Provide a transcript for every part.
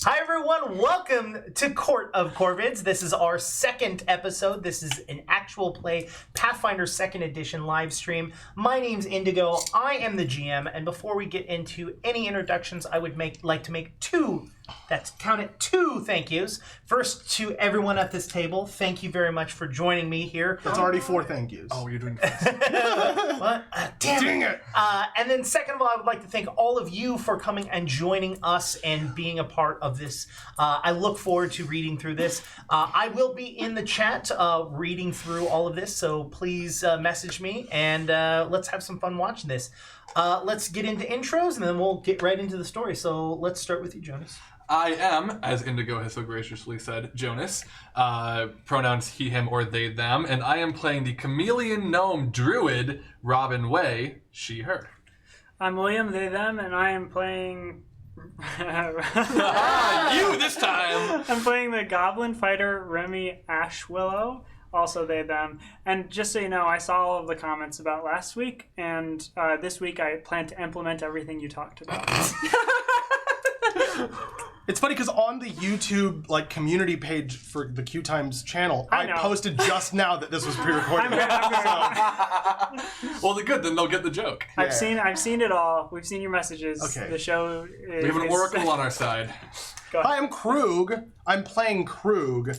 Hi everyone, welcome to Court of Corvids. This is our second episode. This is an actual play Pathfinder 2nd edition live stream. My name's Indigo, I am the GM, and before we get into any introductions, I would like to make two thank yous. First, to everyone at this table, thank you very much for joining me here. That's already 4 thank yous. Oh, you're doing this. What? Dang it! And then second of all, I would like to thank all of you for coming and joining us and being a part of this. I look forward to reading through this. I will be in the chat reading through all of this, so please message me and let's have some fun watching this. Let's get into intros and then we'll get right into the story. So let's start with you, Jonas. I am, as Indigo has so graciously said, Jonas. Pronouns he, him, or they, them. And I am playing the chameleon gnome druid, Robin Way, she, her. I'm William, they, them, and I am playing... You this time! I'm playing the goblin fighter, Remy Ashwillow, also they, them. And just so you know, I saw all of the comments about last week, and this week I plan to implement everything you talked about. It's funny because on the YouTube community page for the QueueTimes channel, I posted just now that this was pre-recorded. Well, good. Then they'll get the joke. I've seen it all. We've seen your messages. Okay. The show is... We have an oracle on our side. Hi, I'm Krug. I'm playing Krug.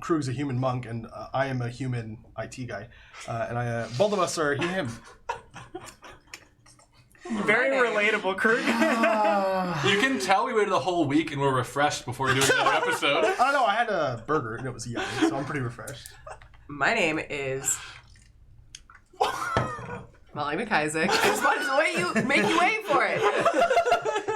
Krug's a human monk, and I am a human IT guy. And both of us are he, him. Very relatable, Krug. You can tell we waited a whole week and we're refreshed before we do another episode. I don't know. I had a burger and it was yummy, so I'm pretty refreshed. My name is Molly McIsaac. I just wanted to make you wait for it.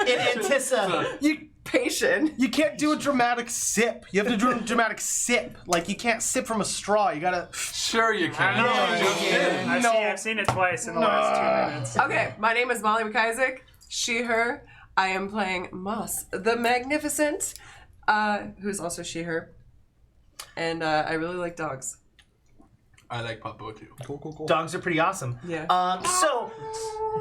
In Antissa. Patient. You can't do a dramatic sip. You have to do a dramatic sip. You can't sip from a straw. You gotta... Sure you can. I've seen it twice in the last 2 minutes. Okay, my name is Molly McIsaac. She, her. I am playing Moss, the Magnificent, who's also she, her. And I really like dogs. I like Puppo too. Cool. Dogs are pretty awesome. Yeah. So,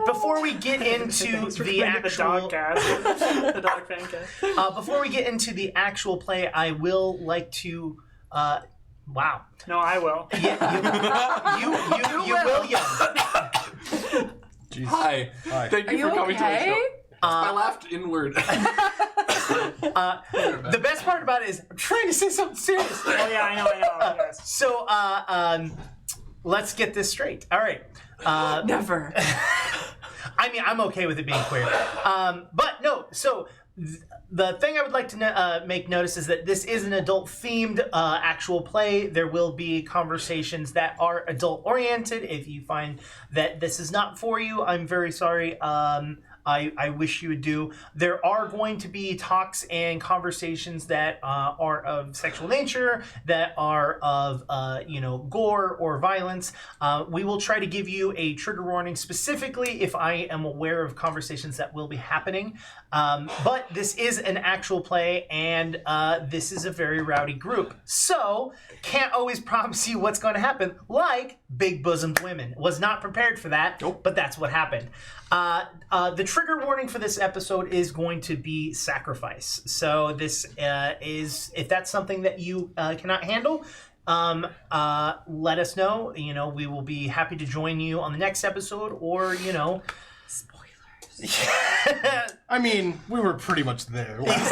before we get into the actual... the dog fan cast. Before we get into the actual play, I will like to... wow. No, I will. You will, Jeez. Hi. Thank you for coming to the show. I laughed inward. The best part about it is I'm trying to say something serious. Oh yeah, I know. Yes. So, let's get this straight. All right. Never. I mean, I'm okay with it being queer. But no, so the thing I would like to make notice is that this is an adult-themed actual play. There will be conversations that are adult-oriented. If you find that this is not for you, I'm very sorry. I wish you would do. There are going to be talks and conversations that are of sexual nature, that are of gore or violence. We will try to give you a trigger warning specifically if I am aware of conversations that will be happening. But this is an actual play, and this is a very rowdy group. So, can't always promise you what's going to happen, like big-bosomed women. Was not prepared for that, but that's what happened. The trigger warning for this episode is going to be sacrifice. So this is, if that's something that you cannot handle, let us know. We will be happy to join you on the next episode, or, Spoilers. I mean, we were pretty much there. Last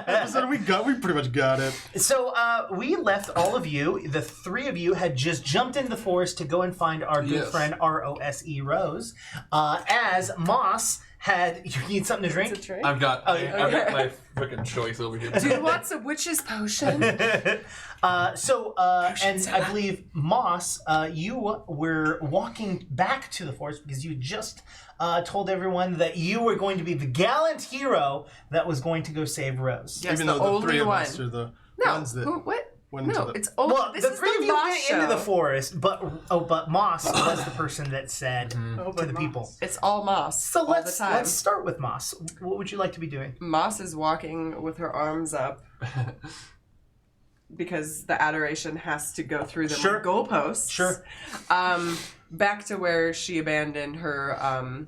episode we pretty much got it. So we left all of you, the three of you had just jumped into the forest to go and find our good friend Rose, as Moss had... You need something to drink? I've got my freaking choice over here. Do you want some witch's potion? And I believe, Moss, you were walking back to the forest because you just told everyone that you were going to be the gallant hero that was going to go save Rose. Yes, even the though the three only of us are the ones that what? went into the... It's only... Well, this the is three of the you Moss went show. into the forest, but Moss was the person that said to the people. It's all Moss. So all let's the time. start with Moss. What would you like to be doing? Moss is walking with her arms up because the adoration has to go through the goalposts. Sure. Back to where she abandoned her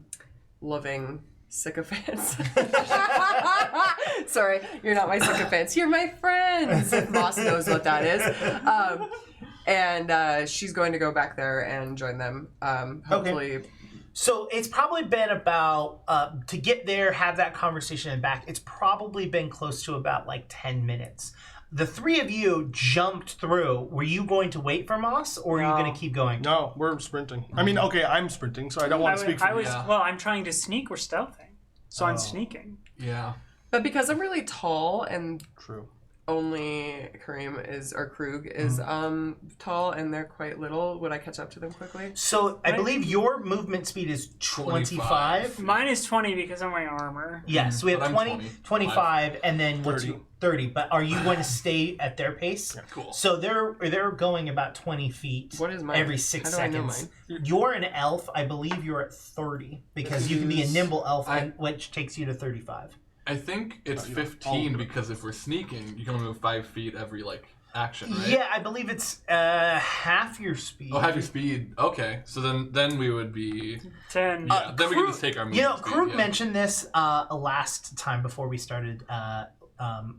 loving sycophants. Sorry, you're not my sycophants. You're my friends. If Moss knows what that is. And she's going to go back there and join them. Hopefully. Okay. So it's probably been about, to get there, have that conversation and back, it's probably been close to about like 10 minutes. The three of you jumped through. Were you going to wait for Moss, or are you going to keep going? No, we're sprinting. I mean, okay, I'm sprinting, so I don't want to speak for you. Well, I'm trying to sneak. We're stealthing. So I'm sneaking. Yeah. But because I'm really tall and True. only Krug is tall and they're quite little, would I catch up to them quickly? So I believe your movement speed is 25. Mine is 20 because I'm wearing armor. Yes, so we have But I'm 20, 25, and then 30. 30. But are you going to stay at their pace? Yeah, cool. So they're going about 20 feet What is mine? every 6 How do I know seconds. mine? You're an elf. I believe you're at 30 because you can be a nimble elf, which takes you to 35. I think it's 15 because if we're sneaking, you can only move 5 feet every action, right? Yeah, I believe it's half your speed. Oh, half your speed. Okay, so then we would be 10. yeah. Then we can just take our movement. You know, speed, Krug yeah. mentioned this last time before we started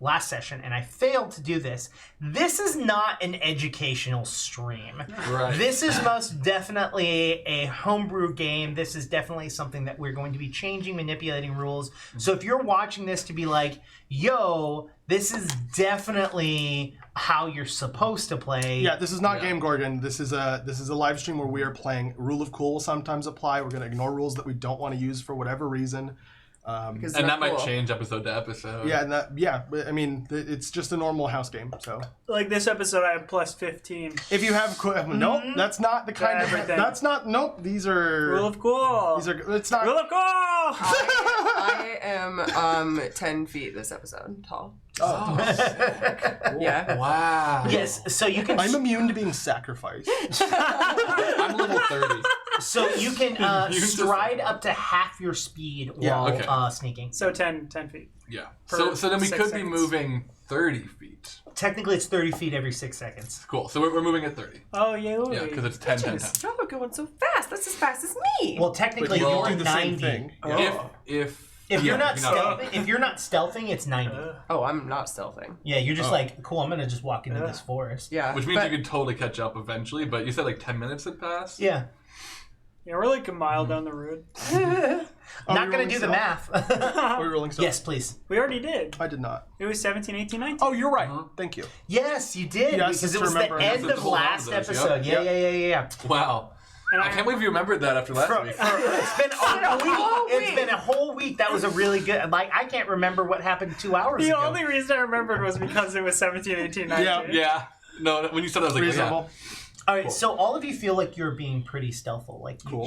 last session, and I failed to do this. This is not an educational stream. Right. This is most definitely a homebrew game. This is definitely something that we're going to be changing, manipulating rules. So if you're watching this to be like, yo, this is definitely how you're supposed to play. Yeah, this is not Game Gorgon. This is a live stream where we are playing. Rule of cool will sometimes apply. We're going to ignore rules that we don't want to use for whatever reason. Because And they're that might cool. change episode to episode. Yeah, but I mean, it's just a normal house game. So Like this episode, I have plus 15. if you have nope, that's not the kind of Everything. that's not nope. These are Rule of cool. these are it's not. Rule of cool. I am 10 feet this episode tall. Oh, Yeah. wow. Yes, so you can I'm immune to being sacrificed. I'm level 30. so you can You just- stride up to half your speed while okay. sneaking. So 10 feet. Yeah. For So then we 6 could seconds. be moving 30 feet. Technically, it's 30 feet every 6 seconds. Cool. So we're moving at 30. Oh, yeah. Yeah, because it's 10, 10, 10. Y'all are going so fast. That's as fast as me. Well, technically, But you you're do the same 90. thing. If you're not stealthing. stealthing, if you're not stealthing, it's 90. Oh, I'm not stealthing. Yeah, you're just like, cool, I'm gonna just walk into this forest. Yeah. Which means but you could totally catch up eventually, but you said 10 minutes had passed? Yeah. Yeah, we're like a mile down the road. Not gonna do the math. Are we rolling stuff? Yes, please. We already did. I did not. It was 17, 18, 19. Oh, you're right. Thank you. Yes, you did. Yes, because to it was the remember. end Yes, of to hold on to last those, episode. yep. Yeah. Wow. And I can't believe you remembered that after last week. It's been a week. It's been a whole week. That was a really good. I can't remember what happened 2 hours The ago. only reason I remembered was because it was 17, 18, 19. Yeah. Yeah. No, when you said that, I was like, Reasonable. All right, so all of you feel like you're being pretty stealthful.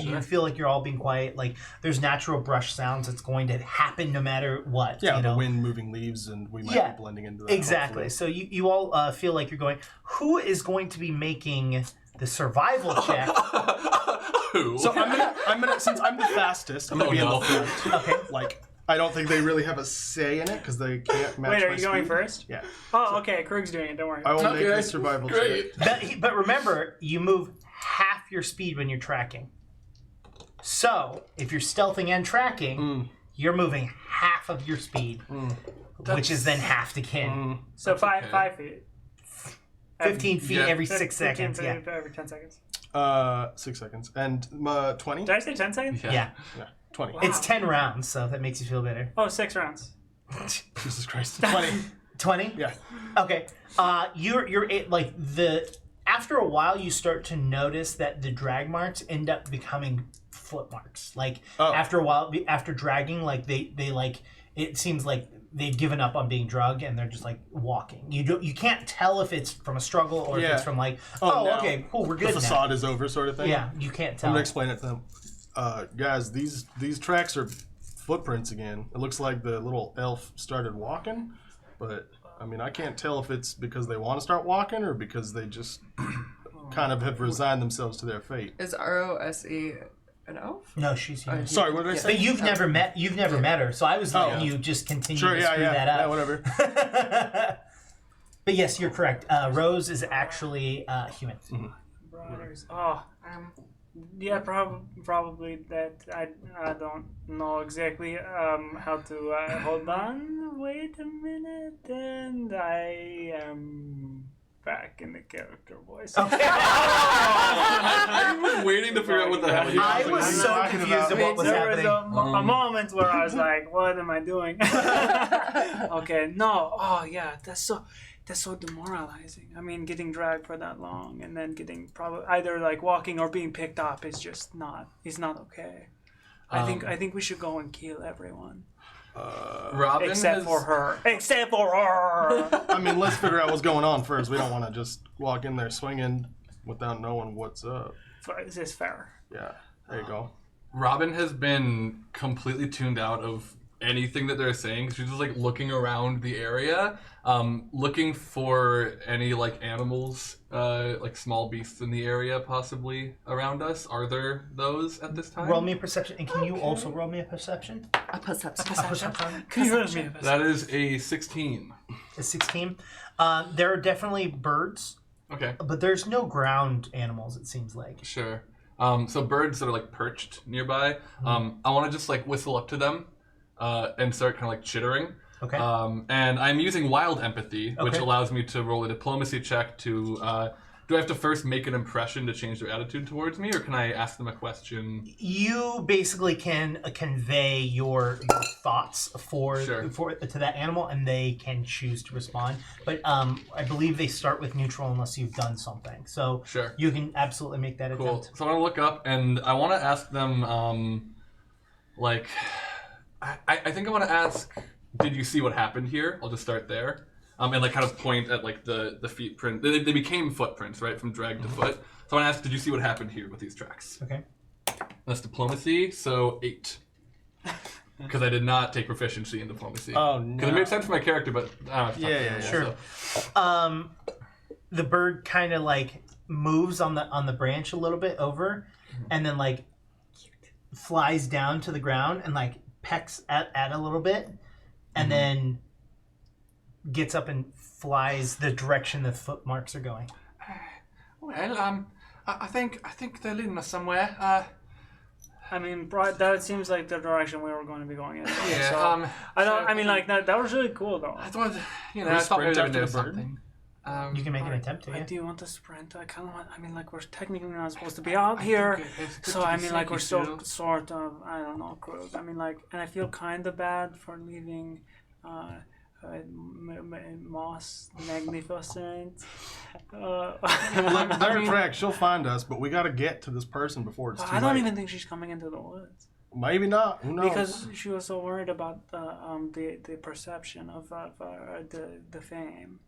You feel like you're all being quiet. Like there's natural brush sounds that's going to happen no matter what. Yeah, you the know? wind moving leaves, and we might Yeah, be blending into that. Exactly. hopefully. So you all feel like you're going. Who is going to be making the survival check? Who? So I'm gonna since I'm the fastest, I'm gonna Oh, be in no. the front. Okay. I don't think they really have a say in it because they can't match. Wait, are my you going speed. first? Yeah. Oh, okay. Krug's doing it. Don't worry. I will make Okay, the survival great. check. But remember, you move half your speed when you're tracking. So if you're stealthing and tracking, you're moving half of your speed, which is then half to kin. So five okay. 5 feet. 15 feet Yeah. every 15 6 seconds. Yeah. Every 10 seconds. 6 seconds and 20. Did I say 10 seconds? Yeah. Yeah, 20. Wow. It's 10 rounds, so if that makes you feel better. Oh, 6 rounds. Jesus Christ. 20. 20? Yeah. Okay. You're like after a while you start to notice that the drag marks end up becoming foot marks. Like after a while, after dragging, like they like it seems like they've given up on being drugged and they're just like walking. You can't tell if it's from a struggle or if Yeah. it's from like now okay, cool, we're The good facade is over, sort of now. thing. Yeah, you can't I'm tell. gonna explain it to them. Guys, these tracks are footprints again. It looks like the little elf started walking, but I mean, I can't tell if it's because they want to start walking or because they just kind of have resigned themselves to their fate. Is ROSE an elf? No, she's human. Sorry, what did I say? But you've never met her, so I was letting you just continue Sure, to yeah, screw yeah, that up. yeah, whatever. But yes, you're correct. Rose is actually human. Brothers. Oh, yeah, probably that. I don't know exactly how to hold on wait a minute, and I am back in the character voice. Okay. I was waiting to figure out what the hell you I were was I'm so talking confused about- of what was There was happening. a moment where I was like, "What am I doing?" Okay, no. Oh yeah, that's so demoralizing. I mean, getting dragged for that long and then getting probably either like walking or being picked up is just not. It's not okay. I think we should go and kill everyone Robin except has- for her. Except for her. I mean, let's figure out what's going on first. We don't want to just walk in there swinging without knowing what's up. Is this fair? Yeah, there you go. Robin has been completely tuned out of anything that they're saying. She's just like looking around the area, looking for any like animals, like small beasts in the area possibly around us. Are there those at this time? Roll me a perception, and can you also roll me a perception? A perception. Can you roll me a That is a 16. A 16. There are definitely birds, Okay, but there's no ground animals. It seems like. sure. So birds that are like perched nearby, I want to just like whistle up to them and start kind of like chittering. Okay. And I'm using wild empathy, which Okay. allows me to roll a diplomacy check to. Do I have to first make an impression to change their attitude towards me, or can I ask them a question? You basically can convey your thoughts Sure. to that animal, and they can choose to respond. But I believe they start with neutral unless you've done something. So Sure. you can absolutely make that Cool. attempt. So I want to look up, and I want to ask them, like, I think I want to ask, did you see what happened here? I'll just start there. And like kind of point at like the feet print. They became footprints, right, from drag to foot. So I want to ask, did you see what happened here with these tracks? Okay. That's diplomacy, so 8. Because I did not take proficiency in diplomacy. Oh, Because it no. made sense for my character, but I don't know. Yeah, Sure. So, The bird kind of like moves on the branch a little bit over, and then like flies down to the ground and like pecks at a little bit, and then gets up and flies the direction the footmarks are going. well, I think they're leading us somewhere. I mean, that seems like the direction we were going to be going in. Yeah. So, I don't. I mean, like that was really cool though. I thought, We I thought maybe sprint they would after know the bird? something. You can make an attempt to, I yeah. do want to sprint. I kind of want. I mean, like we're technically not supposed to be out here, so I mean, like we're still sort of. I don't know, crew. I mean, like, and I feel kind of bad for leaving. Moss Magnificent. Look, they're tracks. She'll find us, but we got to get to this person before it's too I don't late. even think she's coming into the woods Maybe not. Who knows? because she was so worried about the perception of the fame,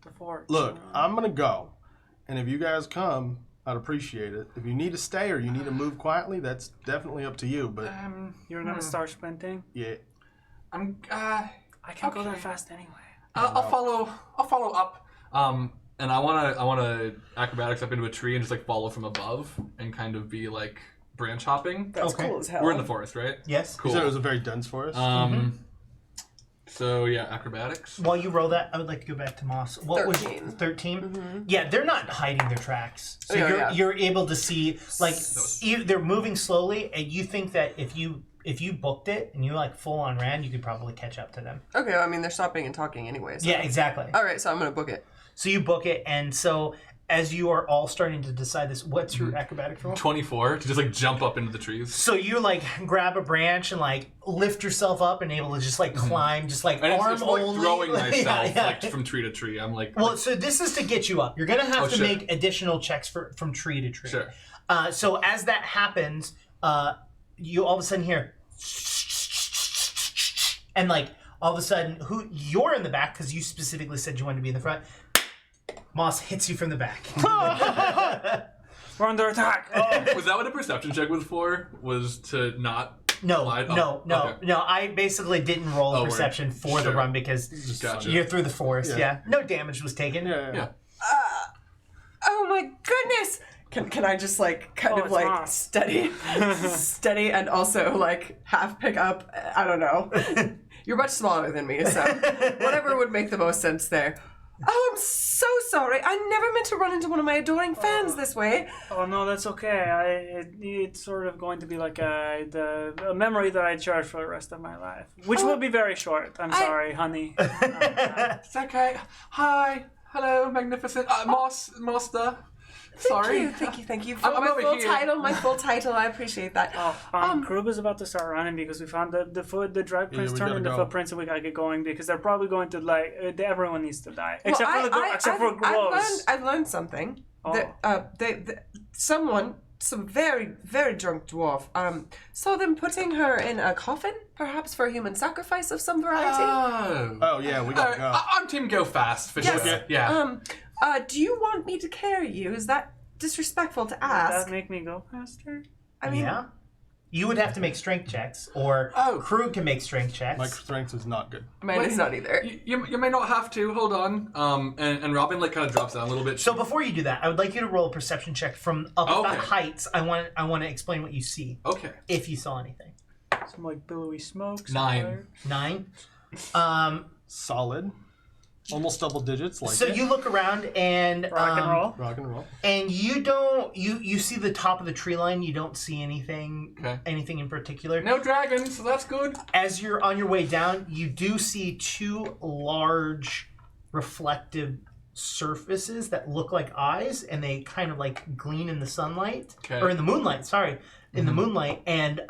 the fortune. Look, I'm gonna go, and if you guys come, I'd appreciate it. If you need to stay or you need to move quietly, that's definitely up to you. But You're gonna start sprinting. yeah, I can't go that Okay. fast anyway. I'll follow up. And I wanna acrobatics up into a tree and just like follow from above and kind of be like branch hopping. That's Okay. cool as hell. We're in the forest, right? Yes. Cool. you said it was a very dense forest. So yeah, acrobatics. While you roll that, I would like to go back to Moss. What 13. was 13? Yeah, they're not hiding their tracks, so Yeah, you're able to see like they're moving slowly, and you think that if you booked it and you like full on ran, you could probably catch up to them. Okay, I mean they're stopping and talking anyway. So. Yeah, exactly. All right, so I'm gonna book it. So you book it, and so as you are all starting to decide this, what's your acrobatic roll? 24 to just like jump up into the trees. So you like grab a branch and like lift yourself up and able to just like climb, just like And arm it's like only. throwing Yeah, myself yeah. like from tree to tree. I'm like, Well, so this is to get you up. You're gonna have to sure. make additional checks from tree to tree. Sure. So as that happens, you all of a sudden hear, and like all of a sudden, you're in the back because you specifically said you wanted to be in the front. Moss hits you from the back. We're under attack. was that what a perception check was for? Was to not No, slide? no, Oh, no, okay. no. I basically didn't roll a Oh, word. perception for the Sure. run because Gotcha. you're through the forest. Yeah. Yeah, no damage was taken. Yeah. Oh my goodness! Can I just like kind Oh, of it's like hot. steady and also like half pick up? I don't know. You're much smaller than me, so whatever would make the most sense there. Oh, I'm so sorry. I never meant to run into one of my adoring fans this way. Oh no, that's okay. It's sort of going to be like a memory that I cherish for the rest of my life, which will be very short. I'm sorry, honey. It's okay. Hi. Hello, Magnificent. Master. Sorry. Thank you. I'm my over full here. my full title. I appreciate that. Krug is about to start running because we found the drag prints we turned gotta into go. footprints, and we gotta get going because they're probably going to everyone needs to die Well, except for Gross. I've learned something. Oh. Some very, very drunk dwarf, saw them putting her in a coffin, perhaps for a human sacrifice of some variety. Oh yeah, we gotta go. I'm team go fast for Yes. sure. Yeah. Do you want me to carry you? Is that disrespectful to Does ask? that make me go faster? I mean, Yeah. You would have to make strength checks, or Krug can make strength checks. My strength is not good. mine is not either. You may not have to. Hold on. And Robin like kind of drops down a little bit. So before you do that, I would like you to roll a perception check from up at Okay. the heights. I want to explain what you see, Okay. if you saw anything. Some like billowy smoke. 9. 9. Solid. Almost double digits. Like So you look around and Rock and roll. rock and roll. and you don't you see the top of the tree line. You don't see anything in particular. No dragons, so that's good. As you're on your way down, you do see 2 large reflective surfaces that look like eyes, and they kind of like gleam in the sunlight or in the moonlight. Sorry, in the moonlight, and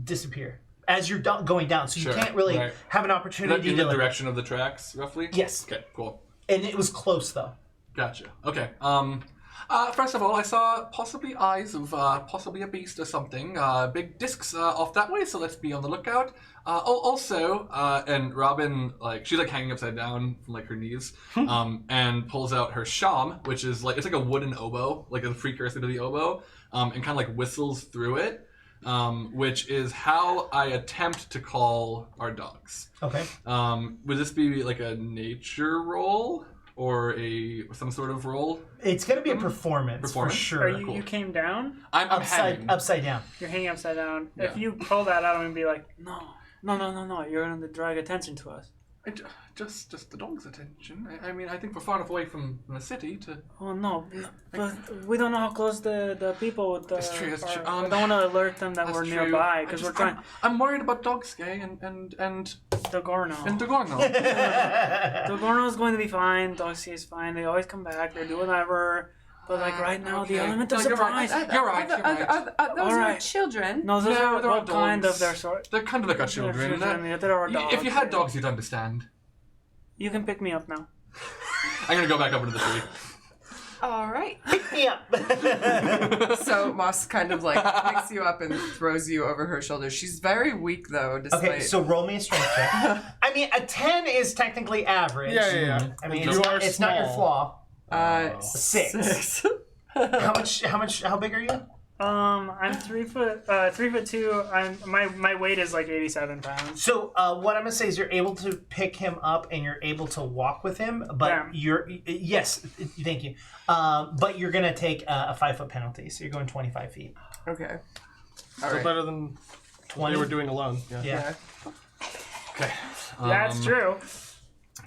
disappear as you're going down. So you can't really have an opportunity In to the direction of the tracks, roughly. Yes. Okay. Cool. And it was close though. Gotcha. Okay. First of all, I saw possibly eyes of possibly a beast or something. Big discs off that way, so let's be on the lookout. Also, and Robin, like, she's like hanging upside down from like her knees, and pulls out her sham, which is like, it's like a wooden oboe, like a precursor to the oboe, and kind of like whistles through it, which is how I attempt to call our dogs. Okay. Would this be like a nature roll? Or some sort of roll? It's going to be a performance for sure. You came down? I'm hanging. upside down. You're hanging upside down. Yeah. If you pull that out, I'm going to be like, no. You're going to drag attention to us. Just the dog's attention. I mean, I think we're far enough away from the city to... Oh, no. But we don't know how close the people with the... That's true. I don't want to alert them that we're nearby, because we're trying... I'm worried about Dogskay and Dogorno. Dogorno. Dogorno is going to be fine. Dogsy is fine. They always come back. They do whatever. But like right now, the element of surprise... You're right. Those All are right. children. No, those are they're all what kind dogs. of their sort? They're kind of like our children. They're our dogs. If you had dogs, you'd understand. You can pick me up now. I'm gonna go back up into the tree. All right. Pick me up. So Moss kind of like picks you up and throws you over her shoulder. She's very weak though, despite... Okay, so roll me a strength check. I mean, a 10 is technically average. Yeah. I mean, You are it's not your flaw. 6. How big are you? I'm 3'2". My weight is like 87 pounds. So what I'm gonna say is you're able to pick him up and you're able to walk with him, but thank you. But you're gonna take a 5-foot penalty, so you're going 25 feet. Okay. Still better than 20. they were doing alone. Yeah. Okay. That's true.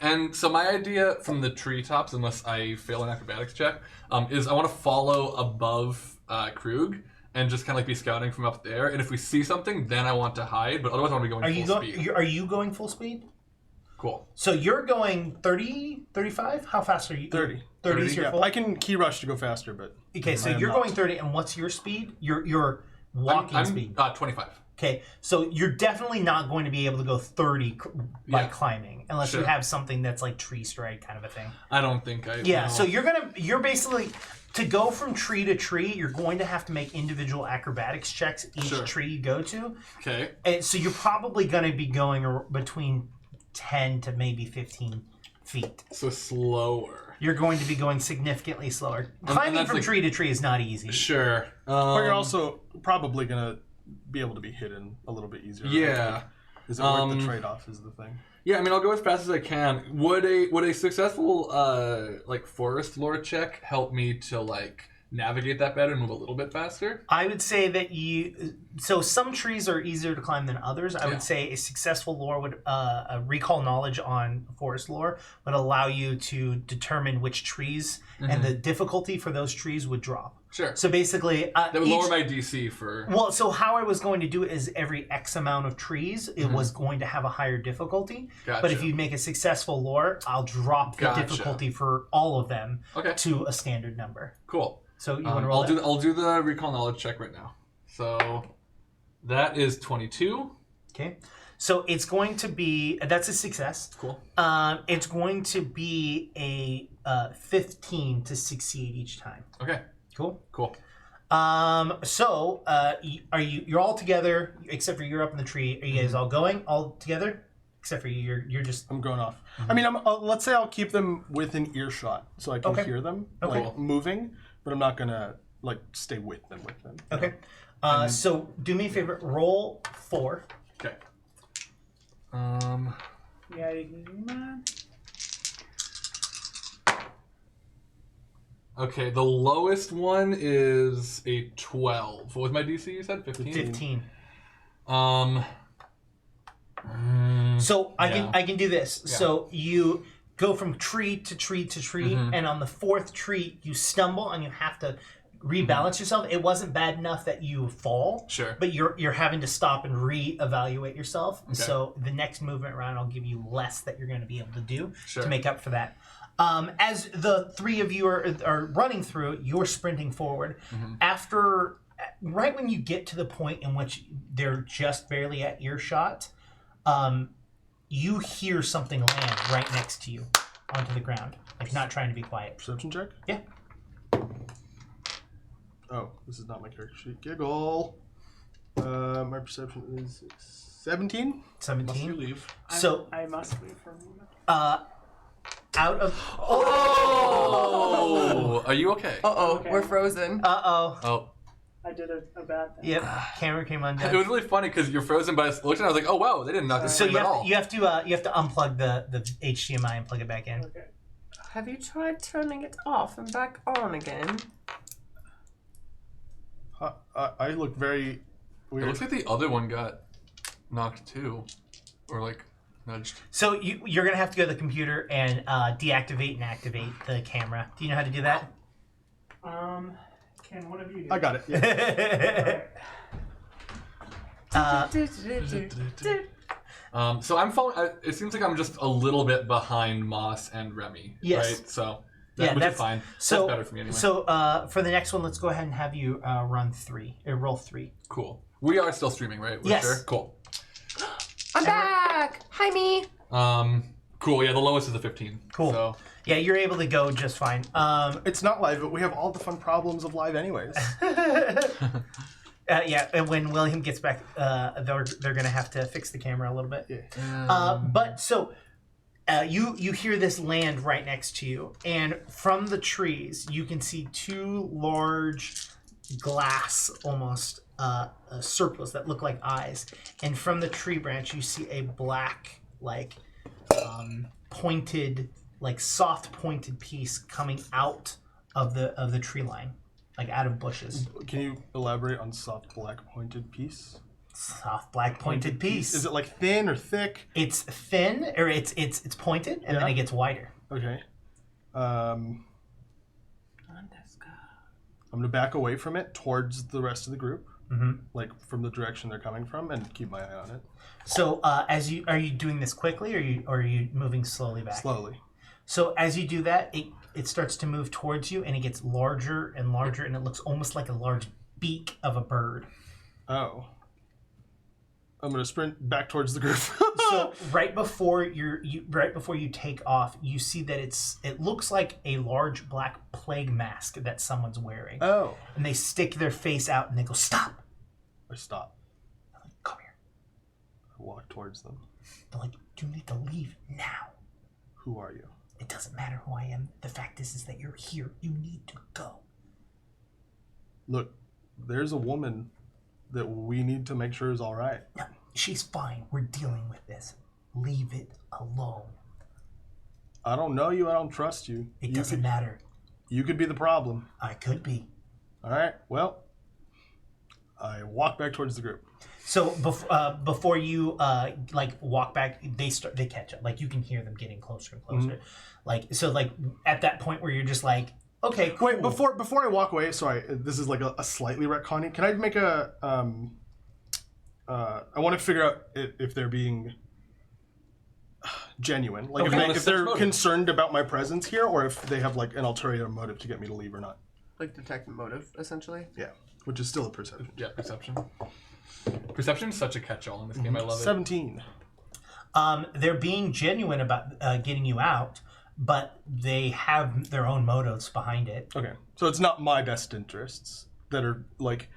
And so my idea from the treetops, unless I fail an acrobatics check, is I want to follow above Krug and just kind of like be scouting from up there. And if we see something, then I want to hide. But otherwise, I want to be going full speed. Are you going full speed? Cool. So you're going 30, 35? How fast are you? 30. 30 is your Yeah, full? I can key rush to go faster, but... Okay, so I am you're not. going 30, and what's your speed? Your walking speed. 25. Okay, so you're definitely not going to be able to go 30 by climbing, unless you Sure. have something that's like tree stride kind of a thing. I don't think I... Yeah, no. so you're basically, to go from tree to tree, you're going to have to make individual acrobatics checks each tree you go to. Okay. And so you're probably going to be going between 10 to maybe 15 feet. So slower. You're going to be going significantly slower. And Climbing that's from like- tree to tree is not easy. Sure. But you're also probably going to be able to be hidden a little bit easier. Yeah. Is it worth the trade-off is the thing. Yeah, I mean, I'll go as fast as I can. Would a successful like forest lore check help me to like navigate that better and move a little bit faster? I would say that so some trees are easier to climb than others. I Yeah. would say a successful lore would recall knowledge on forest lore would allow you to determine which trees and the difficulty for those trees would drop. Sure. So basically, That would lower my DC for... well, so how I was going to do it is every X amount of trees, it was going to have a higher difficulty. Gotcha. But if you make a successful lore, I'll drop the Gotcha. difficulty for all of them Okay. to a standard number. Cool. So you want to roll I'll do the recall knowledge check right now. So that is 22. Okay. So it's going to be, that's a success. Cool. It's going to be a 15 to succeed each time. Okay. Cool. Cool. So you're all together except for you're up in the tree. Are you guys all going all together? Except for you're just I'm going off. I mean, let's say I'll keep them within earshot so I can Okay. hear them Okay. like moving, but I'm not gonna like stay with them. okay. So do me a favor, roll 4. Okay. Yeah, you can do that. Okay, the lowest one is a 12. What was my DC you said? 15? 15. So Yeah. I can do this. Yeah. So you go from tree to tree to tree, and on the 4th tree you stumble and you have to rebalance yourself. It wasn't bad enough that you fall, Sure. but you're having to stop and reevaluate yourself. So the next movement round, I'll give you less that you're going to be able to do Sure. to make up for that. As the 3 of you are running through, you're sprinting forward. After, right when you get to the point in which they're just barely at earshot, you hear something land right next to you onto the ground, like not trying to be quiet. Perception check? Yeah. Oh, this is not my character sheet. Giggle. My perception is 17. 17. leave. So I must leave for a moment. out of Oh! Are you okay? Uh-oh, Okay. we're frozen. Oh. I did a bad thing. Yep, camera came It undone. was really funny because you're frozen, but I looked and I was like, oh wow, they didn't knock this So at all. you have to unplug the HDMI and plug it back in. Okay. Have you tried turning it off and back on again? I look very It weird. looks like the other one got knocked too. Or like nudged. So you're gonna have to go to the computer and deactivate and activate the camera. Do you know how to do that? Ken, what have you do? I got it. Yeah. So I'm following. It seems like I'm just a little bit behind Moss and Remy. Yes. Right. So Yeah, which that's is fine. So That's better for me anyway. So for the next one, let's go ahead and have you roll 3. Cool. We are still streaming, right? We're Yes. Sure? Cool. I'm back! Hi, me! Cool. Yeah, the lowest is a 15. Cool. So Yeah, you're able to go just fine. It's not live, but we have all the fun problems of live anyways. Yeah, and when William gets back, they're gonna have to fix the camera a little bit. Yeah. But so you hear this land right next to you, and from the trees you can see 2 large glass almost circles that look like eyes, and from the tree branch you see a black pointed, like soft pointed piece coming out of the tree line, like out of bushes. Can you elaborate on soft black pointed piece? Soft black pointed piece. Is it like thin or thick? It's thin, or it's pointed, and then Yeah. it gets wider. Okay. I'm gonna back away from it towards the rest of the group, like from the direction they're coming from, and keep my eye on it. So are you doing this quickly, or are you moving slowly back? Slowly. So as you do that, it starts to move towards you, and it gets larger and larger, and it looks almost like a large beak of a bird. Oh. I'm gonna sprint back towards the group. So right before you take off, you see that it looks like a large black plague mask that someone's wearing, Oh. and they stick their face out and they go, "Stop!" I stop. I'm like, "Come here." I walk towards them. They're like, "You need to leave now." Who are you? It doesn't matter who I am. The fact is that you're here. You need to go. Look, there's a woman that we need to make sure is all right. No, she's fine. We're dealing with this. Leave it alone. I don't know you. I don't trust you. It You doesn't could, matter. you could be the problem. I could be. All right. Well, I walk back towards the group. So before you like walk back, they catch up. Like you can hear them getting closer and closer. Like at that point where you're just like, okay, cool. Wait, before I walk away, sorry, this is like a slightly retconning. Can I make a I want to figure out if they're being genuine, like if they're concerned about my presence here, or if they have like an ulterior motive to get me to leave or not. Like detect motive, essentially. Yeah, which is still a perception. Yeah, perception. Perception's such a catch-all in this game. I love it. 17. They're being genuine about getting you out, but they have their own motives behind it. Okay, so it's not my best interests that are like.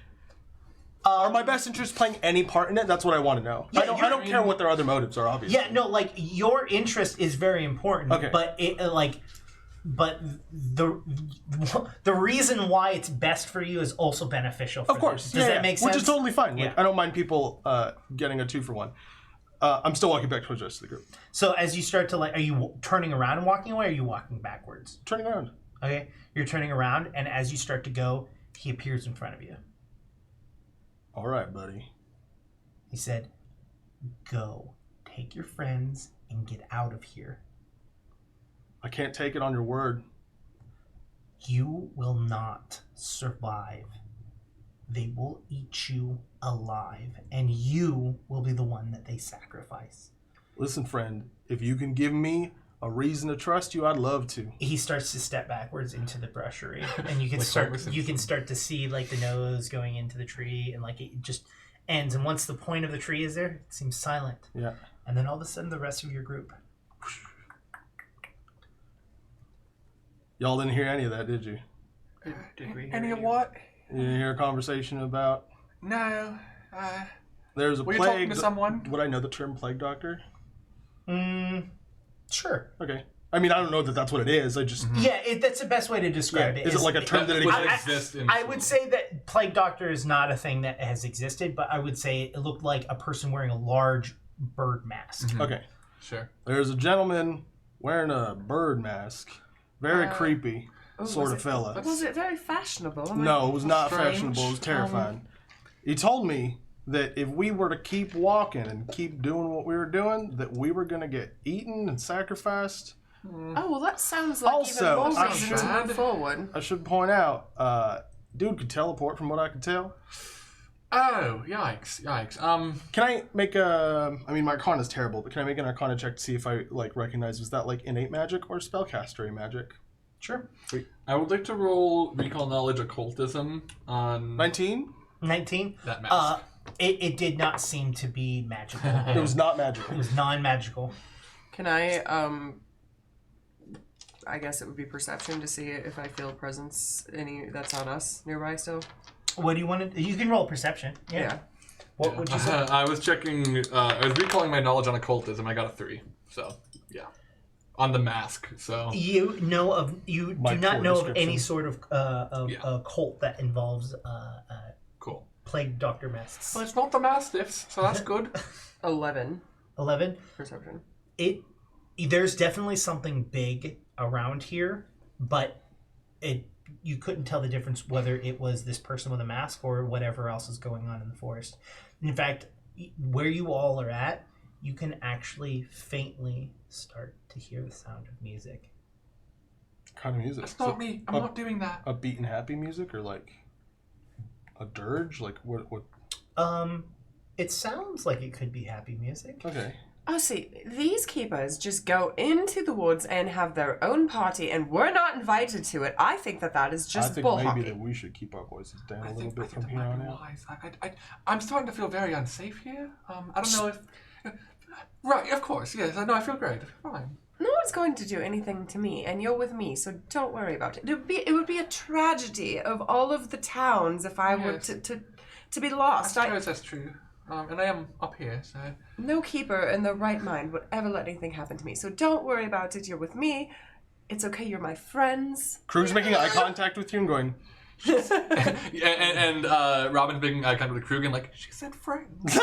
Are my best interests playing any part in it? That's what I want to know. Yeah, I don't care what their other motives are, obviously. Yeah, no, like your interest is very important. Okay. But the reason why it's best for you is also beneficial for Of course. them. Does that make sense? Which is totally fine. Yeah. Like, I don't mind people getting a 2-for-1. I'm still walking back towards the rest of the group. So as you start to are you turning around and walking away, or are you walking backwards? Turning around. Okay, you're turning around, and as you start to go, he appears in front of you. All right, buddy. He said, "Go, take your friends, and get out of here. I can't take it on your word. You will not survive. They will eat you alive, and you will be the one that they sacrifice." Listen, friend, if you can give me a reason to trust you, I'd love to. He starts to step backwards into the brushery, and you can Like you can start to see like the nose going into the tree, and like it just ends. And once the point of the tree is there, it seems silent. Yeah. And then all of a sudden, the rest of your group. Y'all didn't hear any of that, did you? Did we hear Any of you? what? You didn't hear a conversation about... No. There's a Were you plague... talking to someone? Would I know the term plague doctor? Sure. Okay. I mean, I don't know that that's what it is. I just... Yeah, that's the best way to describe it. Is it like a term that exists? I would say that plague doctor is not a thing that has existed, but I would say it looked like a person wearing a large bird mask. Okay. Sure. There's a gentleman wearing a bird mask. Very creepy sort of fella. Was it very fashionable? No, it was not Strange. fashionable. It was terrifying. He told me that if we were to keep walking and keep doing what we were doing, that we were going to get eaten and sacrificed. Oh, well, that sounds like Also, even more I'm reason to sure- move forward. I should point out, dude could teleport from what I could tell. Oh, yikes. Can I make a... I mean, my Arcana's terrible, but can I make an Arcana check to see if I recognize, was that innate magic or spellcastery magic? Sure. I would like to roll Recall Knowledge Occultism on 19? 19? that mask. It did not seem to be magical. It was not magical. It was non-magical. Can I guess it would be perception to see if I feel presence that's on us nearby still. What do you want to... You can roll perception. Yeah. What would you say? I was checking... I was recalling my knowledge on occultism. I got a 3. So, yeah. On the mask, so... You know of... You My do not poor know of description. any sort of cult that involves Cool. plague doctor masks. Well, it's not the Mastiffs, so that's good. 11 11. perception. There's definitely something big around here, but you couldn't tell the difference whether it was this person with a mask or whatever else is going on in the forest. In fact, where you all are at, you can actually faintly start to hear the sound of music. What kind of music? That's not me. I'm not doing that. Upbeat and happy music, or a dirge? What? It sounds like it could be happy music. Okay. Oh, see, these keepers just go into the woods and have their own party, and we're not invited to it. I think that is just I think bull maybe hockey. that we should keep our voices down a little I bit think from that here might on be out. wise. I'm starting to feel very unsafe here. I don't know if... Right, of course, yes. I feel great. Fine. No one's going to do anything to me, and you're with me, so don't worry about it. It would be a tragedy of all of the towns if I were Yes. to be lost. I suppose that's true. And I am up here, so... No keeper in their right mind would ever let anything happen to me, so don't worry about it. You're with me. It's okay, you're my friends. Krug's making eye contact with you and going, and Robin's making eye contact with Krug and she said friends.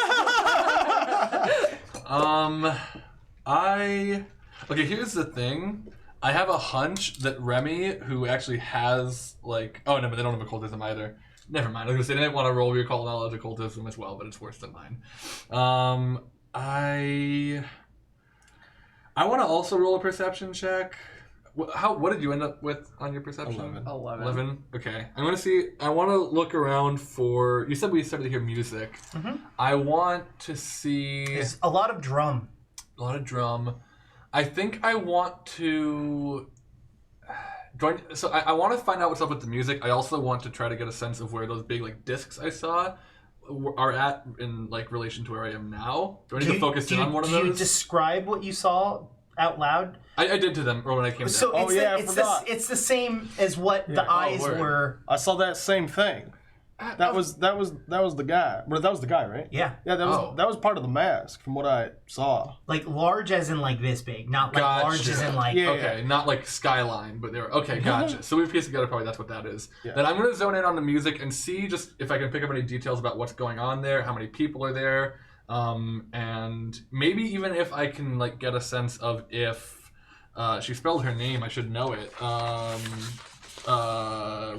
Okay, here's the thing. I have a hunch that Remy, who actually has like, oh no, but they don't have occultism either. Never mind. I was gonna say they didn't want to roll recall knowledge occultism as well, but it's worse than mine. I want to also roll a perception check. What did you end up with on your perception? 11. Okay. I'm gonna see. I want to look around for. You said we started to hear music. Mm-hmm. I want to see There's a lot of drum. a lot of drum. I think I want to join. So I want to find out what's up with the music. I also want to try to get a sense of where those big like discs I saw are at in like relation to where I am now. Do I need to focus in on one of those? Do you describe what you saw out loud? I did to them or when I came So down. it's it's the same as what the eyes word. were. I saw that same thing. That was the guy. Well, that was the guy, right? Yeah. Yeah, that was part of the mask from what I saw. Like large as in like this big, not like Gotcha. large as in like. Yeah. Okay, not like skyline, but they're okay. Gotcha. So we've pieced together. Probably that's what that is. Yeah. Then I'm gonna zone in on the music and see just if I can pick up any details about what's going on there, how many people are there, and maybe even if I can like get a sense of if she spelled her name, I should know it.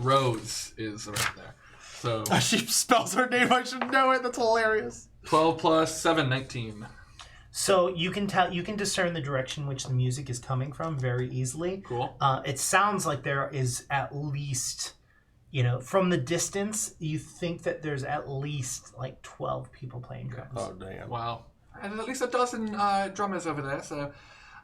Rose is around there. So She spells her name. I should know it. That's hilarious. 12 plus 7, 19. So you can discern the direction which the music is coming from very easily. Cool. It sounds like there is at least, from the distance, you think that there's at least like 12 people playing drums. Oh damn. Wow. And at least a dozen drummers over there. So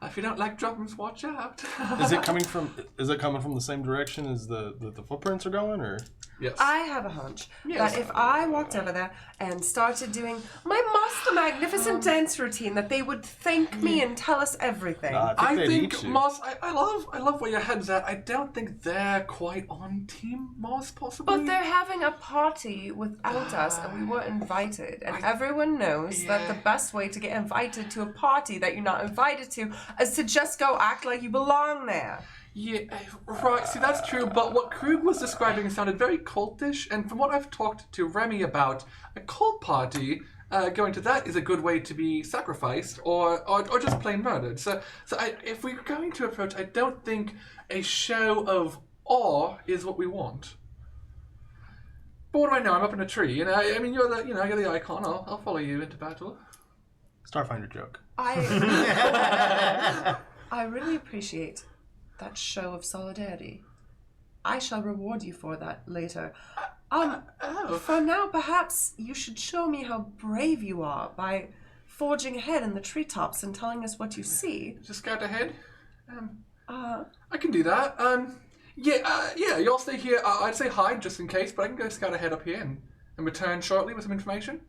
if you don't like drums, watch out. Is it coming from the same direction as the footprints are going, or? Yes. I have a hunch Yes. that if I walked over there and started doing my Master Magnificent dance routine, that they would thank me and tell us everything. I they'd think eat you. Moss. I love where your head's at. I don't think they're quite on Team Moss, possibly. But they're having a party without us, and we were invited. And everyone knows that the best way to get invited to a party that you're not invited to is to just go act like you belong there. Yeah, right. See, that's true. But what Krug was describing sounded very cultish, and from what I've talked to Remy about, a cult party, going to that is a good way to be sacrificed or just plain murdered. So if we're going to approach, I don't think a show of awe is what we want. But what do I know? I'm up in a tree, I mean, you're the icon. I'll follow you into battle. Starfinder joke. I really appreciate that show of solidarity. I shall reward you for that later. For now, perhaps you should show me how brave you are by forging ahead in the treetops and telling us what you see. Just scout ahead. I can do that. Yeah, y'all stay here. I'd say hide just in case, but I can go scout ahead up here and return shortly with some information.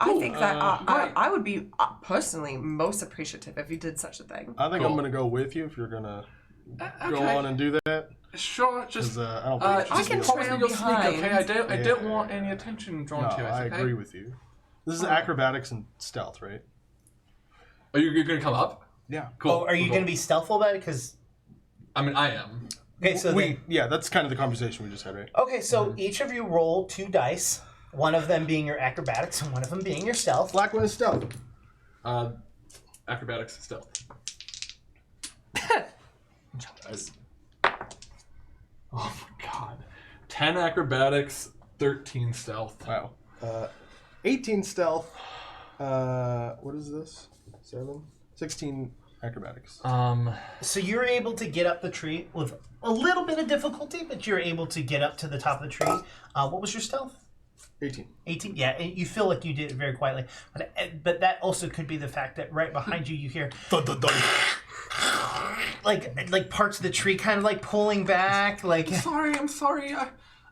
I think that great. I would be personally most appreciative if you did such a thing. I think Cool. I'm gonna go with you if you're gonna go Okay. on and do that. Sure, just 'Cause, I don't think I can promise me trail you'll sneak, behind. okay? I don't Yeah. want any attention drawn to us. I Okay? agree with you. This is acrobatics and stealth, right? Are you going to come up? Yeah. Cool. Oh, are you cool. going to be stealthful about it? Because I mean, I am. okay, so That's kind of the conversation we just had, right? each of you roll 2 dice. One of them being your acrobatics and one of them being your stealth. Black one is stealth. Acrobatics stealth. Oh my god. 10 acrobatics, 13 stealth. Wow. 18 stealth. What is this? 7? 16 acrobatics. So you're able to get up the tree with a little bit of difficulty, but you're able to get up to the top of the tree. What was your stealth? 18. 18. Yeah, and you feel like you did it very quietly, but that also could be the fact that right behind you hear Dun, dun, dun. like parts of the tree kind of like pulling back, like. I'm sorry.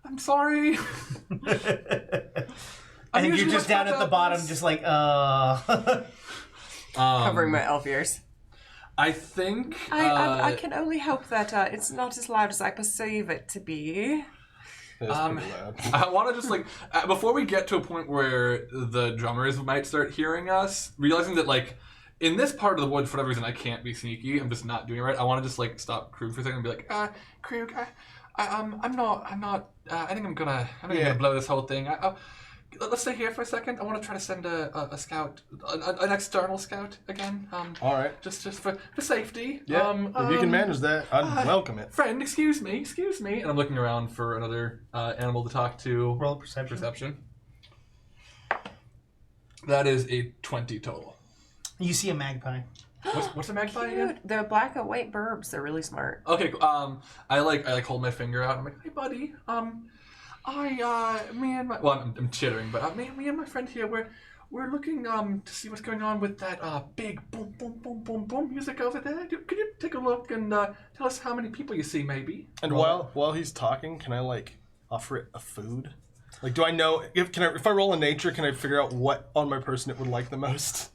I'm sorry. And you're just down at the bottom, just like Covering my elf ears. I think. I can only hope that it's not as loud as I perceive it to be. That's pretty loud. I want to just like before we get to a point where the drummers might start hearing us, realizing that like in this part of the woods for whatever reason I can't be sneaky. I'm just not doing it right. I want to just like stop Krug for a second and be like, Krug, I'm not. I think I'm gonna blow this whole thing. let's stay here for a second. I want to try to send a scout, an external scout again. All right. Just for safety. Yeah. If you can manage that, I'd welcome it. Friend, excuse me. And I'm looking around for another animal to talk to. Roll perception. Perception. That is a 20 total. You see a magpie. What's a magpie again? Cute. They're black and white burbs. They're really smart. Okay, cool. I hold my finger out. I'm like, hey, buddy. I'm chittering, but me and my friend here, we're looking to see what's going on with that big boom boom boom boom boom music over there. Could you take a look and tell us how many people you see, maybe? And while he's talking, can I like offer it a food? Like, do I know if I roll in nature, can I figure out what on my person it would like the most?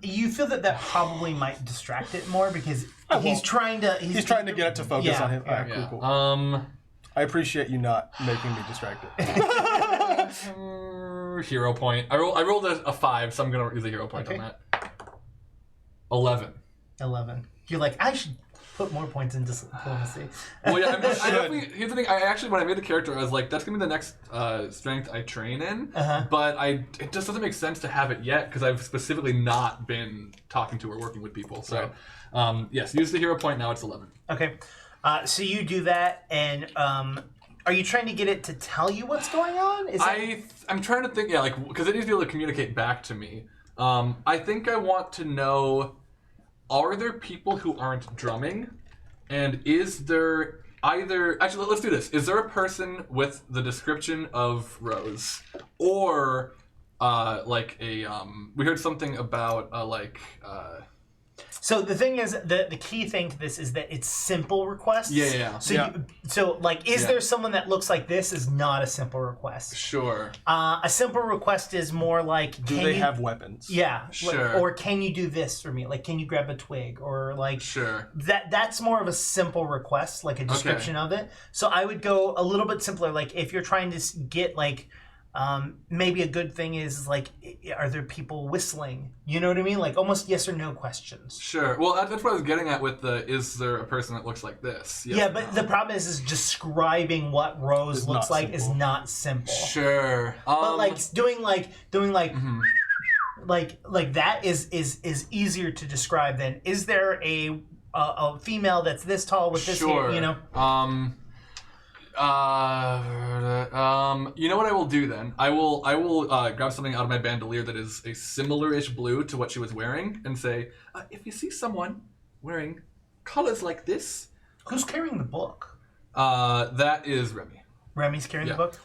You feel that probably might distract it more because he's trying to get it to focus on him. Yeah, All right, cool. I appreciate you not making me distracted. Hero point. I rolled a 5, so I'm gonna use a hero point on that. 11. 11. You're like, I should put more points into diplomacy. Well, yeah, I definitely. Here's the thing. I actually, when I made the character, I was like, that's gonna be the next strength I train in. But it just doesn't make sense to have it yet because I've specifically not been talking to or working with people. So, yes, use the hero point. Now it's 11. Okay. So you do that, and are you trying to get it to tell you what's going on? I'm trying to think, because it needs to be able to communicate back to me. I think I want to know, are there people who aren't drumming? And is there actually, let's do this. Is there a person with the description of Rose? Or, we heard something about, So the thing is, the key thing to this is that it's simple requests. Yeah. So is there someone that looks like this is not a simple request. Sure. A simple request is more like, Do they have weapons? Yeah. Sure. Or can you do this for me? Like, can you grab a twig? Or like, Sure. That's more of a simple request, like a description of it. So I would go a little bit simpler. Like if you're trying to get like, maybe a good thing is like, are there people whistling? You know what I mean? Like almost yes or no questions. Sure. Well, that's what I was getting at with the, is there a person that looks like this? Yes. Yeah, but the problem is describing what Rose looks like is not simple. Sure. But like doing Mm-hmm. like that is easier to describe than, is there a female that's this tall with this hair, you know? You know what I will do then? I will grab something out of my bandolier that is a similar-ish blue to what she was wearing and say, if you see someone wearing colors like this... Who's carrying the book? That is Remy. Remy's carrying the book?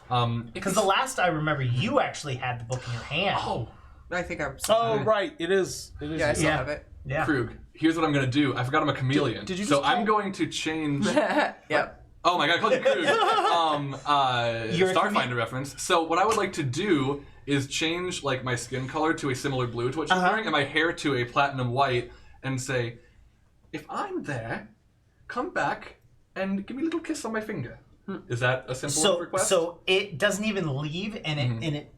Because the last I remember, you actually had the book in your hand. Oh, I think I'm. Oh, right. It is. Yeah, I still have it. Yeah. Krug, here's what I'm going to do. I forgot I'm a chameleon. Did you so just I'm going to change... Yep. Oh my god, I called you Krug. You're a Starfinder reference. So what I would like to do is change like my skin color to a similar blue to what she's wearing, and my hair to a platinum white, and say, if I'm there, come back and give me a little kiss on my finger. Is that a simple request? So it doesn't even leave, and it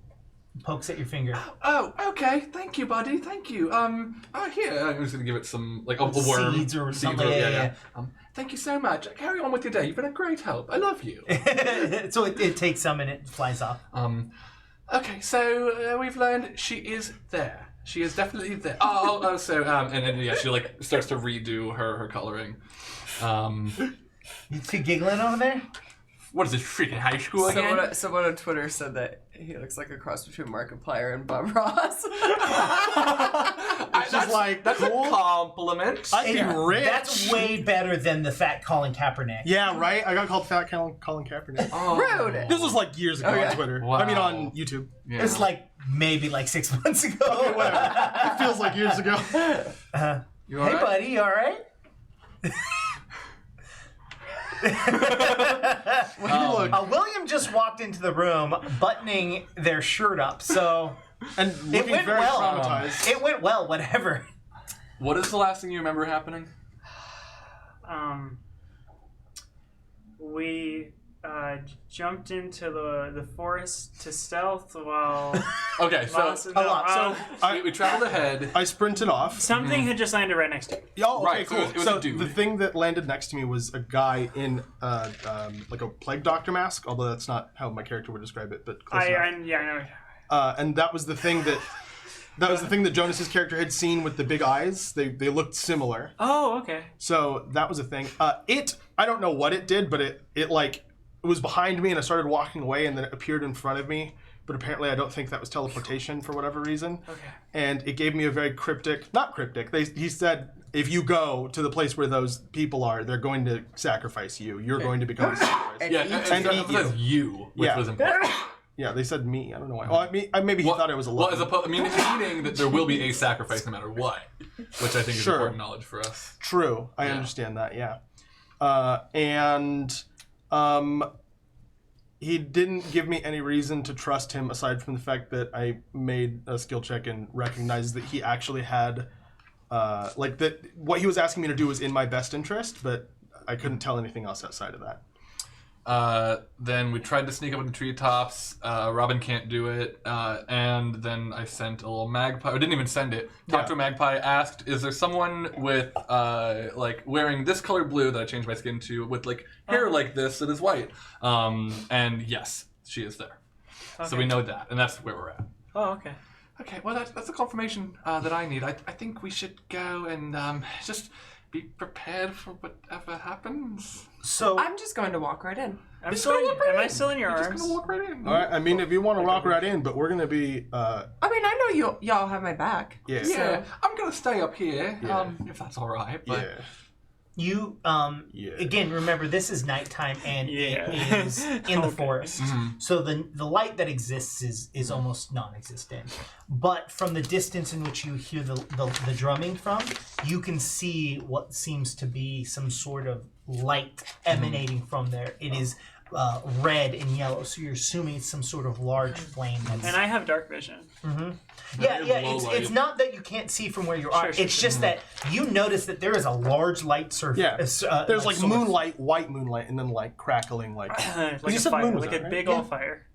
pokes at your finger. Oh, okay. Thank you, buddy. Thank you. Here. I'm just gonna give it some like a worm. Seeds or something. Yeah. Thank you so much. Carry on with your day. You've been a great help. I love you. So it takes some and it flies off. Okay, so we've learned she is there. She is definitely there. And yeah, she like starts to redo her coloring. You two giggling over there? What is this, freaking high school again? Someone on Twitter said that he looks like a cross between Markiplier and Bob Ross. That's a compliment. I'd be rich. That's way better than the fat Colin Kaepernick. Yeah, right? I got called fat Colin Kaepernick. Rude. This was like years ago on Twitter. Wow. I mean, on YouTube. Yeah. It's like maybe like 6 months ago. Okay, whatever. It feels like years ago. You all Hey, right? buddy, you all right? William just walked into the room buttoning their shirt up, so And it looking went very well. traumatized. It went well, whatever. What is the last thing you remember happening? We jumped into the forest to stealth while Okay, so we traveled ahead. I sprinted off. something had just landed right next to me. Oh, okay, Right, so cool. it was So a dude. the thing that landed next to me was a guy in like a plague doctor mask, although that's not how my character would describe it, but close enough. I know. and that was the thing that Jonas's character had seen with the big eyes. They looked similar. Oh, okay. So that was a thing. I don't know what it did, but it was behind me and I started walking away and then it appeared in front of me. But apparently I don't think that was teleportation for whatever reason. Okay. And it gave me a very not cryptic. He said, if you go to the place where those people are, they're going to sacrifice you. You're going to become a sacrifice. Yeah, and it eat says you, which Yeah. was important. Yeah, they said me. I don't know why. Well, maybe he thought I was alone. Well, meaning that there will be a sacrifice no matter what, which I think is Sure. important knowledge for us. True. I understand that, yeah. He didn't give me any reason to trust him aside from the fact that I made a skill check and recognized that he actually had, that what he was asking me to do was in my best interest, but I couldn't tell anything else outside of that. Then we tried to sneak up in the treetops. Robin can't do it. And then I sent a little magpie. I didn't even send it. Talked to a magpie, asked, is there someone with, wearing this color blue that I changed my skin to with, hair like this that is white? And yes, she is there. Okay. So we know that. And that's where we're at. Oh, okay. Okay, well, that's the confirmation that I need. I think we should go and just be prepared for whatever happens. So I'm just going to walk right in. Am I still in your You're arms? just gonna walk right in. All right, I mean, if you want to walk right in, but we're going to be, I mean, I know y'all have my back. yeah. Yeah, I'm gonna stay up here, Yeah. if that's all right. But Yeah. you Yeah. again, remember this is nighttime and Yeah. it is in the Okay. forest. So the light that exists is almost non-existent. But from the distance in which you hear the drumming from, you can see what seems to be some sort of light emanating from there. It is red and yellow, so you're assuming it's some sort of large flame. That's, And I have dark vision. yeah, Very yeah. low It's light. not that you can't see from where you are. Sure, It's just that you notice that there is a large light surface. Yeah. There's source. moonlight, white moonlight, and then crackling Like you a said fire, moon was like out, a right? big Yeah. old fire.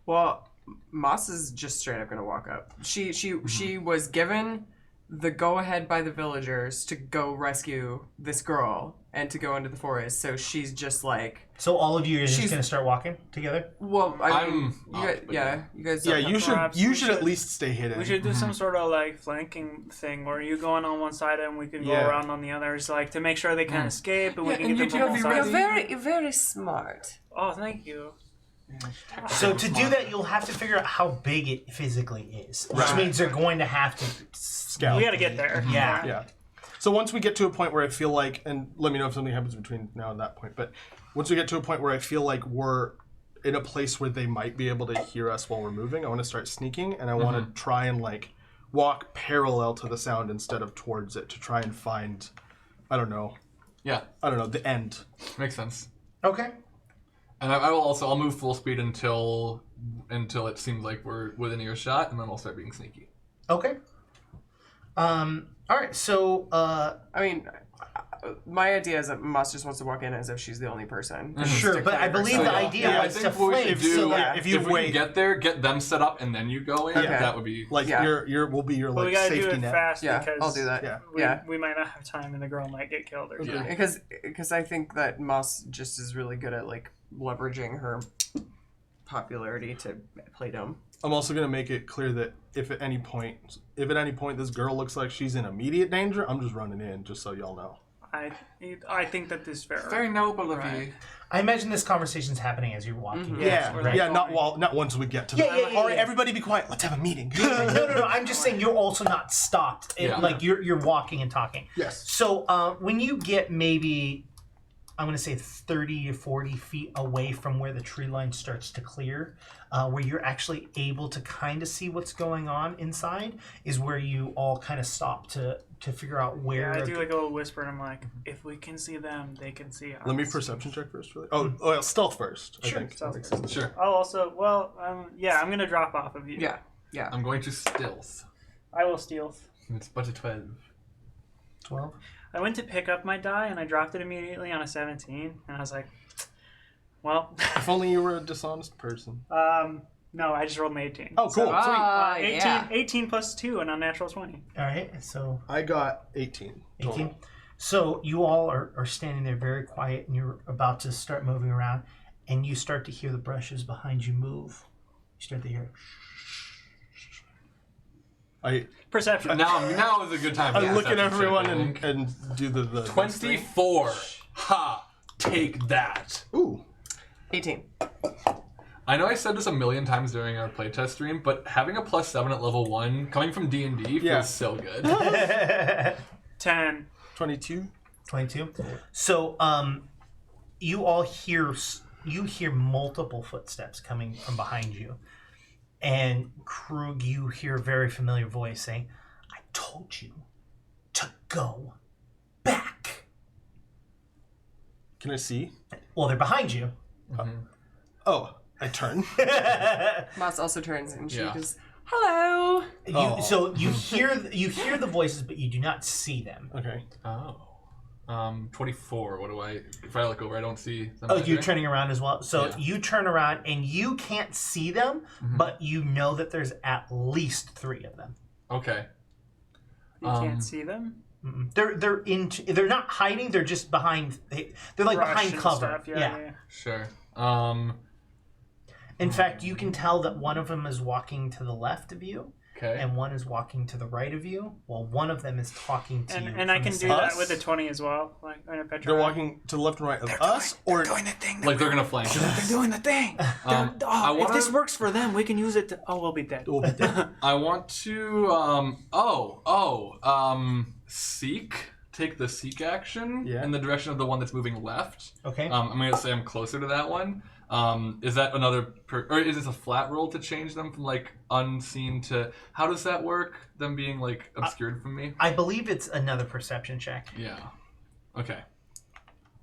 Well, Moss is just straight up gonna walk up. She was given the go ahead by the villagers to go rescue this girl and to go into the forest. So she's just like, So all of you are just She's- going to start walking together? well, I mean, I'm you up, guys, but yeah, you guys. Yeah, don't you have- should Perhaps you we should at should- least stay hidden. We should do some sort of flanking thing where you go in on one side and we can go Yeah. around on the others, to make sure they can't escape and we Yeah, can and get you them two from are all very, sides. very, very smart. Oh, thank you. So to do that, you'll have to figure out how big it physically is, which Right. means they're going to have to Scout. We gotta get there. Yeah. Yeah. So once we get to a point where I feel like, and let me know if something happens between now and that point, but once we get to a point where I feel like we're in a place where they might be able to hear us while we're moving, I want to start sneaking, and I want to try and walk parallel to the sound instead of towards it to try and find, I don't know, the end. makes sense. Okay. And I'll move full speed until it seems like we're within earshot, and then I'll start being sneaky. Okay. All right. So I mean, my idea is that Moss just wants to walk in as if she's the only person. and sure, stick but by I believe herself. the idea Yeah, I was to think what we flame. should do, So that, yeah. If you we wait, can get there, get them set up, and then you go in, Okay. that would be... your will be your But we gotta do safety it net. fast Yeah, because I'll do that. Yeah. we might not have time and the girl might get killed or something. Because I think that Moss just is really good at leveraging her popularity to play dumb. I'm also gonna make it clear that if at any point this girl looks like she's in immediate danger, I'm just running in, just so y'all know. I think that this is fair. Very noble of Right. you. I imagine this conversation is happening as you're walking. Yeah, we're like not going. not once we get to Yeah, the. yeah, yeah, All right, yeah. everybody, be quiet. Let's have a meeting. No. I'm just saying you're also not stopped. Yeah. Like you're walking and talking. Yes. So when you get maybe, I'm going to say 30 to 40 feet away from where the tree line starts to clear, where you're actually able to kind of see what's going on inside, is where you all kind of stop to figure out where. Yeah, I do a little whisper and I'm like, if we can see them, they can see us. Let me perception check first. Really. Oh, stealth first. Sure, I think. stealth That makes first. sense. Sure. I'll also, I'm gonna drop off of you. Yeah. I'm going to stealth. I will steal. It's but a 12. 12. I went to pick up my die and I dropped it immediately on a 17, and I was like, well, If only you were a dishonest person. no, I just rolled an 18. Oh, cool. Ah, 18, yeah. 18 plus 2, an unnatural 20. All right. So I got 18. 18. Total. So you all are standing there very quiet and you're about to start moving around and you start to hear the brushes behind you move. You start to hear Perception. Now is a good time. I for look at perception everyone check, I think. and do the 24. Ha! Take that. Ooh. 18. I know I said this a million times during our playtest stream, but having a +7 at level 1 coming from D&D feels so good. 10. 22. 22. So, you all hear multiple footsteps coming from behind you, and Krug, you hear a very familiar voice saying, "I told you to go back." Can I see? Well, they're behind you. Oh, I turn. Moss also turns and she Yeah. goes, "Hello." So you hear the voices, but you do not see them. Okay. Oh. 24. What do I... If I look over, I don't see them. Oh, you're either? turning around as well. So Yeah. you turn around and you can't see them, but you know that there's at least 3 of them. Okay. You can't see them? Mm-mm. They're not hiding. They're just behind. They're like Brush behind and cover. stuff, yeah. Sure. In fact, you can tell that one of them is walking to the left of you, Okay. and one is walking to the right of you, while one of them is talking to you. And I from can the do side. that with a 20 as well. Like in a picture. They're walking to the left and right of us, or doing the thing. Like they're gonna flank us. They're doing the thing. I If wanna- this works for them, we can use it to... Oh, we'll be dead. we'll be dead. I want to seek. Take the seek action in the direction of the one that's moving left. Okay. I'm gonna say I'm closer to that one. Is that another or is this a flat roll to change them from like unseen to? How does that work? Them being like obscured from me? I believe it's another perception check. Yeah. Okay.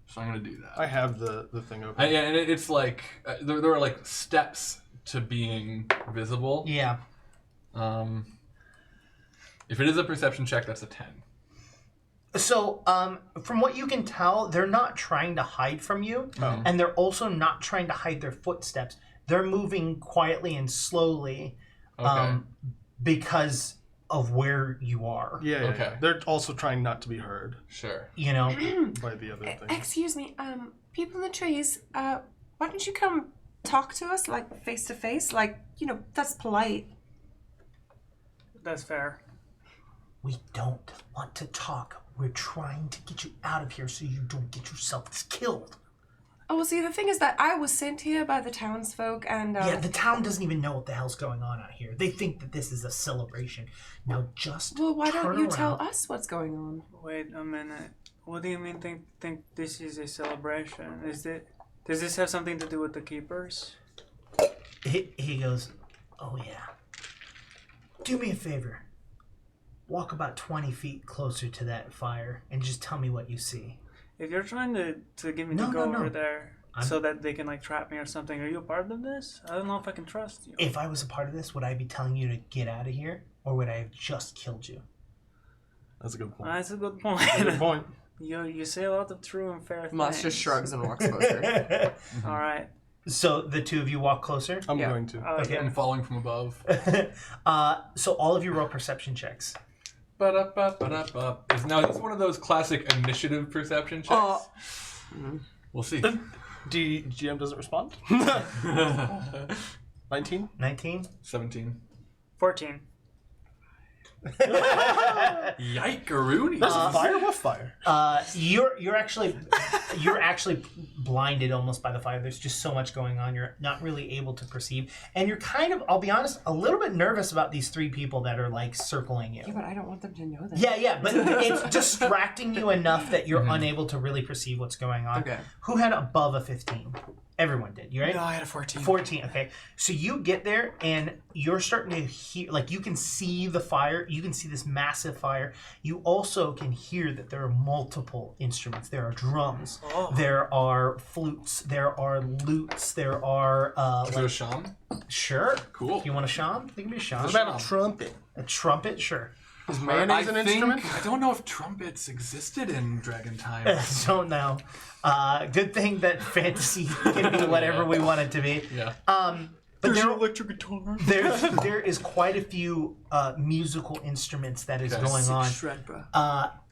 So I'm gonna do that. I have the thing open. Yeah, and it's like there are like steps to being visible. Yeah. If it is a perception check, that's a 10. So, from what you can tell, they're not trying to hide from you, and they're also not trying to hide their footsteps. They're moving quietly and slowly, Okay. because of where you are. Yeah. Okay. They're also trying not to be heard Sure. You know. by the other thing. Excuse me, people in the trees, why don't you come talk to us, like, face to face? Like, that's polite. That's fair. We don't want to talk. We're trying to get you out of here so you don't get yourself killed. Oh, well, see, the thing is that I was sent here by the townsfolk, and, Yeah, the town doesn't even know what the hell's going on out here. They think that this is a celebration. Now just Well, why don't turn you around. tell us what's going on? Wait a minute. What do you mean think this is a celebration? Does this have something to do with the keepers? He goes, "Oh yeah. Do me a favor. Walk about 20 feet closer to that fire and just tell me what you see." If you're trying to get me No, to go no. over there so that they can like trap me or something, are you a part of this? I don't know if I can trust you. If I was a part of this, would I be telling you to get out of here, or would I have just killed you? That's a good point. That's a good point. That's a good point. You say a lot of true and fair Moss things. just shrugs and walks closer. All right. So the two of you walk closer. I'm Yeah. going to. Okay. I'm falling from above. So all of you roll perception checks. Ba-da-ba-ba-da-ba. Now, is this one of those classic initiative perception checks? We'll see. GM doesn't respond. 19? 19. 17. 14. Yike-a-rooney. There's fire? What fire? You're actually blinded almost by the fire. There's just so much going on. You're not really able to perceive, and you're kind of, I'll be honest, a little bit nervous about these 3 people that are like circling you. Yeah, but I don't want them to know that. Yeah, but it's distracting you enough that you're unable to really perceive what's going on. Okay. Who had above a 15? Everyone did. You right? No, I had a 14. 14. Okay. So you get there and you're starting to hear, like, you can see the fire. You can see this massive fire. You also can hear that there are multiple instruments. There are drums. There are flutes. There are lutes. There are Is it a sham? sure. Cool. If you want a sham, it can be a sham. What about a trumpet? A trumpet? Sure. Is mayonnaise an instrument? I don't know if trumpets existed in Dragon Times. Don't know. Good thing that fantasy can be whatever we want it to be. Yeah. But there, electric guitar. there is quite a few musical instruments that is Okay. going on. Shred, bro.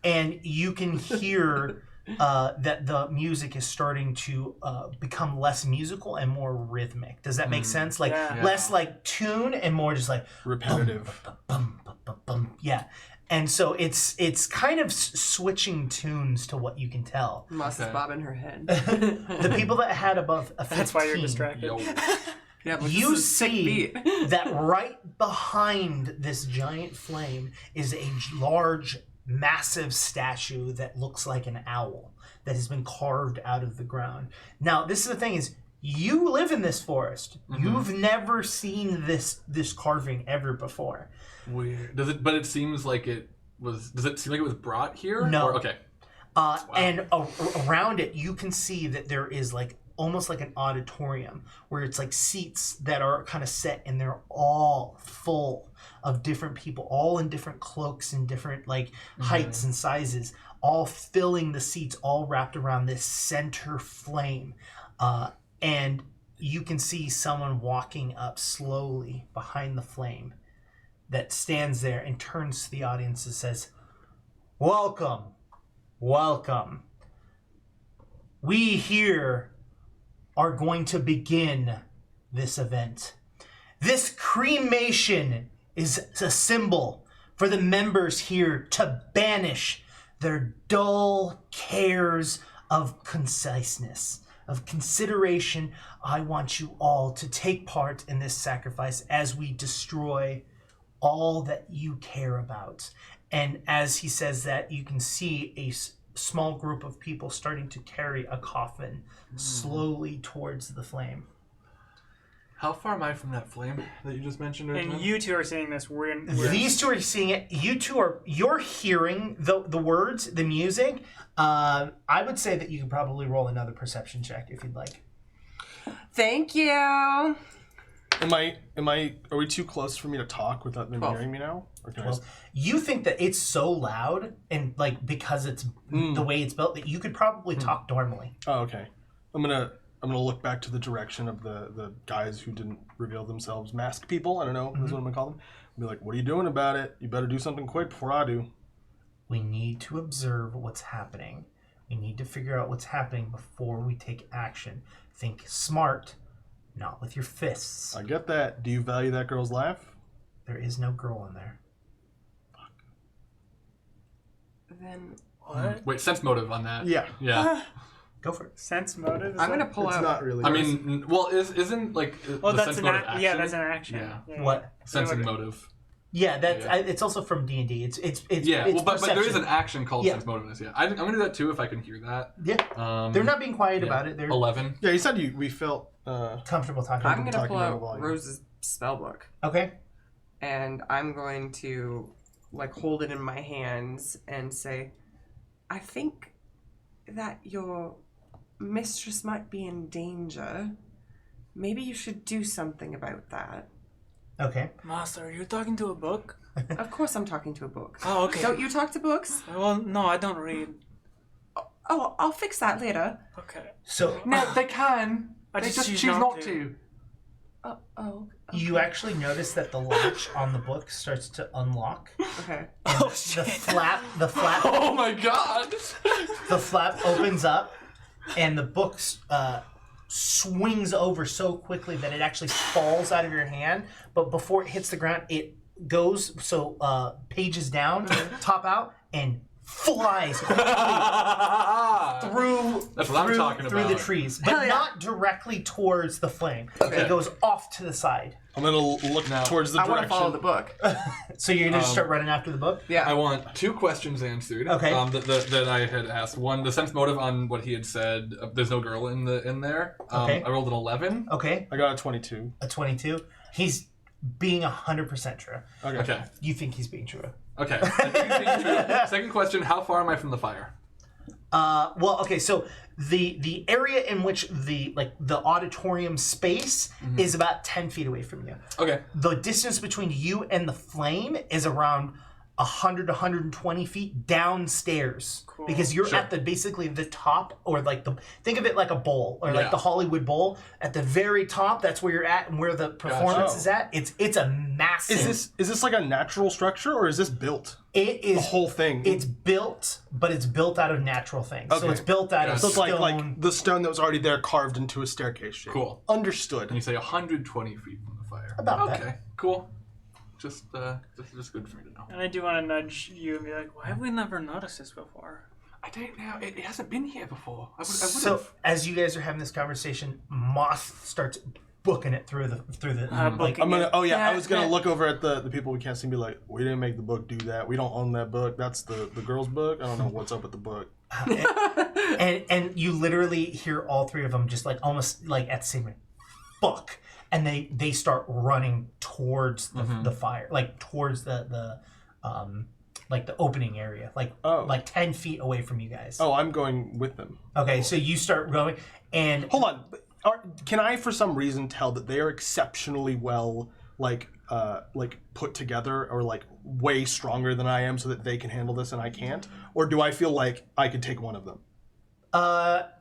And you can hear that the music is starting to become less musical and more rhythmic. Does that make sense? Like Yeah. less like tune and more just like Repetitive. bum, bum, bum, bum, yeah. And so it's kind of switching tunes to what you can tell. Moss is bobbing her head. The people that had above a 15, That's why you're distracted. Yo. Yeah, but you this is a sick see beat. that right behind this giant flame is a large, massive statue that looks like an owl that has been carved out of the ground. Now, this is the thing is, you live in this forest. You've never seen this carving ever before. Weird. But it seems like it was. Does it seem like it was brought here? No. Or, okay. And around it, you can see that there is like almost like an auditorium where it's like seats that are kind of set and they're all full of different people, all in different cloaks and different like heights and sizes, all filling the seats, all wrapped around this center flame. And you can see someone walking up slowly behind the flame that stands there and turns to the audience and says, "Welcome, welcome. We here are going to begin this event. This cremation is a symbol for the members here to banish their dull cares of conciseness, of consideration. I want you all to take part in this sacrifice as we destroy all that you care about." And as he says that, you can see a small group of people starting to carry a coffin slowly towards the flame. How far am I from that flame that you just mentioned? And you two are seeing this. These two are seeing it. You two you're hearing the words, the music. I would say that you could probably roll another perception check if you'd like. Thank you. Are we too close for me to talk without them 12. hearing me now? Or can I Well, you think that it's so loud and like because it's the way it's built that you could probably talk normally. Oh, okay. I'm gonna look back to the direction of the guys who didn't reveal themselves, masked people. I don't know. That's what I'm gonna call them. Be like, "What are you doing about it? You better do something quick before I do." We need to observe what's happening. We need to figure out what's happening before we take action. Think smart, not with your fists. I get that. Do you value that girl's life? There is no girl in there. Then What? Wait, sense motive on that. Yeah. Yeah. Go for it. Sense motive? I'm gonna pull It's out. not really. I mean, well, isn't like Well, the that's sense an motive action? yeah, that's an action. Yeah. What? Sensing motive. Yeah, that's Yeah. it's also from D&D. It's Yeah, it's well, but there is perception. an action called Yeah. sense motiveness. Yeah, I'm gonna do that too if I can hear that. Yeah, they're not being quiet about it. They're 11. Yeah, you said we felt. comfortable talking. I'm gonna talking pull about out volume. Rose's spell book, Okay. and I'm going to like hold it in my hands and say, "I think that your mistress might be in danger. Maybe you should do something about that." Okay. Master, you're talking to a book? Of course, I'm talking to a book. Oh, okay. Don't you talk to books? Well, no, I don't read. Oh, I'll fix that later. Okay. So No, they can. I They just just choose choose not not to. to. Oh. you actually notice that the latch on the book starts to unlock. Okay. And the flap Oh my god! the flap opens up, and the book swings over so quickly that it actually falls out of your hand. But before it hits the ground, it goes pages down, top out, and flies That's what I'm talking through the about. trees, but Hell yeah. not directly towards the flame. Okay. It goes off to the side. I'm gonna look Now, towards the I want to direction. follow the book. So you're gonna just start running after the book? Yeah. I want 2 questions answered. Okay. That I had asked. One, the sense motive on what he had said. There's no girl in there. Okay. I rolled an 11. Okay, I got a 22. a 22. He's being 100% true. Okay. You think he's being true? Okay. I think it's true. Second question: how far am I from the fire? Well, okay, so the area in which the auditorium space is about 10 feet away from you. Okay. The distance between you and the flame is around 100 to 120 feet downstairs. Cool. Because you're Sure. at basically the top, or think of it like a bowl, or like Yeah. the Hollywood Bowl. At the very top, that's where you're at, and where the performance Gotcha. is at. It's a massive. Is this like a natural structure or is this built? It is The whole thing. It's built, but it's built out of natural things. So Okay. it's built out of So it's stone. like the stone that was already there carved into a staircase shape. Cool. Understood. And you say 120 feet from the fire. About that. Okay. Cool. just good for me to know. And I do want to nudge you and be like, why have we never noticed this before? I don't know. It hasn't been here before. I would So have. as you guys are having this conversation, Moth starts booking it through the like, booking I'm gonna. it. Oh yeah, I Yeah, was gonna yeah. look over at the people we can't see and be like, we didn't make the book do that. We don't own that book. That's the girl's book. I don't know what's up with the book. and you literally hear all three of them just like almost like at the same rate, fuck, and they start running towards the fire, like towards the like the opening area, like Oh. like 10 feet away from you guys. Oh, I'm going with them. Okay, so you start going, and Hold on. Can I, for some reason, tell that they are exceptionally well, like put together, or like way stronger than I am, so that they can handle this and I can't? Or do I feel like I could take one of them?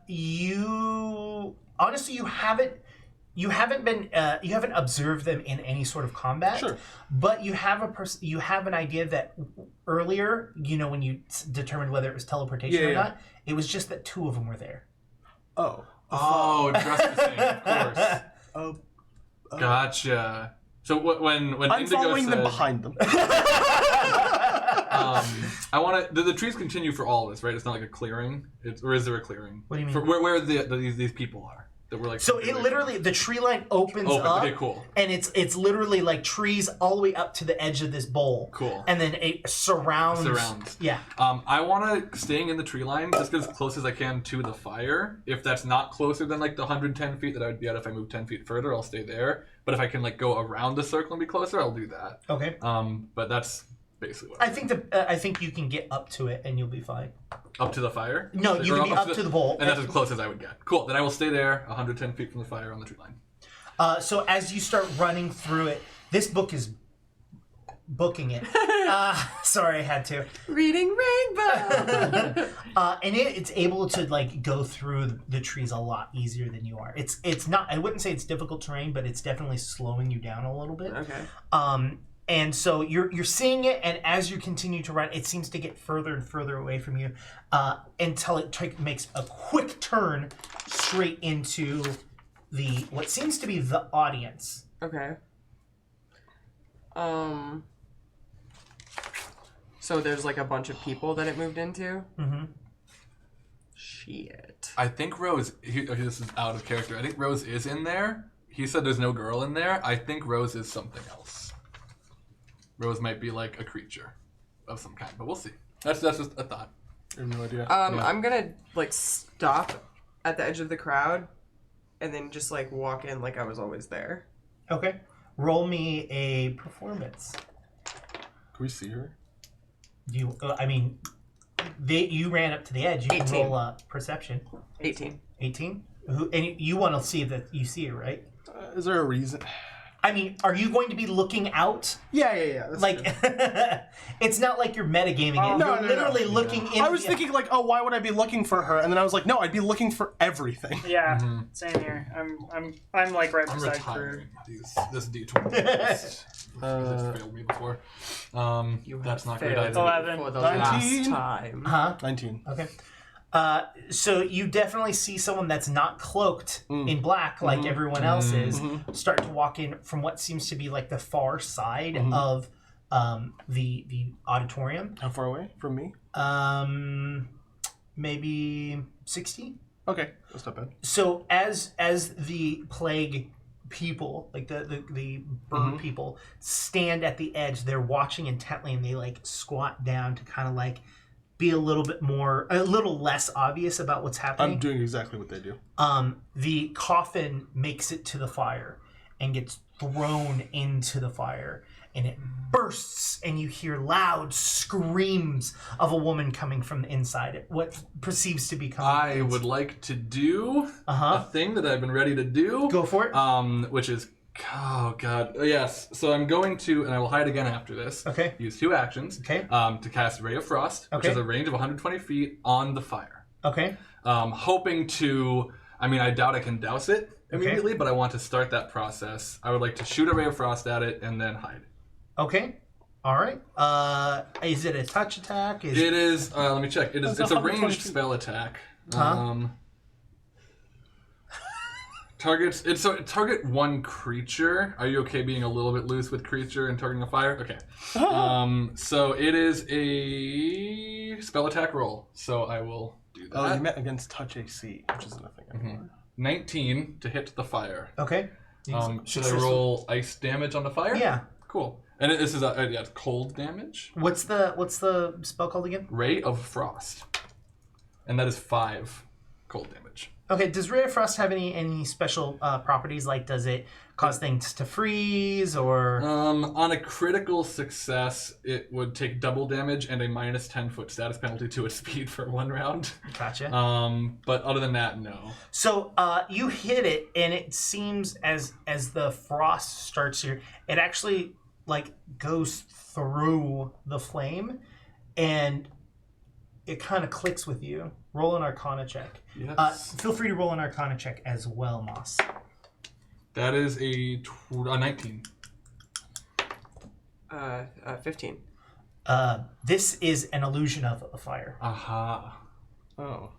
You honestly you haven't been you haven't observed them in any sort of combat. Sure. But you have you have an idea that earlier, when you determined whether it was teleportation or Yeah. not, it was just that 2 of them were there. Oh. Oh, dressed the same, of course. Oh. Gotcha. So when I'm Indigo following said, them behind them. I want to. The trees continue for all of this, right? It's not like a clearing. Or is there a clearing? What do you mean? For where these people are that we're like. So it literally, the tree line opens up, Okay, cool. and it's literally like trees all the way up to the edge of this bowl. Cool. And then it surrounds. Yeah. I want to staying in the tree line, just get as close as I can to the fire. If that's not closer than like the 110 feet that I would be at if I moved 10 feet further, I'll stay there. But if I can like go around the circle and be closer, I'll do that. Okay. But that's basically what I think you can get up to it and you'll be fine. up to the fire. No, you Or can be up to the bowl. and that's as close as I would get. Cool. Then I will stay there, 110 feet from the fire on the tree line. So as you start running through it, this book is booking it. Sorry, I had to. Reading Rainbow. And it's able to like go through the trees a lot easier than you are. It's not. I wouldn't say it's difficult terrain, but it's definitely slowing you down a little bit. Okay. And so you're seeing it, and as you continue to run, it seems to get further and further away from you, until it makes a quick turn straight into what seems to be the audience. Okay. So there's like a bunch of people that it moved into? Mm-hmm. Shit. I think Rose. This is out of character. I think Rose is in there. He said there's no girl in there. I think Rose is something else. Rose might be like a creature of some kind, but we'll see. That's just a thought. I have no idea. I'm gonna like stop at the edge of the crowd and then just like walk in like I was always there. Okay. Roll me a performance. Can we see her? You ran up to the edge. You can 18. roll perception. 18. 18. And you want to see that you see it, right? Is there a reason? I mean, are you going to be looking out? Yeah. That's Like, it's not like you're metagaming it. No, You're no, literally no. looking in. I was thinking like, oh, why would I be looking for her? And then I was like, no, I'd be looking for everything. Yeah, same here. I'm like right I'm beside retiring Crew. this D20. It's failed me before. That's not great either. 11. For the 19. last time. Huh? 19. Okay. So you definitely see someone that's not cloaked in black like everyone else is start to walk in from what seems to be like the far side of the auditorium. How far away from me? Maybe 60. Okay, that's not bad. So as the plague people, like the bird people, stand at the edge, they're watching intently and they like squat down to kind of like be a little less obvious about what's happening. I'm doing exactly what they do. The coffin makes it to the fire and gets thrown into the fire, and it bursts, and you hear loud screams of a woman coming from the inside. What perceives to be coming. I would like to do a thing that I've been ready to do. Go for it. Which is, oh god, yes. So I'm going to, and I will hide again after this. Okay. Use 2 actions. Okay. To cast Ray of Frost, which Okay. has a range of 120 feet on the fire. Okay. Hoping to, I doubt I can douse it immediately, but I want to start that process. I would like to shoot a Ray of Frost at it and then hide. Okay. All right. Is it a touch attack? It is. Let me check. It's a 120 ranged feet. spell attack. Targets. Target one creature. Are you okay being a little bit loose with creature and targeting a fire? Okay. So it is a spell attack roll. So I will do that. Oh, you meant against touch AC, which isn't a thing anymore. 19 to hit the fire. Okay. Should I roll ice damage on the fire? Yeah. Cool. And this is it's cold damage. What's the spell called again? Ray of Frost. And that is 5 cold damage. Okay, does Ray of Frost have any special properties? Like, does it cause things to freeze, or... On a critical success, it would take double damage and a minus 10-foot status penalty to its speed for 1 round. Gotcha. But other than that, no. So you hit it, and it seems as the frost starts here, it actually like goes through the flame, and it kind of clicks with you. Roll an Arcana check. Yes. Feel free to roll an Arcana check as well, Moss. That is a 19. 15. This is an illusion of a fire. Aha. Oh.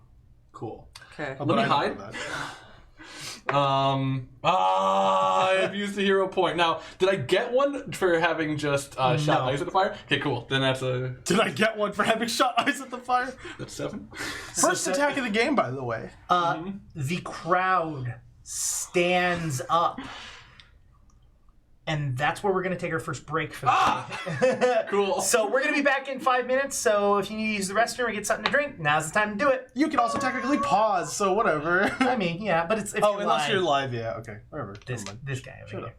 Cool. Okay. Let me hide. I've used the hero point. Now, did I get one for having just shot ice at the fire? Okay, cool. Then that's a... Did I get one for having shot ice at the fire? That's 7. First attack of the game, by the way. The crowd stands up. And that's where we're going to take our first break for the day. Cool. So we're going to be back in 5 minutes. So if you need to use the restroom or get something to drink, now's the time to do it. You can also technically pause, so whatever. I mean, yeah, but it's if Oh, you're unless live, you're live, yeah. Okay, whatever. this Never mind. this guy over Shut here. up.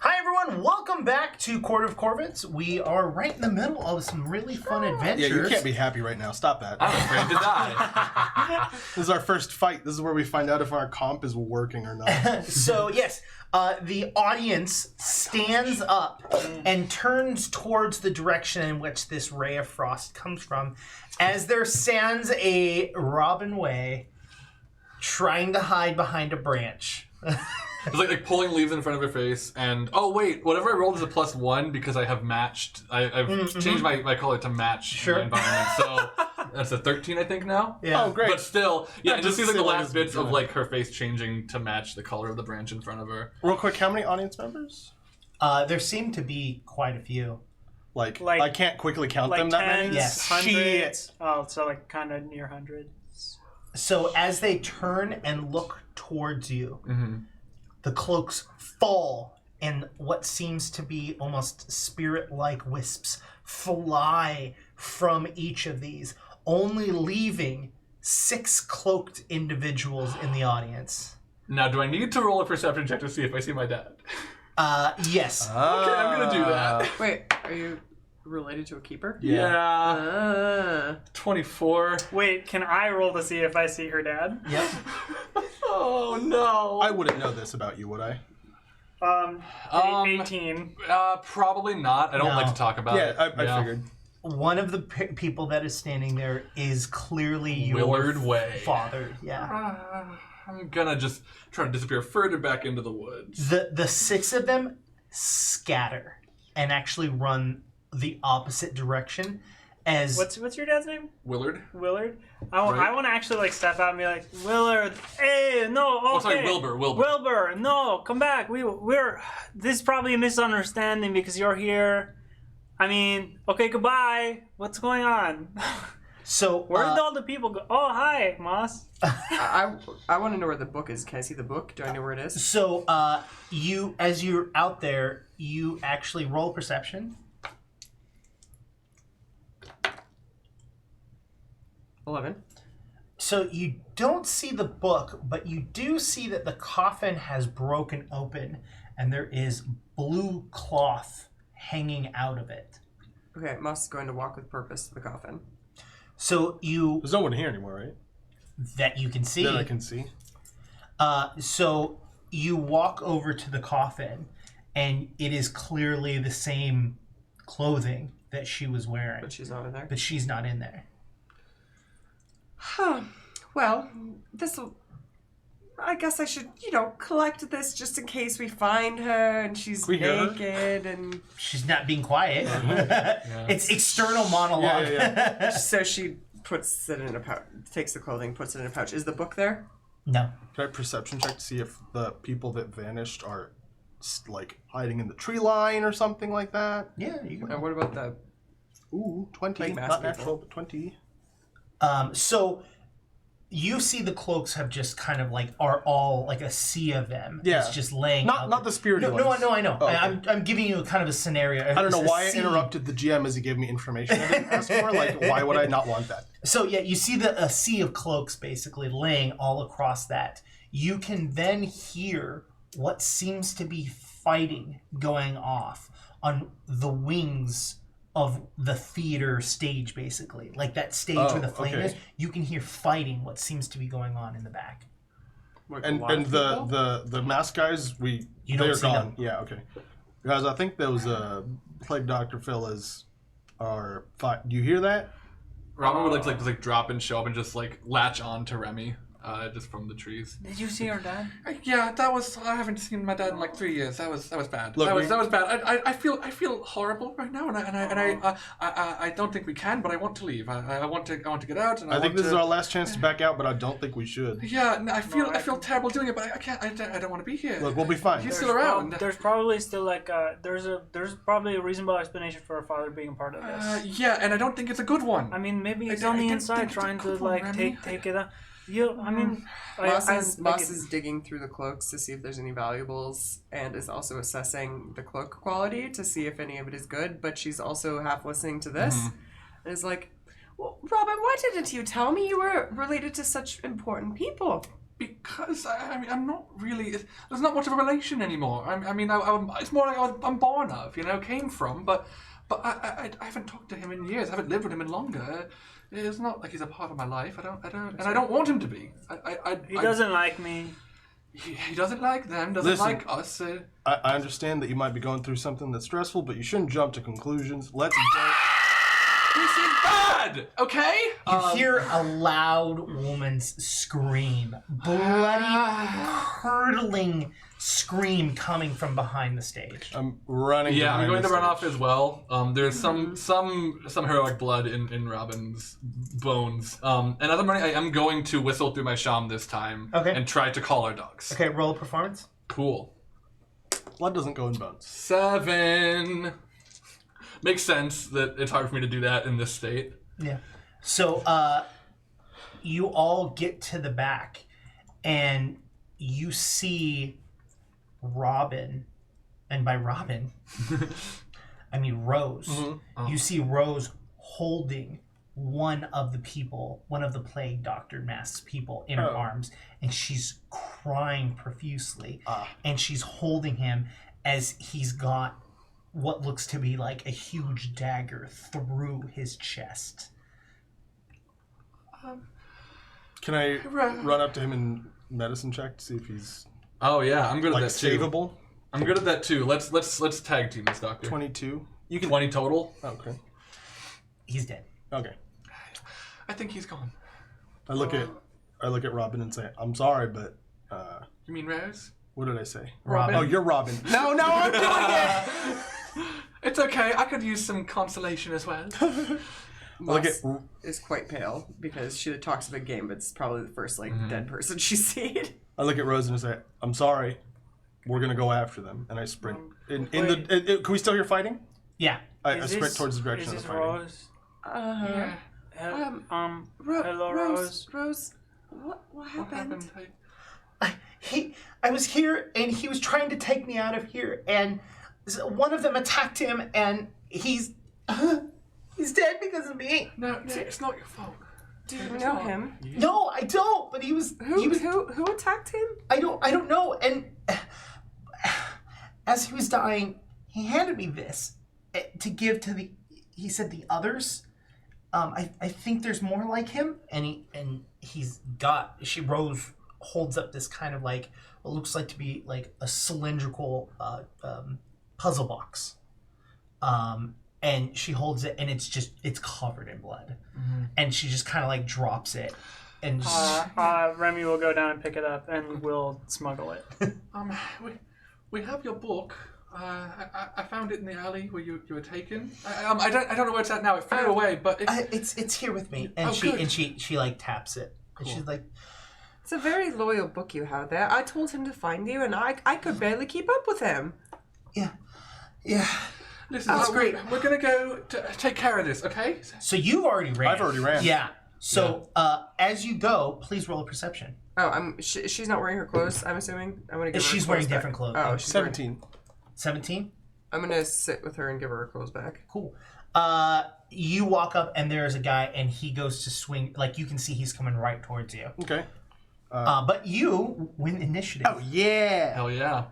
Hi everyone, welcome back to Court of Corvids. We are right in the middle of some really fun adventures. Yeah, you can't be happy right now. Stop that. I'm afraid to die. This is our first fight. This is where we find out if our comp is working or not. So yes, the audience stands up and turns towards the direction in which this ray of frost comes from, as there stands a Robin Way trying to hide behind a branch. It's like pulling leaves in front of her face, and oh wait, whatever I rolled is a +1 because I have matched. I've changed my color to match my environment. So that's a 13, I think now. Yeah. Oh, great. But still, yeah, it just seems like the silly last as bits of good. like her face changing to match the color of the branch in front of her. Real quick, how many audience members? There seem to be quite a few. Like Like- I can't quickly count Like them that many. tens, Yes. hundreds. Shit. Oh, so like kind of near hundreds. So as they turn and look towards you, Mm-hmm. the cloaks fall, and what seems to be almost spirit-like wisps fly from each of these, only leaving 6 cloaked individuals in the audience. Now, do I need to roll a perception check to see if I see my dad? Yes. Okay, I'm gonna do that. Wait, are you related to a keeper? Yeah. 24. Wait, can I roll to see if I see her dad? Yep. Oh no. I wouldn't know this about you, would I? 18. Probably not. I don't No. like to talk about it. I figured. One of the people that is standing there is clearly your Willard Way. father. Yeah. I'm gonna just try to disappear further back into the woods. The 6 of them scatter and actually run the opposite direction. As What's your dad's name? Willard? Willard. Right. I want to actually like step out and be like, Willard, hey, no, okay. Oh, sorry, Wilbur. Wilbur, no, come back. We're. This is probably a misunderstanding because you're here. I mean, okay, goodbye. What's going on? so Where did all the people go? Oh, hi, Moss. I want to know where the book is. Can I see the book? Do I know where it is? So, you, as you're out there, you actually roll perception. 11. So you don't see the book, but you do see that the coffin has broken open, and there is blue cloth hanging out of it. Okay, Moss is going to walk with purpose to the coffin. So There's no one here anymore, right? that you can see. That I can see. So you walk over to the coffin, and it is clearly the same clothing that she was wearing, But she's not in there. but she's not in there. Huh. Well, this'll... I guess I should, collect this just in case we find her and she's We hear her? naked and... She's not being quiet. It's external monologue. Yeah. So she puts it in a pouch, takes the clothing, puts it in a pouch. Is the book there? No. Can I perception check to see if the people that vanished are like hiding in the tree line or something like that? Yeah, you can. And what about the... Ooh, 20. Like mass Not people. natural, but 20. So you see the cloaks have just kind of like are all like a sea of them. Yeah. It's just laying out Not the spirit No, ones. I know. Oh, okay. I'm giving you kind of a scenario. I don't know It's a why I sea. interrupted the GM as he gave me information I didn't ask for. Like, why would I not want that? So yeah, you see a sea of cloaks basically laying all across that. You can then hear what seems to be fighting going off on the wings of the theater stage, basically. Like that stage where the flame okay. is, you can hear fighting what seems to be going on in the back. Like And a lot of people? the masked guys, You don't they're see gone. them. Yeah, okay. Guys, I think those Plague Doctor fellas are fine. Do you hear that? Robin would like just drop and show up and just like latch on to Remy, just from the trees. Did you see her dad? Yeah, that was. I haven't seen my dad in like 3 years. That was bad. Look, that was bad. I feel horrible right now, and I don't think we can. But I want to leave. I want to get out. And I think want this to, is our last chance to back out, but I don't think we should. Yeah, no, I feel terrible doing it, but I can't. I don't want to be here. Look, we'll be fine. He's still around. There's probably still like there's probably a reasonable explanation for her father being a part of this. Yeah, and I don't think it's a good one. I mean, maybe he's I on the don't inside think it's a trying to good one, like Remy. take it out. I mean, Moss I is digging through the cloaks to see if there's any valuables and is also assessing the cloak quality to see if any of it is good, but she's also half listening to this and is like, well, Robin, why didn't you tell me you were related to such important people? Because I mean, I'm not really. There's not much of a relation anymore. It's more like I'm born of, came from. But I haven't talked to him in years. I haven't lived with him in longer. It's not like he's a part of my life. I don't want him to be. He doesn't like me. He doesn't like them. Doesn't Listen, like us. I understand that you might be going through something that's stressful, but you shouldn't jump to conclusions. Let's go. This is bad. Okay. You hear a loud woman's scream, bloody, curdling scream coming from behind the stage. I'm running. Yeah, I'm going to run stage. off as well. There's some heroic blood in Robin's bones. And as I'm running, I am going to whistle through my sham this time. Okay. And try to call our dogs. Okay, roll a performance. Cool. Blood doesn't go in bones. 7. Makes sense that it's hard for me to do that in this state. Yeah. So you all get to the back, and you see Robin, and by Robin, I mean Rose. Mm-hmm. Oh. You see Rose holding one of the plague doctor masked people in her arms, and she's crying profusely, and she's holding him as he's got what looks to be like a huge dagger through his chest. Can I run up to him and medicine check to see if he's Oh yeah, I'm good at like that too. savable? I'm good at that too. Let's tag team this doctor. 22. You can. 20 total. Okay. He's dead. Okay. I think he's gone. I look at Robin and say, "I'm sorry, but You mean Rose? what did I say? Robin. Oh, you're Robin. No, I'm doing it. It's okay. I could use some consolation as well. Look at Moss is quite pale because she talks a big game, but it's probably the first dead person she's seen. I look at Rose and I say, "I'm sorry. We're gonna go after them." And I sprint. Can we still hear fighting? Yeah. I sprint towards the direction of the fighting. Rose? Yeah. Hello, Rose. Rose, what happened? I was here, and he was trying to take me out of here, and one of them attacked him, and he's dead because of me. No, it's not your fault. Do you know him? No, I don't. But he was Who attacked him? I don't know. And as he was dying, he handed me this to give to the. He said the others. I think there's more like him, and he's got. Rose holds up this kind of like what looks like to be like a cylindrical puzzle box. And she holds it, and it's covered in blood, and she just kind of like drops it, and Remy will go down and pick it up, and we'll smuggle it. We have your book. I found it in the alley where you were taken. I don't know where it's at now. It flew away, but it's here with me, and she like taps it, and she's like, It's a very loyal book you have there. I told him to find you, and I could barely keep up with him. yeah. listen, That's great. We're gonna go to take care of this, okay? So you've already ran. I've already ran. Yeah. So as you go, please roll a perception. Oh, she's not wearing her clothes, I'm assuming? I'm gonna give her She's her wearing clothes back. different clothes. Oh, she's wearing... 17. 17? I'm gonna sit with her and give her her clothes back. Cool. You walk up, and there's a guy, and he goes to swing. Like, you can see he's coming right towards you. Okay. But you win initiative. Oh yeah. Hell yeah.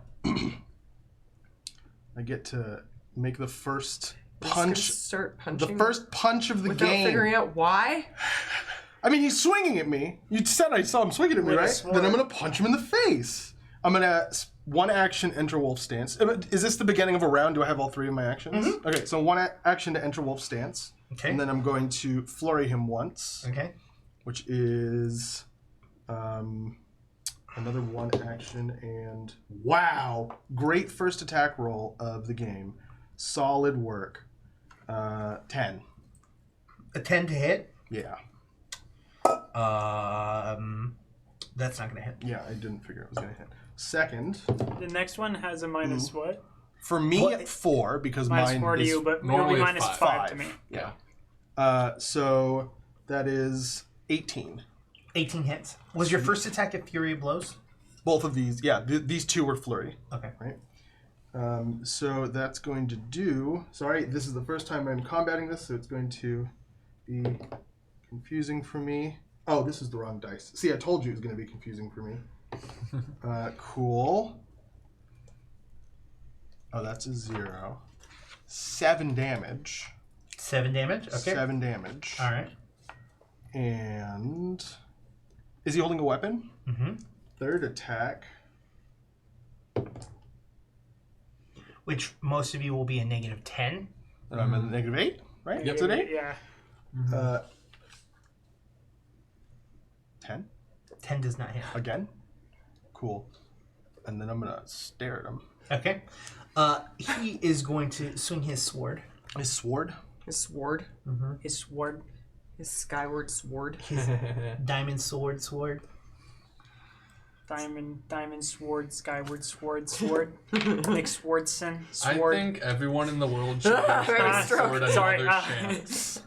I get to make the first I'm just gonna punch. start The punching first punch of the without game. figuring out why. I mean, he's swinging at me. You said I saw him swinging at me, With a right? sword. Then I'm gonna punch him in the face. I'm gonna one action enter wolf stance. Is this the beginning of a round? Do I have all three of my actions? Mm-hmm. Okay, so one action to enter wolf stance. Okay. And then I'm going to flurry him once, Okay. which is another one action. And wow, great first attack roll of the game. Solid work. 10. A 10 to hit. Yeah. That's not gonna hit. Yeah, I didn't figure it was gonna hit. Second. The next one has a minus what? For me, What? 4 because Minus mine 4 to is you, but it'll be normally it's minus 5. 5 to me. Yeah. so that is 18. 18 hits. Was your first attack a Fury of Blows? Both of these, yeah, these two were flurry, Okay. right? So that's going to do. Sorry, this is the first time I'm combating this, so it's going to be confusing for me. Oh, this is the wrong dice. See, I told you it was going to be confusing for me. Cool. Oh, that's a 0. 7 damage. 7 damage? Okay. 7 damage. All right. And is he holding a weapon? Mm-hmm. Third attack. Which most of you will be a -10. I'm at -8, right? Yep. It's an 8? Yeah. 10 10 does not hit. again. Cool. And then I'm gonna stare at him. Okay. He is going to swing his sword. His sword. His sword. His sword. His skyward sword. His diamond sword. Diamond sword, skyward sword. Nick Swardson, I sword. think everyone in the world should give Skyward Sword another Sorry. chance.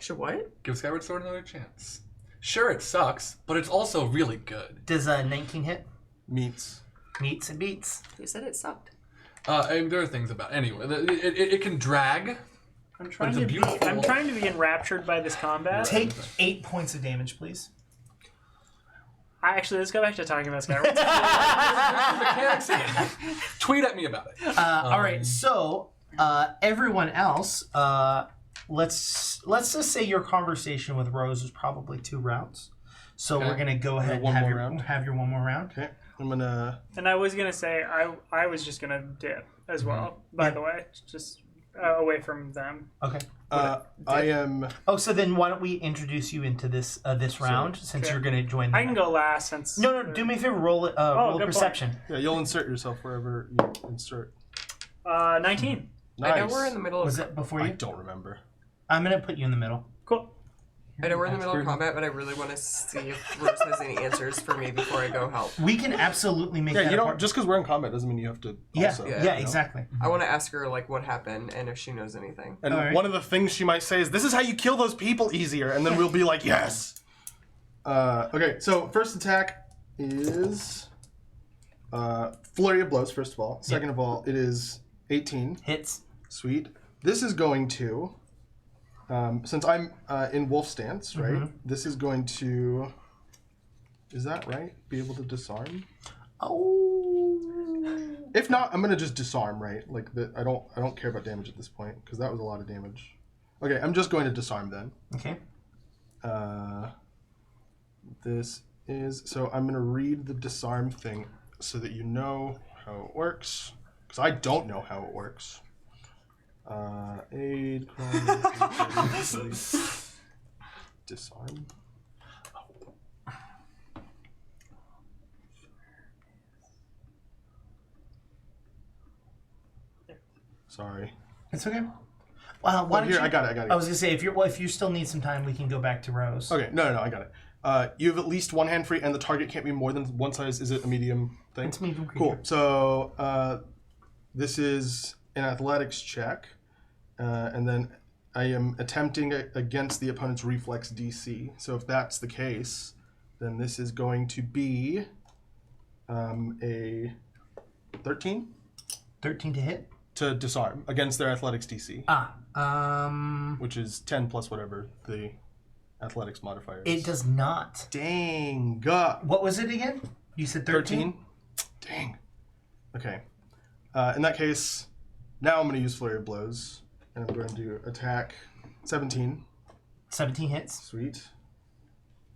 Should what? Give Skyward Sword another chance. Sure, it sucks, but it's also really good. Does a 19 hit? Meets. Meets and beats. You said it sucked. There are things about it. Anyway, it can drag. I'm trying it's a to be. beautiful- I'm trying to be enraptured by this combat. Take 8 points of damage, please. Actually, let's go back to talking about Skyward. Mechanics again. Tweet at me about it. All right. So everyone else, let's just say your conversation with Rose was probably 2 rounds. So Okay. we're gonna go ahead and One have more your round. have your one more round. Okay. I'm gonna. And I was gonna say I was just gonna dip as well. By the way, just away from them. Okay. I am. Oh, so then why don't we introduce you into this this round since okay. you're gonna join. I can go last since. No, do me a favor. Roll roll good perception. Yeah, you'll insert yourself wherever you insert. 19. Nice. I know we're in the middle of. Was it before I you? don't remember. I'm gonna put you in the middle. Cool. I know we're in the middle of combat, but I really want to see if Rose has any answers for me before I go help. We can absolutely make Yeah, that you a don't. part. Just because we're in combat doesn't mean you have to. Yeah, Also, yeah, you know? exactly. I want to ask her like what happened and if she knows anything. And Alright. one of the things she might say is, "This is how you kill those people easier," and then we'll be like, "Yes." Okay, so first attack is flurry of blows. First of all, second of all, it is 18. Hits. Sweet. This is going to, since I'm in wolf stance, right? This is going to. Is that right? Be able to disarm. Oh. If not, I'm gonna just disarm, right? Like I don't care about damage at this point because that was a lot of damage. Okay, I'm just going to disarm then. Okay. This is so I'm gonna read the disarm thing so that you know how it works because I don't know how it works. Aid, disarm. Sorry. It's okay. Why don't Here, you? I got it. I was gonna say if you still need some time, we can go back to Rose. Okay, no, I got it. You have at least one hand free, and the target can't be more than one size. Is it a medium thing? It's medium creature. Cool. So this is an athletics check, and then I am attempting against the opponent's reflex DC. So if that's the case, then this is going to be a 13 13 to hit. to disarm against their athletics DC, which is 10 plus whatever the athletics modifier is. It does not. Dang. What was it again? You said 13? 13? Dang. Okay. In that case, now I'm going to use Flurry of Blows. And I'm going to attack 17. 17 hits. Sweet.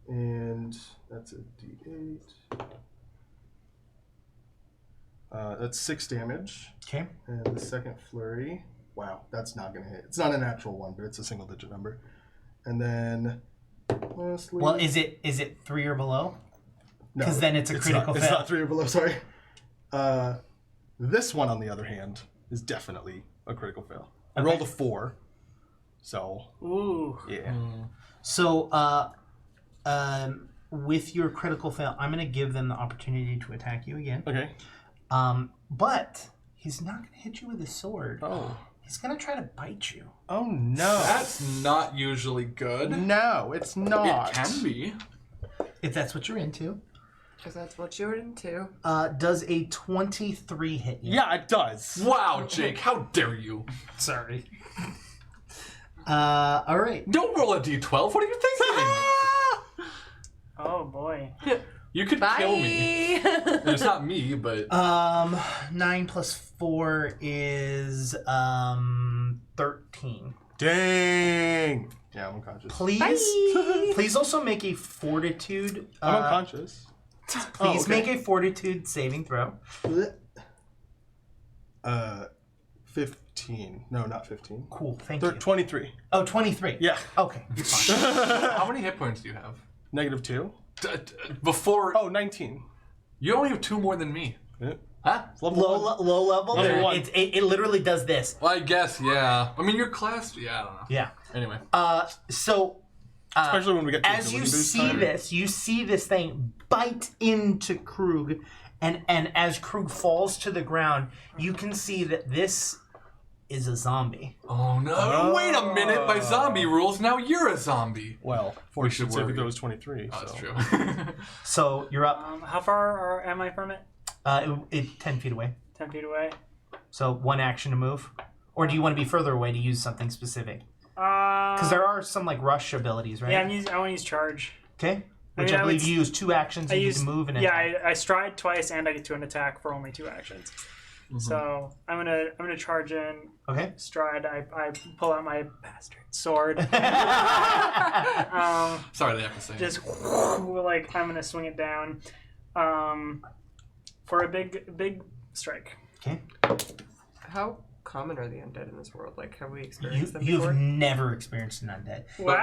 And that's a D8. That's 6 damage. Okay. And the second flurry. Wow, that's not going to hit. It's not a natural one, but it's a single digit number. And then lastly... Well, is it 3 or below? No, 'cause then it's a critical It's fail. not 3 or below, sorry. This one, on the other hand, is definitely a critical fail. I rolled a 4, so Ooh. yeah. So, with your critical fail, I'm going to give them the opportunity to attack you again. Okay. But he's not going to hit you with his sword. Oh. He's going to try to bite you. Oh no. That's not usually good. No, it's not. It can be. If that's what you're into. Because that's what you're into. Does a 23 hit you? Yeah, it does. Wow, Jake, how dare you? Sorry. All right. Don't roll a d12. What are you thinking? Oh boy. You could kill me. Bye. It's not me, but 9 plus 4 is 13. Dang. Yeah, I'm unconscious. Please also make a fortitude. I'm unconscious. Please make a fortitude saving throw. 15. No, not 15. Cool, thank you. 23. Oh, 23. Yeah. Okay, you're fine. how many hit points do you have? -2. Before. Oh, 19. You only have 2 more than me. Yeah. Huh? It's level 1. Low level. Level 1. It literally does this. Well, I guess, yeah. I mean, your class. Yeah, I don't know. Yeah. Anyway. So. Especially when we get to as you ability boost see time. this, you see this thing bite into Krug, and as Krug falls to the ground, you can see that this is a zombie. Oh no! Wait a minute! By zombie rules, now you're a zombie. Well, We should fortitude saving worry. throw is 23. Oh, so. that's true. So you're up. How far am I from it? 10 feet away. 10 feet away. So 1 action to move, or do you want to be further away to use something specific? Because there are some like rush abilities, right? Yeah, I want to use charge. Okay. Which mean, I I believe would- you use 2 actions. I You need use to move and yeah. attack. I stride twice and I get to an attack for only 2 actions. So I'm gonna charge in. Okay. Stride. I pull out my bastard sword. Sorry, they have to say. Just like I'm gonna swing it down, for a big strike. Okay. How common are the undead in this world? Like, have we experienced them You've before? never experienced an undead. Wow.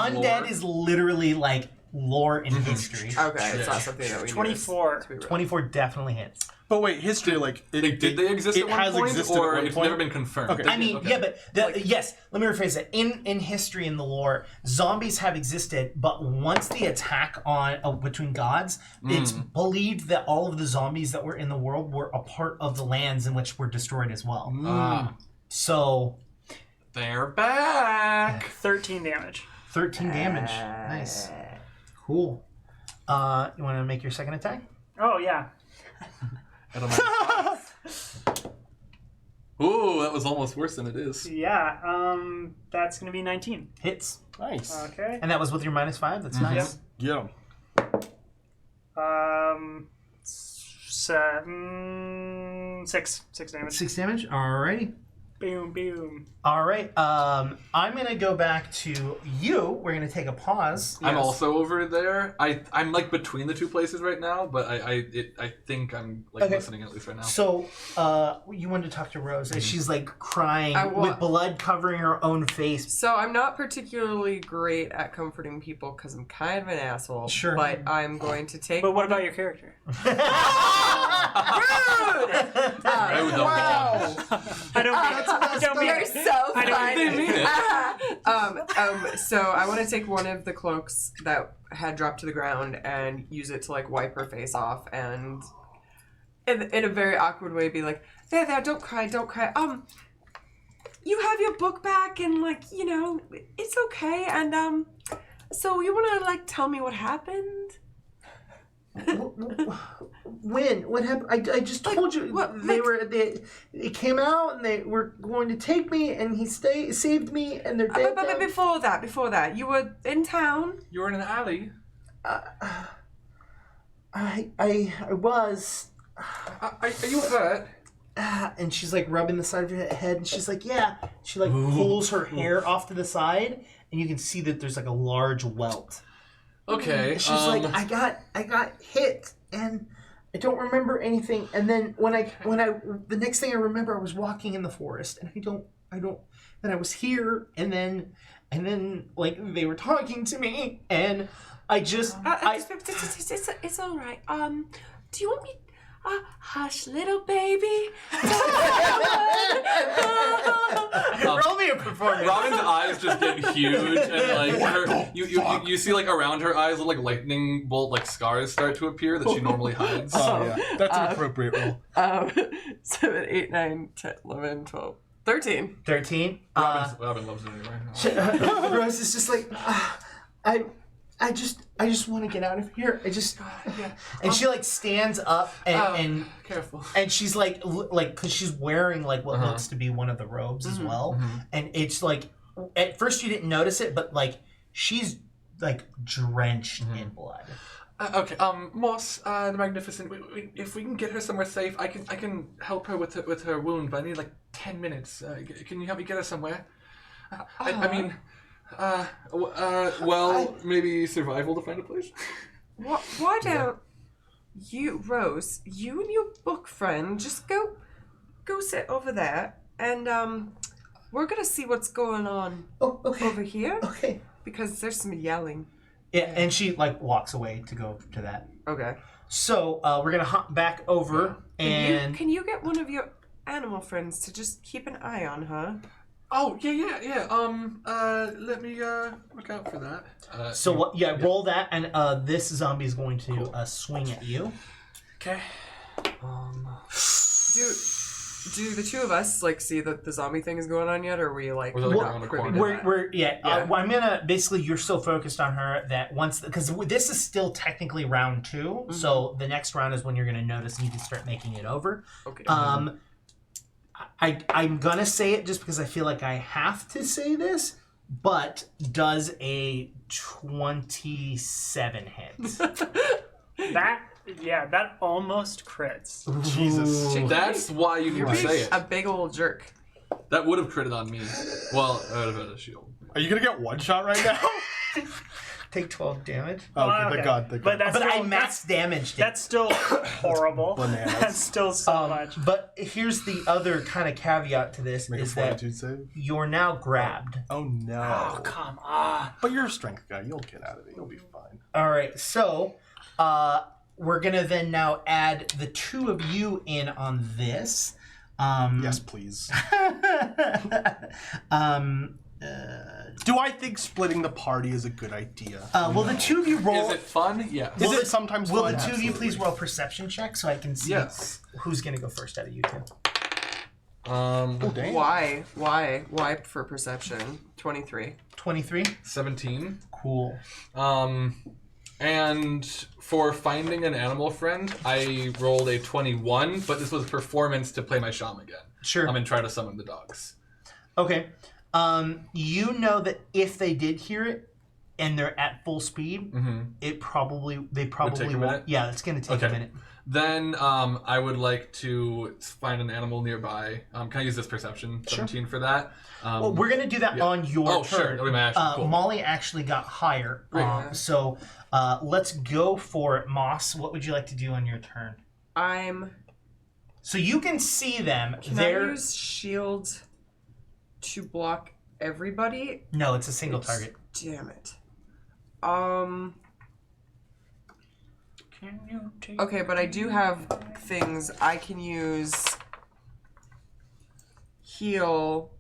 Undead is literally like lore in history. Okay, it's not something that we 24. Use, to be real. 24 definitely hits. But wait, history, like... Did they exist it at one has point, existed or at one it's point? never been confirmed? Okay. I mean, yeah, but yes. Let me rephrase that. In history, in the lore, zombies have existed, but once the attack on between gods, it's believed that all of the zombies that were in the world were a part of the lands in which were destroyed as well. So They're back. 13 damage. 13 damage. Nice. Cool. You want to make your second attack? Oh yeah. I don't know. Ooh, that was almost worse than it is. Yeah. That's gonna be 19. Hits. Nice. Okay. And that was with your -5. That's nice. Get him. 6 damage. 6 damage. Alrighty. Boom, boom. All right. I'm gonna go back to you. We're gonna take a pause. I'm also over there. I'm like between the two places right now, but I think I'm like Okay. listening at least right now. So, you wanted to talk to Rose, and she's like crying with blood covering her own face. So I'm not particularly great at comforting people because I'm kind of an asshole. Sure. But I'm going to take. But what about your character? Rude! Wow. I don't mean You're so I don't funny. They mean it. So I want to take one of the cloaks that had dropped to the ground and use it to like wipe her face off, and in a very awkward way be like, there, don't cry. You have your book back, and like, you know, it's okay. And so you want to like tell me what happened? When? What happened? I just told you they came out and they were going to take me, and he saved me, and they're dead. But before that, you were in town. You were in an alley. I was. Are you hurt? And she's like rubbing the side of her head, and she's like, yeah. She like pulls her hair off to the side, and you can see that there's like a large welt. Okay. And she's like, I got hit, and I don't remember anything. And then when the next thing I remember, I was walking in the forest, and I don't. Then I was here, and then like they were talking to me, and I just It's all right. Do you want me? Hush, little baby. roll me a performance. Robin's eyes just get huge, and like you see like around her eyes little like lightning bolt like scars start to appear that she normally hides. Oh, yeah. That's an appropriate roll. 7, 8, 9, 10, 11, 12, 13. 13. Robin loves it anyway. Rose is just like, I just want to get out of here. And she like stands up and Careful. and she's like because she's wearing like what looks to be one of the robes as well, and it's like at first you didn't notice it, but like she's like drenched in blood. Okay, Moss, the Magnificent. If we can get her somewhere safe, I can help her with her wound. But I need like 10 minutes. Can you help me get her somewhere? Maybe survival to find a place. Why don't you, Rose, you and your book friend just go sit over there, and we're gonna see what's going on over here. Okay. Because there's some yelling. Yeah, and she like walks away to go to that. Okay. So we're gonna hop back over and Can you get one of your animal friends to just keep an eye on her? Oh yeah. Let me look out for that. roll that, and this zombie is going to swing at you. Okay. Do the two of us like see that the zombie thing is going on yet, or are we like around the corner? I'm gonna basically. You're so focused on her that because this is still technically round 2, so the next round is when you're gonna notice and you can start making it over. Okay. I'm gonna say it just because I feel like I have to say this, but does a 27 hit? That almost crits. Jesus. That's why you need to say it. A big old jerk. That would have critted on me. Well, I would have had a shield. Are you gonna get one shot right now? Take 12 damage. Oh, okay, thank God. But I max damaged it. That's still horrible. Bananas. That's still so much. But here's the other kind of caveat to this Make is a that fortitude save. you're now grabbed. Oh no. Oh, come on. But you're a strength guy. You'll get out of it. You'll be fine. All right, so we're gonna then now add the 2 of you in on this. Yes, please. Do I think splitting the party is a good idea? Will the 2 of you roll? Is it fun? Yeah. Is it sometimes Will fun? the 2 of you Absolutely. please roll perception check so I can see who's gonna go first out of you 2? Oh, damn. Why for perception? 23. 23. 17. Cool. And for finding an animal friend, I rolled a 21, but this was performance to play my shaman again. Sure. I'm gonna try to summon the dogs. Okay. You know that if they did hear it and they're at full speed, they probably take a won't. minute? Yeah, it's gonna take a minute. Then I would like to find an animal nearby. Can I use this perception 17 for that? Well, we're gonna do that on your turn. Sure. That'll be my action. Cool. Molly actually got higher. Great. So let's go for it. Moss, what would you like to do on your turn? So you can see them. Can I use shield to block everybody? No, it's a single target. Damn it. Can you take Okay, but I do have things I can use. Heal.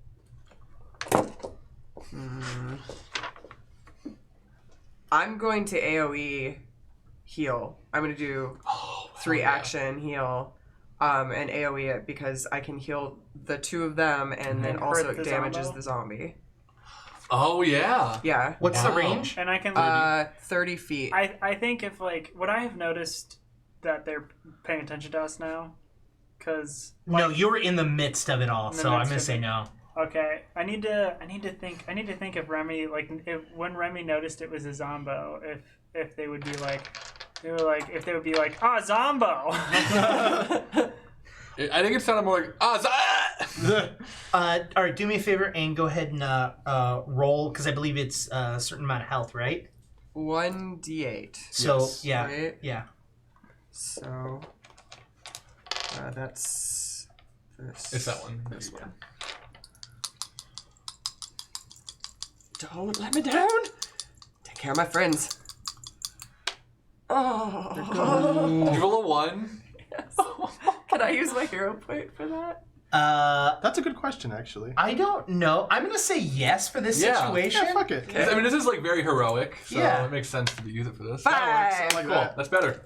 I'm going to AoE heal. I'm going to do 3 action heal and AoE it because I can heal the 2 of them and then also hurt it the damages zombo? the zombie. Oh yeah. Yeah. What's the range? And I can 30 feet. I think if like would I have noticed that they're paying attention to us now? Cuz No, you were in the midst of it all, In the so I'm midst gonna of say it. no. okay, I need to think if Remy when Remy noticed it was a zombo, if they would be like ah, zombo. I think it sounded more like All right, do me a favor and go ahead and roll because I believe it's a certain amount of health, right? 1d8. So Yes. yeah, Right? yeah. So that's this. It's that one. This one. Don't let me down. Take care of my friends. Oh. Did you roll a 1? Can I use my hero point for that? That's a good question, actually. I don't know. I'm gonna say yes for this Yeah. situation. Yeah, fuck it. I mean, this is like very heroic, so Yeah. it makes sense to use it for this. Five. I like Cool. that. That's better.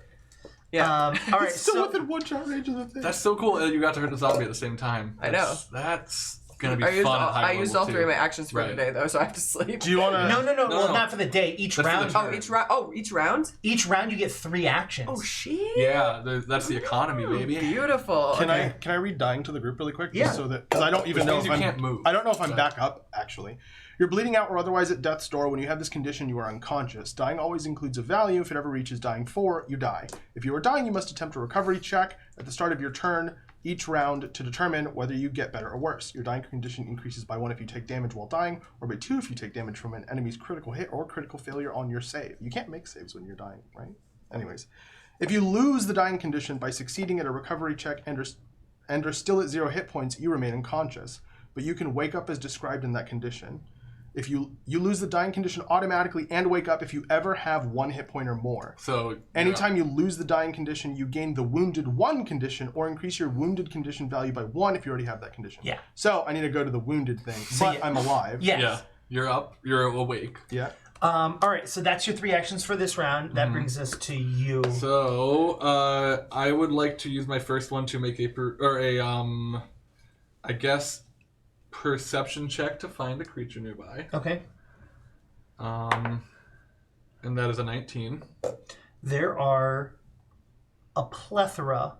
Yeah. All right, It's still so within 1 shot range of the thing. That's so cool that you got to hurt the zombie at the same time. I know. That's gonna be I used fun. all, at high I used level, all 3 of too. my actions for Right. today, though, so I have to sleep. Do you want to... no. No, Well, no. not for the day. Each That's for round. the Oh, each round. Oh, each round. Each round you get 3 actions. Oh, shit. Yeah, that's the economy, baby. Beautiful. Can Okay. I read dying to the group really quick? Yeah. Just so that because I don't even Which know means if you I'm can't move. I don't know if I'm So- back up actually. You're bleeding out or otherwise at death's door. When you have this condition, you are unconscious. Dying always includes a value. If it ever reaches dying 4, you die. If you are dying, you must attempt a recovery check at the start of your turn each round to determine whether you get better or worse. Your dying condition increases by 1 if you take damage while dying, or by 2 if you take damage from an enemy's critical hit or critical failure on your save. You can't make saves when you're dying, right? Anyways, if you lose the dying condition by succeeding at a recovery check and are still at 0 hit points, you remain unconscious, but you can wake up as described in that condition. If you lose the dying condition automatically and wake up if you ever have 1 hit point or more. So anytime you lose the dying condition, you gain the wounded 1 condition or increase your wounded condition value by 1 if you already have that condition. Yeah. So I need to go to the wounded thing, but I'm alive. Yes. Yeah. You're up. You're awake. Yeah. All right, so that's your 3 actions for this round. That brings us to you. So I would like to use my first one to make I guess, perception check to find a creature nearby. Okay. And that is a 19. There are a plethora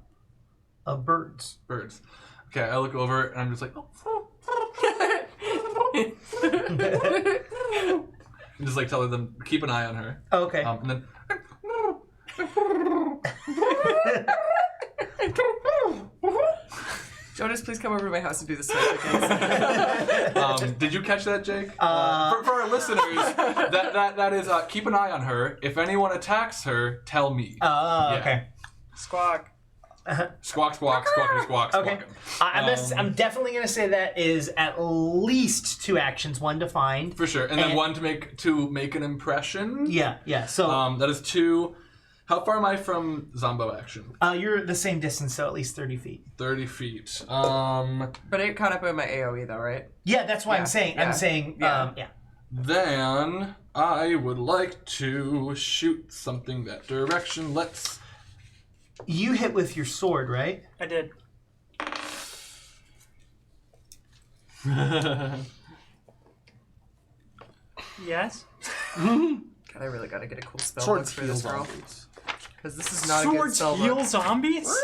of birds. Birds. Okay, I look over and I'm just like, and just like telling them keep an eye on her. Okay. And then Jonas, please come over to my house and do this again. did you catch that, Jake? For our listeners, that is keep an eye on her. If anyone attacks her, tell me. Okay. Squawk. Squawk, squawk, squawk, squawk, Okay. I'm definitely going to say that is at least 2 actions, 1 to find. For sure. And then 1 to make an impression. Yeah. So that is 2. How far am I from Zombo action? you're the same distance, so at least 30 feet. 30 feet. But it caught up with my AoE though, right? Yeah, that's why I'm saying. Yeah. Then I would like to shoot something that direction. Let's. You hit with your sword, right? I did. Yes? God, I really gotta get a cool spell book Swords for heal this girl. zombies. Because this is not a good Swords spell heal book. zombies?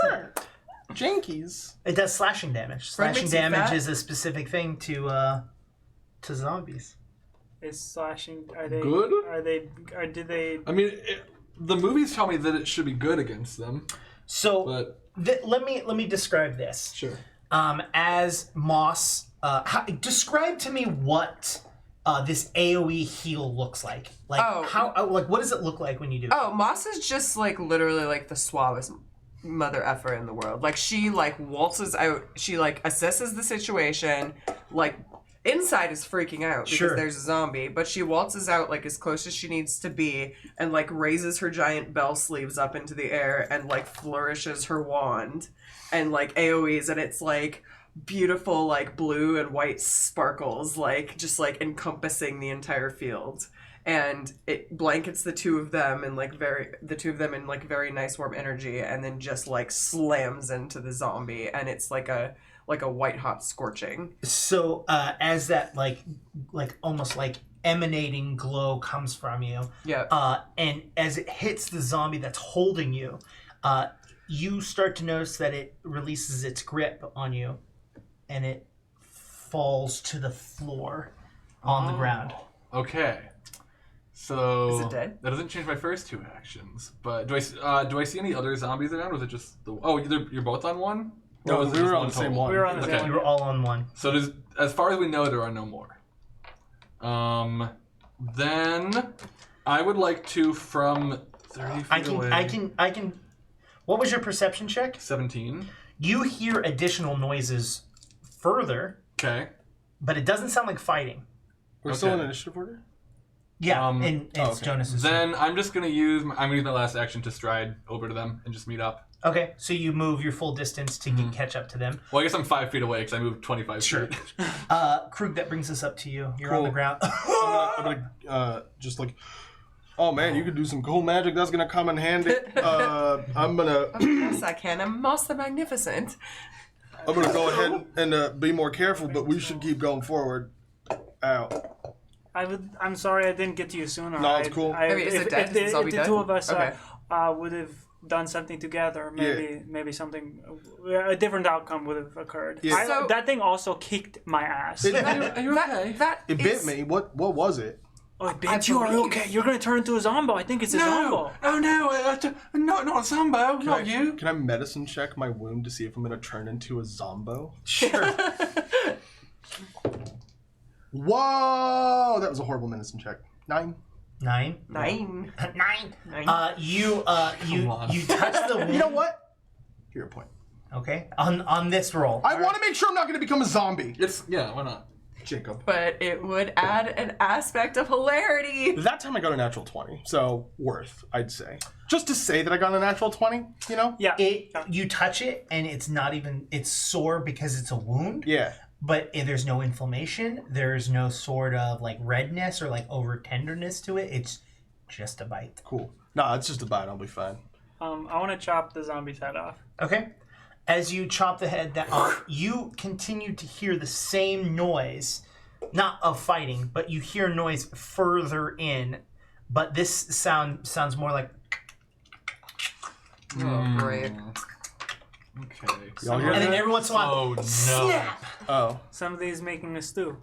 Jankies. It does slashing damage. Frank Slashing makes you damage fat? is a specific thing to zombies. Is slashing... Are they... Good? Did they... I mean, the movies tell me that it should be good against them. So But let me describe this. sure. As Moss, describe to me what this AOE heal looks like. Like what does it look like when you do it? Oh, Moss is just like literally like the suavest mother effer in the world. Like she like waltzes out, she like assesses the situation, like inside is freaking out because there's a zombie, but she waltzes out like as close as she needs to be and like raises her giant bell sleeves up into the air and like flourishes her wand and like AoEs, and it's like beautiful like blue and white sparkles like just like encompassing the entire field, and it blankets the two of them in like very nice warm energy, and then just like slams into the zombie, and it's like a white hot scorching. So as that like almost like emanating glow comes from you, and as it hits the zombie that's holding you, you start to notice that it releases its grip on you, and it falls to the floor on the ground. Okay. So Is it dead? That doesn't change my first 2 actions. But do I see any other zombies around, or is it just the? Oh, you're both on one. No, Or was it we just were on one the same total? one. We were on the Okay. same one. You were all on one. So as far as we know, there are no more. Then I would like to from 30 feet away. I can. What was your perception check? 17. You hear additional noises further, Okay. but it doesn't sound like fighting. We're still in Okay. initiative order? Yeah, Um, and it's okay. Jonas's. Then I'm just gonna use my last action to stride over to them and just meet up. Okay, so you move your full distance to catch up to them. Well, I guess I'm 5 feet away because I moved 25 feet. Krug, that brings us up to you. You're on Cool. the ground. I'm gonna just like, oh man, you could do some cool magic. That's gonna come in handy. I'm gonna Of course I can. I'm Moss the Magnificent. go ahead and be more careful, but we should keep going forward. Ow. I'm sorry I didn't get to you sooner. No, it's cool. I mean, is it dead? Is the zombie if the dead? two of us Okay. would have done something together, maybe something, a different outcome would have occurred. Yeah. So- that thing also kicked my ass. It- Are you okay? It bit me. What was it? Oh, it bit you? Are you okay? You're going to turn into a zombo. I think it's a zombo. Oh no, not Zombo, not you. Can I medicine check my wound to see if I'm going to turn into a zombo? Sure. Whoa! That was a horrible medicine check. 9. 9. 9. 9. You touch the wound. You know what? Here, a point. Okay. On this roll. I want to make sure I'm not going to become a zombie. Why not? Jacob. But it would add an aspect of hilarity. That time I got a natural 20, so worth, I'd say. Just to say that I got a natural 20, you know? Yeah. You touch it and it's not even, it's sore because it's a wound. Yeah. But there's no inflammation. There's no sort of like redness or like over tenderness to it. It's just a bite. Cool. Nah, it's just a bite. I'll be fine. I want to chop the zombie's head off. Okay. As you chop the head off, you continue to hear the same noise, not of fighting, but you hear noise further in. But this sounds more like. Oh, great. Okay. Y'all hear And then that? every once in a while, Oh no. snap. Oh, Somebody's making a stew.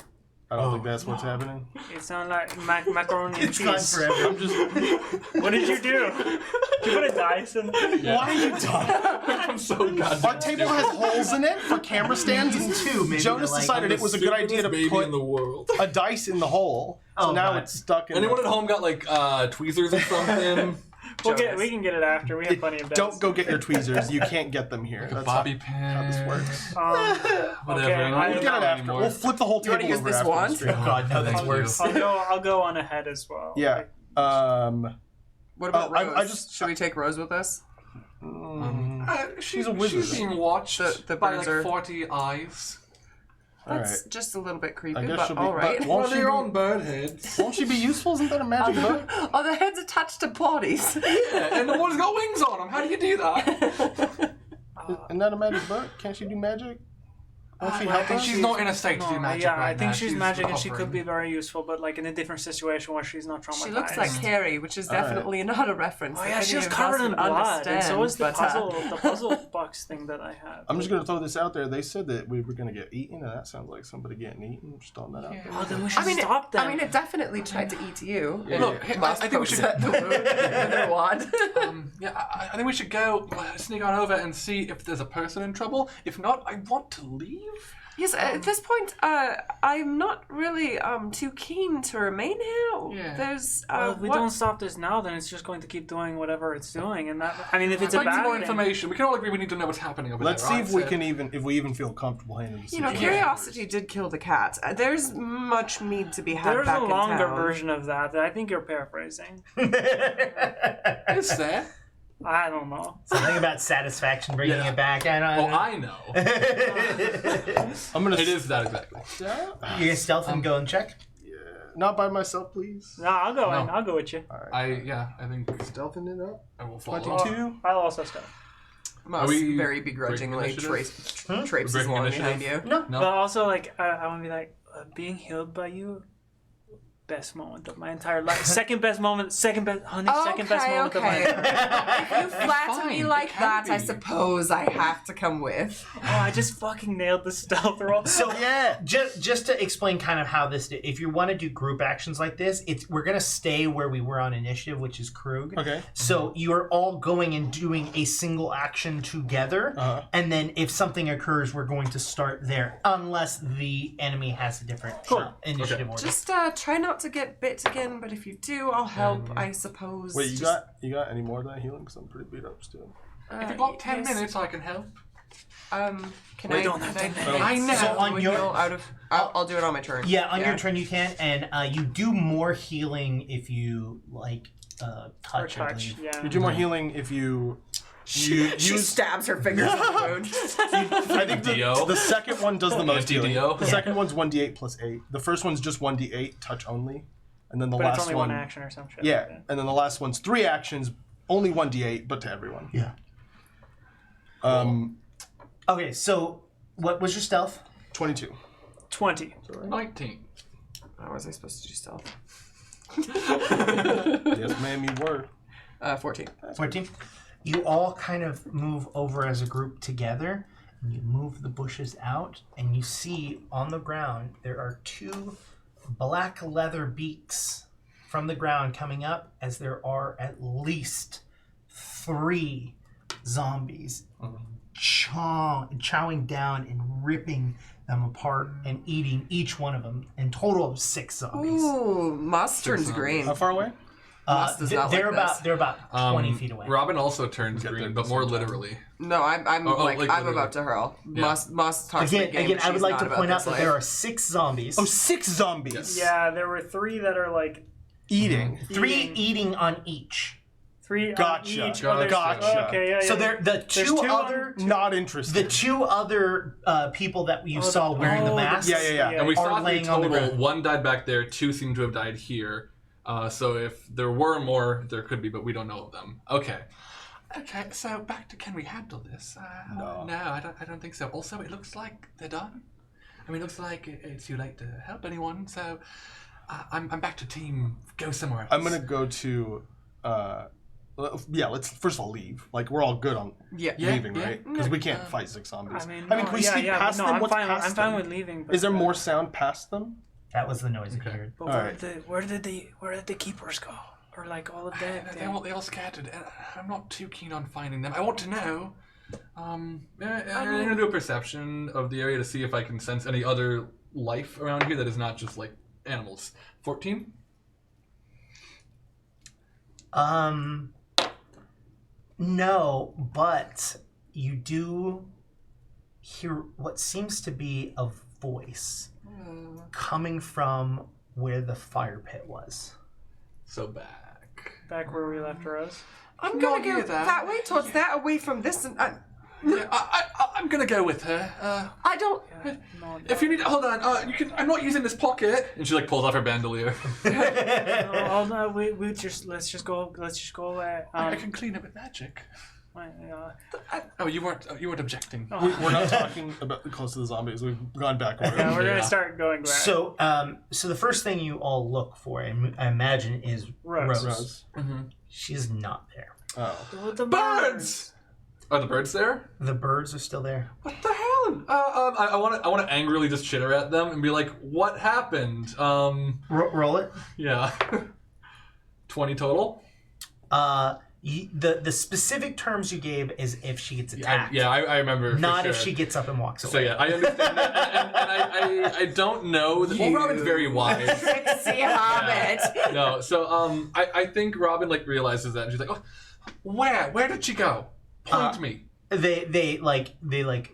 I don't think that's what's happening. It sounds like macaroni and It's gone cheese. forever. I'm just. What did you do? Did you put a dice in? Why are you done? I'm so goddamn Our table has holes in it for camera stands. Two, maybe. Jonas like, decided it was a good idea to baby put in the world. a dice in the hole. So Oh, now God. it's stuck in. Anyone the... at home got like tweezers or something? We can get it after. We have plenty of dice. Don't go get your tweezers. You can't get them here. That's Bobby how, how pin. this works. Whatever. Okay, I We'll don't get know it after. anymore. We'll flip the whole You wanna table use over this after the wand? stream. Oh God, no, that's Thank worse. I'll go on ahead as well. Yeah. What about Oh, I Rose? just- Should we take Rose with us? She's a wizard. She's being watched The by birds like are- 40 eyes. All That's right. just a little bit I creepy, guess but she'll be. all right. But won't, she be, bird heads. won't she be useful? Isn't that a magic book? Oh, the head's attached to bodies. Yeah, and the one's got wings on them. How do you do that? Isn't that a magic book? Can't she do magic? Won't she I help think us? she's not in a state to do No, magic yeah, right I think now. she's magic and she could be recovering. very useful, but like in a different situation where she's not traumatized. She looks like Carrie, which is All right. definitely not a reference. Oh that yeah, any she was of us covered in would blood, and so was the understand, but, puzzle box thing that I had. I'm just gonna throw this out there. They said that we were gonna get eaten, and that sounds like somebody getting eaten. Just throwing that out there. Oh, then we should I mean, stop them. I mean, it definitely tried to eat you. Yeah. Look, I think we should. At the wound with her wand. I think we should go sneak on over and see if there's a person in trouble. If not, I want to leave. Yes, at this point, I'm not really too keen to remain here. Yeah. There's Well, if we what- don't stop this now, then it's just going to keep doing whatever it's doing, and that. I mean, if it's I'd a like bad more thing- information. We can all agree we need to know what's happening over Let's there. see right? if we So- can even feel comfortable handling the You know, situation. curiosity did kill the cat. There's much meat to be had There's back a longer in town. version of that I think you're paraphrasing. Is there? I don't know. Something about satisfaction bringing Yeah. it back. I don't Well, know. I know. I'm gonna. It is that exactly. You gonna stealth and go and check? Not by myself, please. No, I'll go in. No. I'll go with you. I think Stealthing it up. I will follow. 22. I'll also stop. Must we very breaking begrudgingly initiative? traipses Breaking along initiative? behind you. No. No. But also, like, I want to be like, being healed by you, best moment of my entire life. Second best moment, second best moment of my Okay. life. If you flatter fine, me it like can that, I be. suppose I have to come with. Oh, I just fucking nailed the stealth roll. So Yeah. just to explain kind of how this, if you want to do group actions like this, we're gonna stay where we were on initiative, which is Krug. Okay. So you are all going and doing a single action together, and then if something occurs, we're going to start there, unless the enemy has a different initiative order. Just try not to get bit again, but if you do, I'll help, I suppose. Wait, you Just, got any more of that healing? Because I'm pretty beat up still. If you've got 10 yes. minutes, I can help. Can We I? don't have can 10 I- minutes. I know. So on Would your- you know out of, I'll do it on my turn. Yeah, on your turn you can, and you do more healing if you like Or touch. I touch, believe. yeah. You do more healing if you. She stabs her fingers in the wound. I think DO. the second one does the most healing. DDO? The second one's 1d8 plus 8. The first one's just 1d8 touch only, and then the But last it's only one. one action or some shit. Yeah, like that. and then the last one's 3 actions, only 1d8, but to everyone. Yeah. Okay, so what was your stealth? 22. 20. 19. How was I supposed to do stealth? Yes, ma'am, you were. 14. 14. You all kind of move over as a group together, and you move the bushes out, and you see on the ground there are 2 black leather beaks from the ground coming up, as there are at least 3 zombies chowing down and ripping them apart and eating each one of them. In total of 6 zombies. Ooh, Moss turns zombies. green. How far away? Moss does not they're like about this. they're about 20 feet away. Robin also turns Get green, there but at more the same time. literally. No, I'm like I'm literally. about to hurl. Yeah. Moss talks big game. Again, but I would she's like not to about point out this that life. there are 6 zombies. Oh, 6 zombies. Yeah, there were 3 that are like Eating. 3 eating on each. 3 Gotcha. on each. Oh, there's- Gotcha. Okay, yeah, So yeah. they're the There's 2 2 other Not interested. the 2 other people that you saw wearing the masks. Yeah. And we Are saw 3 laying on the total. ground. 1 died back there. 2 seem to have died here. So if there were more, there could be, but we don't know of them. Okay. Okay, so back to can we handle this? No. No, I don't think so. Also, it looks like they're done. I mean, it looks like it's too late to help anyone. So I'm back to team. Go somewhere else. I'm gonna go to. Let's first of all leave. Like we're all good on leaving, yeah. right? Because we can't fight 6 zombies. I mean, can we sneak past them? I'm What's fine. past I'm fine them? with leaving. But Is there more sound past them? That was the noise you heard. But Alright. where did the keepers go? Or like all of that? They all scattered. And I'm not too keen on finding them. I want to know. I'm gonna do a perception of the area to see if I can sense any other life around here that is not just like animals. 14. No, but you do hear what seems to be a voice coming from where the fire pit was. So back. Back where we left Rose. I'm No, gonna I go hear that. that way towards that, away from this, and Yeah, I'm gonna go with her. I don't. No, If you need, hold on. You can. I'm not using this pocket. And she like pulls off her bandolier. no, let's just go. I can clean it with magic. Oh, you weren't objecting. We're not talking about close to the zombies. We've gone back. Yeah, we're Yeah. gonna start going back. So, so the first thing you all look for, I imagine, is Rose. Rose. Mm-hmm. She's not there. Oh. The Birds. Are the birds there? The birds are still there. What the hell? I want to angrily just chitter at them and be like, "What happened?" Roll it. Yeah. 20 total. The specific terms you gave is if she gets attacked. I remember. for Not sure. if she gets up and walks away. So yeah, I understand that, and I don't know. Well, Robin's very wise. Trixie Hobbit. No, so I think Robin like realizes that, and she's like, "Oh, where did she go? Point me." They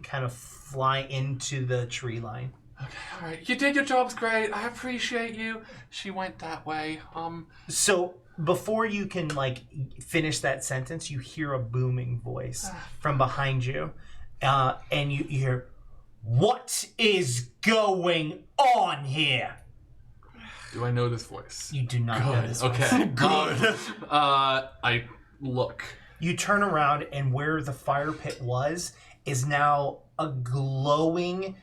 kind of fly into the tree line. Okay, all right. You did your jobs great. I appreciate you. She went that way. So before you can like finish that sentence, you hear a booming voice from behind you, and you hear, "What is going on here?" Do I know this voice? You do not know this voice. Okay. Good. I look. You turn around, and where the fire pit was is now a glowing,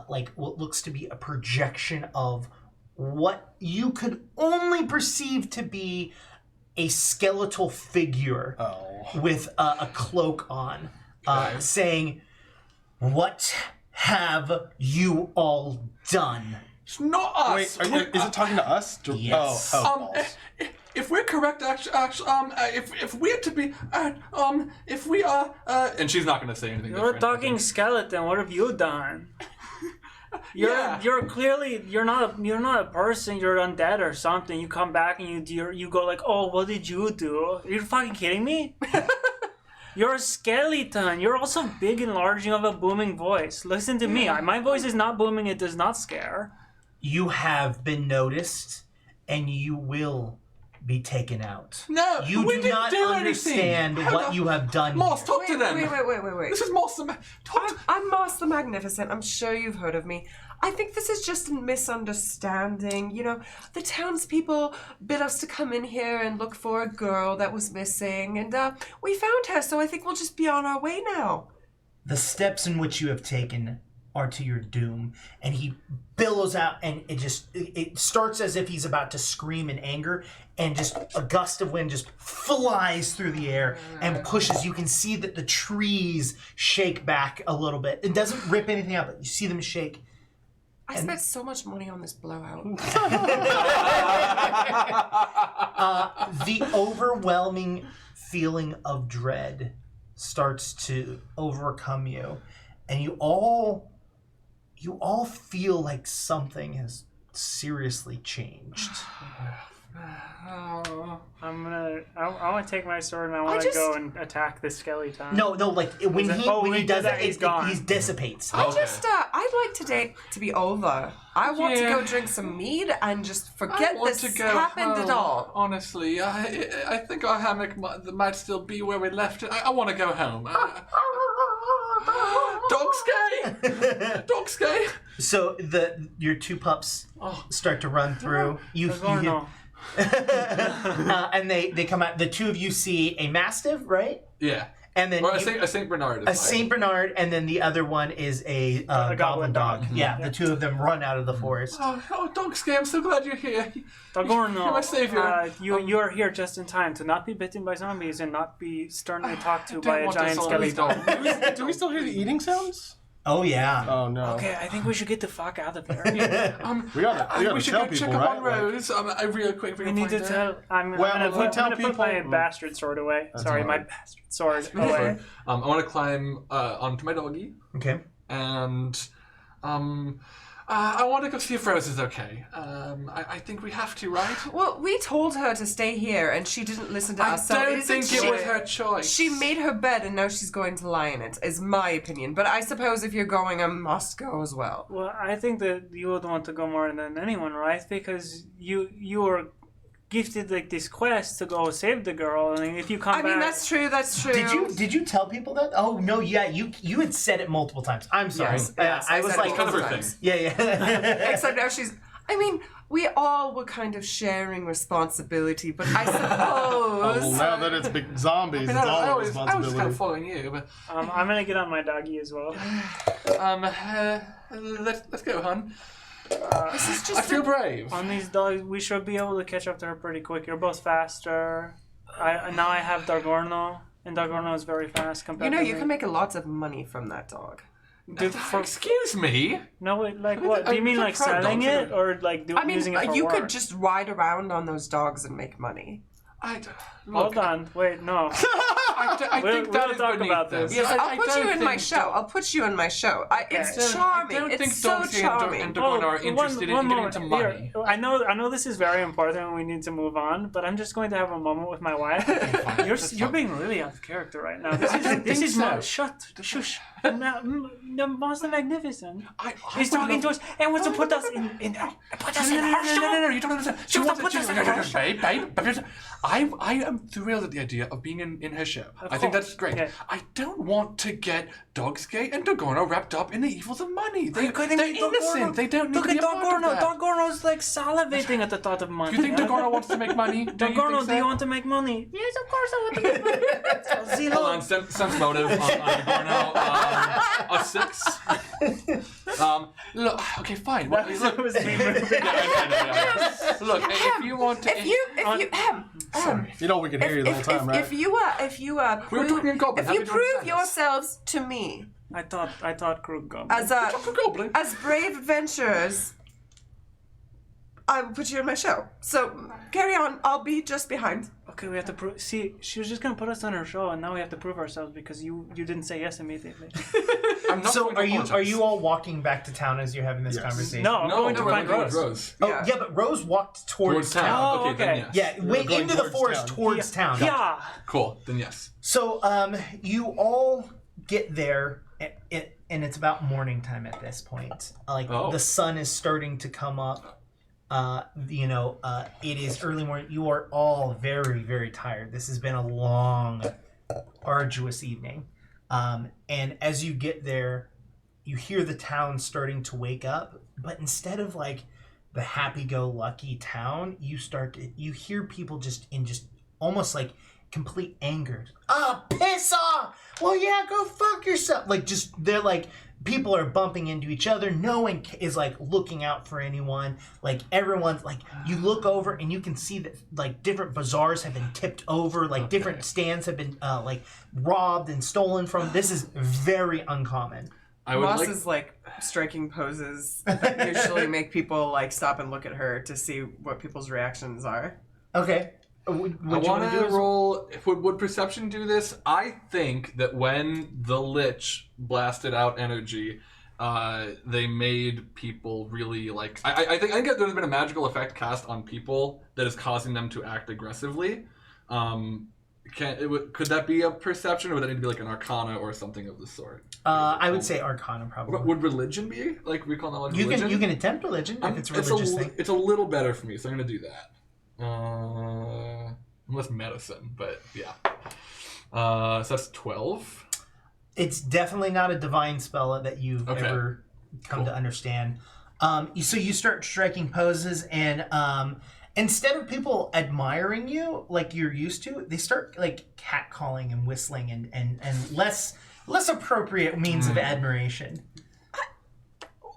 like what looks to be a projection of what you could only perceive to be a skeletal figure with a cloak on, Okay. saying, "What have you all done?" It's not us. Wait, is it talking to us? Yes. balls. If we're correct, if we're to be, if we are, and she's not going to say anything. You're different, I talking think. skeleton. What have you done? You're clearly you're not a person. You're undead or something. You come back and you go like, oh, what did you do? Are you fucking kidding me? You're a skeleton. You're also big and large. You have a booming voice. Listen to me. My voice is not booming. It does not scare. You have been noticed, and you will be taken out. No, You we do didn't not do understand anything. what you have done. Moss, here. talk to them. Wait. This is Moss. I'm Moss the Magnificent. I'm sure you've heard of me. I think this is just a misunderstanding. You know, the townspeople bid us to come in here and look for a girl that was missing, and we found her, so I think we'll just be on our way now. The steps in which you have taken are to your doom. And he billows out, and it starts as if he's about to scream in anger, and just a gust of wind just flies through the air and pushes. You can see that the trees shake back a little bit. It doesn't rip anything out, but you see them shake. I spent so much money on this blowout. The overwhelming feeling of dread starts to overcome you, and you all feel like something has seriously changed. I want to take my sword and I want to go and attack the skeleton. No, like when he does that, he's gone. He dissipates. I'd like today to be over. I want to go drink some mead and just forget this happened at all. Honestly, I think our hammock might still be where we left it. I want to go home. Dogskay! So your two pups start to run through. And they come out. The two of you see a Mastiff, right? Yeah. And then a Saint Bernard. A Saint Bernard, and then the other one is a goblin dog. Yeah, the two of them run out of the forest. Oh, Dogskay, I'm so glad you're here. Dagorno, You're my savior. you are here just in time to not be bitten by zombies and not be sternly talked to by a giant skeleton. Do we still hear the eating sounds? Oh yeah. Oh no. Okay, I think we should get the fuck out of here. We gotta should tell go people, check up right? on Rose. Real quick. We need to tell. I'm gonna put my bastard sword away. Sorry, my bastard sword away. I want to climb onto my doggy. Okay. And I want to go see if Rose is okay. I think we have to, right? Well, we told her to stay here, and she didn't listen to us. I don't think it was her choice. She made her bed, and now she's going to lie in it, is my opinion. But I suppose if you're going, I must go as well. Well, I think that you would want to go more than anyone, right? Because you are gifted like this quest to go save the girl, and if you come back... I mean, that's true. Did you tell people that? Oh no, yeah, you had said it multiple times. I'm sorry. Yes, I was said it like, kind of her multiple thing. times. Yeah. Except now she's... I mean, we all were kind of sharing responsibility, but I suppose... Well, now that it's big zombies, it's all I our was just responsibility. kind of following you, but I'm gonna get on my doggy as well. let's go, hon. This is just I feel brave. On these dogs, we should be able to catch up to her pretty quick. You're both faster. Now I have Dagorno, and Dagorno is very fast compared to you can make a lot of money from that dog. Excuse me? No, wait, like what? Do you mean like selling it, or like using it for you work? could just ride around on those dogs and make money. Hold on, wait, no. I think we'll that is talk beneath about this. this. I'll put you in my show. I'll put you in my show. It's charming. I don't think It's so Dogskay charming. and Dagorno are interested in getting into money. Here, I know this is very important and we need to move on, but I'm just going to have a moment with my wife. You're being really out of character right now. This is not... Shush. The Monster Magnificent. He's talking to us and wants to put us in put us in her show. No, you don't understand. She wants to put us in her show. Babe. I am thrilled at the idea of being in her show. I think that's great. Yeah. I don't want to get Dogskay and Dagorno wrapped up in the evils of money. They're innocent. They don't need to be a part of that. Dagorno's like salivating at the thought of money. You think Dagorno wants to make money? Dagorno, do you want to make money? Yes, of course I want to make money. Zero. Hold on, sense motive on Dagorno. A 6. Look, okay, fine. That was me moving. Look, if you want to... Sorry. You know we can hear you the whole time, right? If you We were talking in Goblin. if you prove yourselves to me I thought Krug Goblin. as brave adventurers, I will put you in my show. So carry on. I'll be just behind. Okay, we have to prove. See, she was just gonna put us on her show, and now we have to prove ourselves because you didn't say yes immediately. I'm not So going to are you all walking back to town as you're having this conversation? No, I'm going to find Rose. Rose. Oh yeah, but Rose walked towards town. Oh, Okay, then okay. yes. Yeah, went going into the towards forest town. towards town. Yeah. Cool, then yes. So you all get there, and it's about morning time at this point. Like the sun is starting to come up. It is early morning. You are all very, very tired. This has been a long, arduous evening. And as you get there, you hear the town starting to wake up. But instead of like the happy-go-lucky town, you hear people just almost like complete anger. Piss off! Well, yeah, go fuck yourself. Like, just, they're like, people are bumping into each other. No one is like looking out for anyone. Like everyone's like, you look over and you can see that like different bazaars have been tipped over. Like different stands have been like robbed and stolen from. This is very uncommon. Ross is like striking poses that usually make people like stop and look at her to see what people's reactions are. Okay. I want to roll. Would perception do this? I think that when the Lich blasted out energy, they made people really like. I think there's been a magical effect cast on people that is causing them to act aggressively. Could that be a perception, or would that need to be like an Arcana or something of the sort? I would say Arcana probably. Would religion be like recall knowledge? You can attempt religion if it's a religious thing. It's a little better for me, so I'm gonna do that. Unless medicine, but yeah. So that's 12. It's definitely not a divine spell that you've ever come to understand. So you start striking poses, and instead of people admiring you like you're used to, they start like catcalling and whistling and less appropriate means of admiration.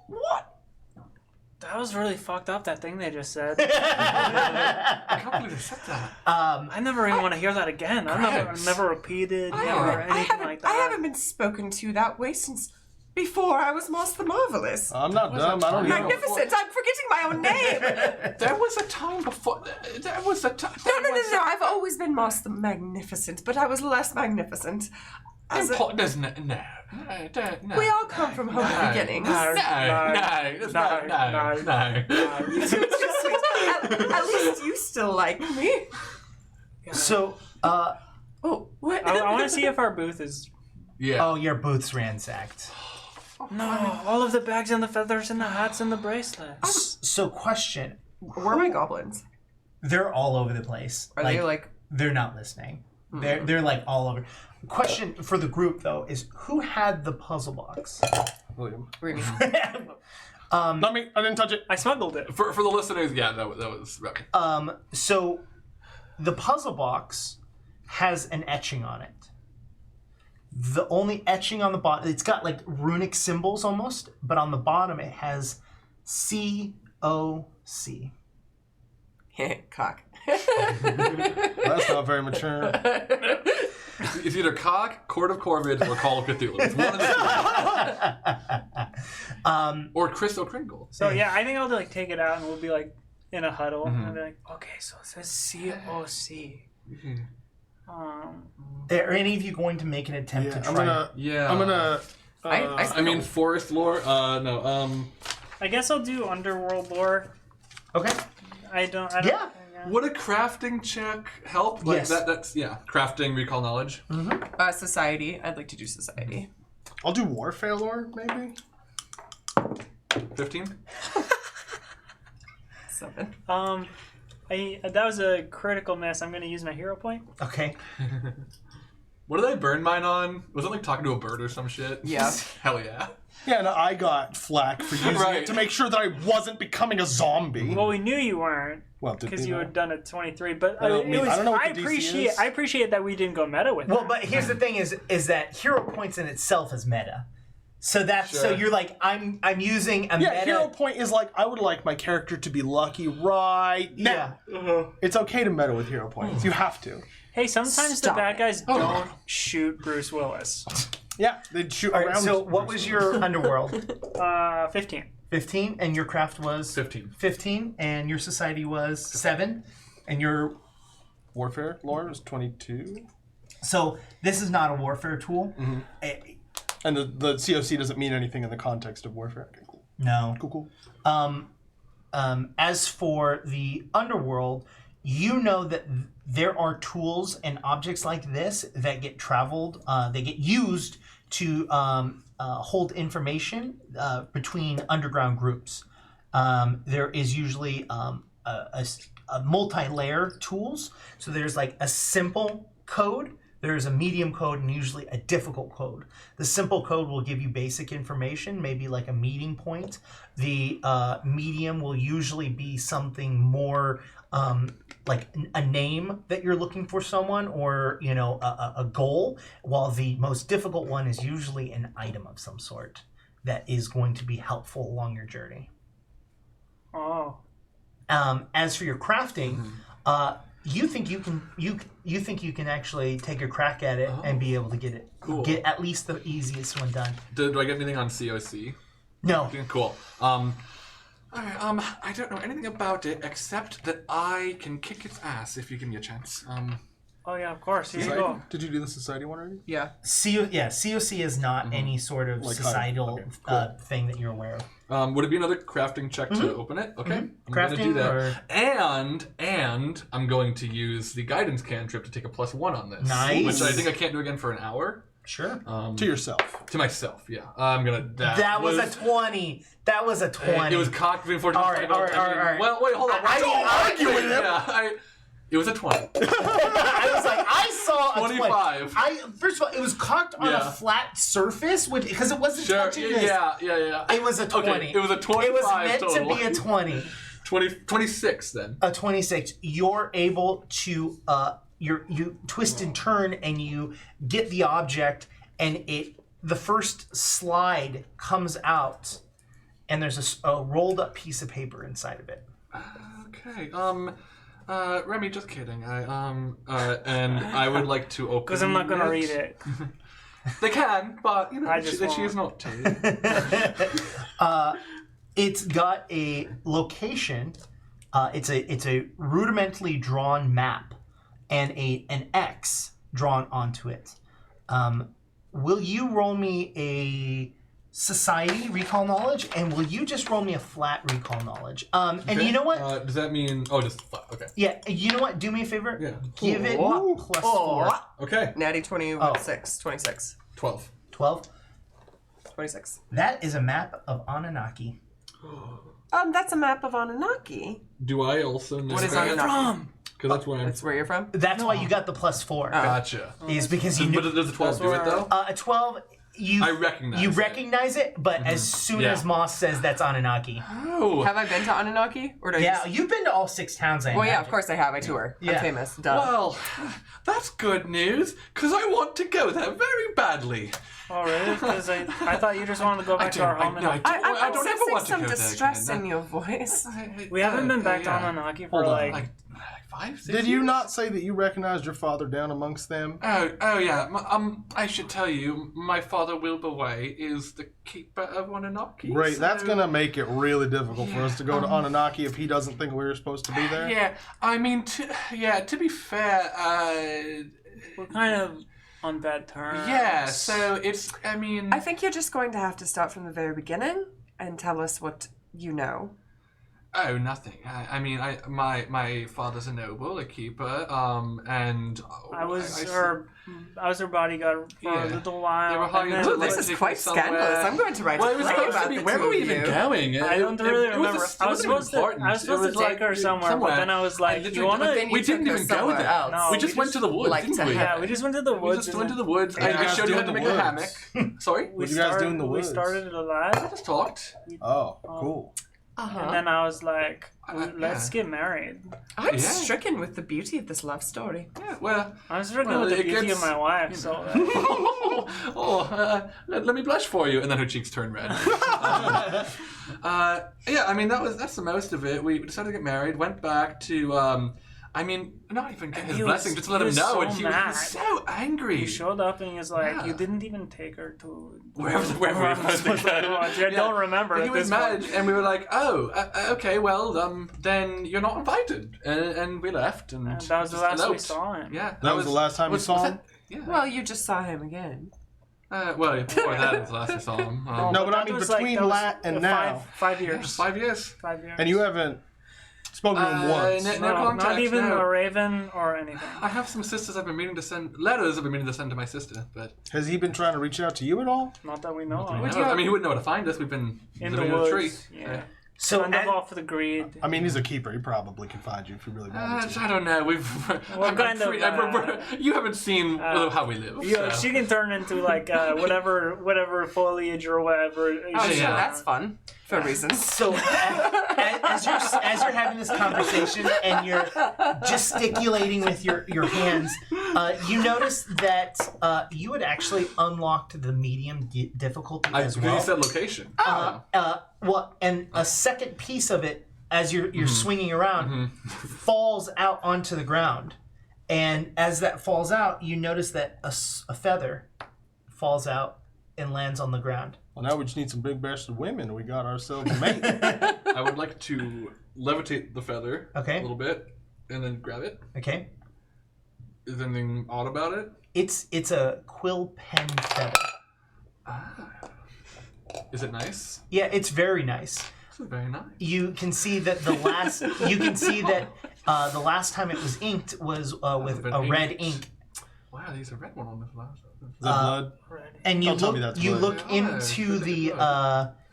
What? That was really fucked up, that thing they just said. I can't believe they said that. I never even want to hear that again. I've never repeated, anything like that. I haven't been spoken to that way since before I was Moss the Marvelous. I'm not dumb. I don't know. Magnificent! I'm forgetting my own name! There was a time before. There was a time. No. I've always been Moss the Magnificent, but I was less magnificent. No. We all come from humble beginnings. No. At least you still like me. So, Oh, what? I want to see if our booth is... Yeah. oh, your booth's ransacked. No, all of the bags and the feathers and the hats and the bracelets. So, question. Where are my goblins? They're all over the place. Are they like... They're not listening. They're like all over. Question for the group though is who had the puzzle box? William. Remy. Not me. I didn't touch it. I smuggled it. For the listeners, yeah, that was Remy. So the puzzle box has an etching on it. The only etching on the bottom, it's got like runic symbols almost, but on the bottom it has COC. Cock. That's not very mature. It's either Cock, Court of Corvids, or Call of Cthulhu. It's one of the three. Or Chris O'Kringle. So yeah, I think I'll like take it out and we'll be like in a huddle and I'll be like, okay, so it says COC. Are any of you going to make an attempt to try? I'm gonna. I mean, forest lore. No. I guess I'll do underworld lore. Okay. I don't. Yeah. Would a crafting check help? Like Yes. That's crafting, recall knowledge. Society. I'd like to do society. I'll do warfare lore, maybe. 15. 7. That was a critical miss. I'm going to use my hero point. Okay. What did I burn mine on? Was it like talking to a bird or some shit? Yeah. Hell yeah. Yeah, and I got flack for using Right. it to make sure that I wasn't becoming a zombie. Well, we knew you weren't Well, did because they you know? had done a 23. But I don't know what I the DC appreciate. is. I appreciate that we didn't go meta with Well, it. but here's the thing: is that hero points in itself is meta. So that's so Sure. you're like I'm using a Yeah, meta. hero point is like I would like my character to be lucky right now. Yeah. It's okay to meta with hero points. You have to. Hey, sometimes Stop the bad it. guys don't shoot Bruce Willis. Yeah, they'd shoot All around. right, so what was your underworld? 15. 15, and your craft was 15. 15, and your society was 7, and your warfare lore is 22, so this is not a warfare tool. and the COC doesn't mean anything in the context of warfare. Okay, cool. No. Cool. As for the underworld, you know that there are tools and objects like this that get traveled. They get used to hold information between underground groups. There is usually a multi-layer tools. So there's like a simple code. There's a medium code and usually a difficult code. The simple code will give you basic information, maybe like a meeting point. The medium will usually be something more like a name that you're looking for someone, or a goal, while the most difficult one is usually an item of some sort. that is going to be helpful along your journey. Oh. As for your crafting, you think you can actually take a crack at it and be able to get at least the easiest one done. Do I get anything on COC? No. Okay, cool. I don't know anything about it except that I can kick its ass if you give me a chance. Oh yeah, of course. Here you Society? go. Did you do the society one already? Yeah. COC is not any sort of Like societal thing that you're aware of. Would it be another crafting check to open it? Okay, I'm going to Crafting do that. or- And I'm going to use the guidance cantrip to take a +1 on this. Nice. Which I think I can't do again for an hour. Sure. To yourself. To myself, yeah. I'm gonna. That was a 20. That was a 20. It was cocked before. All right. Well, wait, hold on. I don't argue with him. Yeah, it was a 20. I was like, I saw a 25. 20. First of all, it was cocked on a flat surface, because it wasn't touching this. Yeah. It was a 20. Okay, it was a 25 It was meant total. to be a 20. 26 then. A 26. You're able to you twist and turn and you get the object, and the first slide comes out, and there's a rolled up piece of paper inside of it. Okay. Remy, just kidding. And I would like to open. Because I'm not gonna read it. They can, but you know, I just they choose not to. It's got a location. It's a rudimentally drawn map, and an X drawn onto it. Will you roll me a society recall knowledge, and will you just roll me a flat recall knowledge? And Okay. you know what? Does that mean? Oh, just flat. Okay. Yeah, you know what? Do me a favor. Yeah. Give it +4. Okay. Natty 26. 12. 12. 26. That is a map of Anunnaki. That's a map of Anunnaki. Do I also know? What is that? Anunnaki? Because that's where I'm. That's where you're from? That's why you got the +4. Gotcha. Is because you knew. But does the 12 do it though? A 12. I recognize You it. recognize it, but as soon Yeah. as Moss says that's Anunnaki. Oh. Have I been to Anunnaki? Or do I Yeah, just... you've been to all 6 towns. Well, yeah, of course I have. I tour. Yeah. I'm famous. Duh. Well, that's good news, because I want to go there very badly. Oh really? Because I thought you just wanted to go back to our home. I don't I'm ever sensing want to some go there distress again. in your voice. We haven't been back to Anunnaki for Hold on. like 5, 6 Did you years? not say that you recognized your father down amongst them? Oh yeah. I should tell you, my father Wilburway is the keeper of Anunnaki. Great, that's so- gonna make it really difficult for us to go to Anunnaki if he doesn't think we're supposed to be there. Yeah, I mean, to be fair, we're kind of on bad terms. yeah. So it's, I mean, I think you're just going to have to start from the very beginning and tell us what you know. oh, nothing. I mean, my father's a noble, a keeper, and I was her bodyguard for a little while. They were and hired then to, Oh, like, this take is me quite somewhere. scandalous. I'm going to write Well, a it was play supposed about to be. the Where two were we of even you. going? I don't really it remember. Was I was supposed to take her somewhere, but then I was like, "You want But to?" then you We took didn't her even go somewhere there. else. No, we just went to the woods, like didn't to we? have- Yeah, we just went to the We woods. just went to the woods, and you I guys showed you how do to in make the a woods? hammock. Sorry? What'd you guys do in the We woods? started it I alive, just talked. Oh, cool. and then I was like, "Let's yeah. get married." I'm Yeah. stricken with the beauty of this love story. Yeah, well... I'm struggling Well, with the it beauty gets- of my wife, so let me blush for you, and then her cheeks turn red. Yeah, I mean that's the most of it. We decided to get married, went back to I mean, not even get his He blessing, was- just to let he him was know, so and he was mad. so angry. he showed up and he was like, Yeah. "You didn't even take her to Wherever we I'm were supposed to go." I don't remember. He at was this mad, point. and we were like, "Oh, okay, well, then you're not invited," and we left. And And that was the just last we eloped. saw him. Yeah, That was the last time you saw him? Yeah. Well, you just saw him again. Well, before that was the last we saw him. No, but I that mean was between that was, Lat and now, 5 years. 5 years. 5 years. and you haven't spoken to him once. no No, contact, not even no. a raven or anything. I have some sisters I've been meaning to send letters. I've been meaning to send to my sister, but Has he been trying to reach out to you at all? Not that we know I of. mean, he wouldn't know where to find us. We've been In the living in a tree. woods. Yeah. So Kind of at- off the grid. I mean, he's a keeper. He probably can find you if he really wanted to. I don't know. We've. I'm kind of, you haven't seen how we live. Yeah, so. she can turn into like whatever foliage or whatever. Oh, Yeah. sure, that's fun. for reasons. So as you're having this conversation and you're gesticulating with your hands, you notice that you had actually unlocked the medium difficulty as well. You said location. Well, and a second piece of it, as you're swinging around, falls out onto the ground. And as that falls out, you notice that a feather falls out and lands on the ground. Well, now we just need some big-breasted women. We got ourselves a mate. I would like to levitate the feather a little bit and then grab it. Okay. Is there anything odd about it? It's a quill pen feather. Is it nice? Yeah, it's very nice. This is very nice. You can see that the last time it was inked was with been a red inked. ink. Wow, there's a red one on this last. Is that blood? And you Don't tell me that's blood. look into the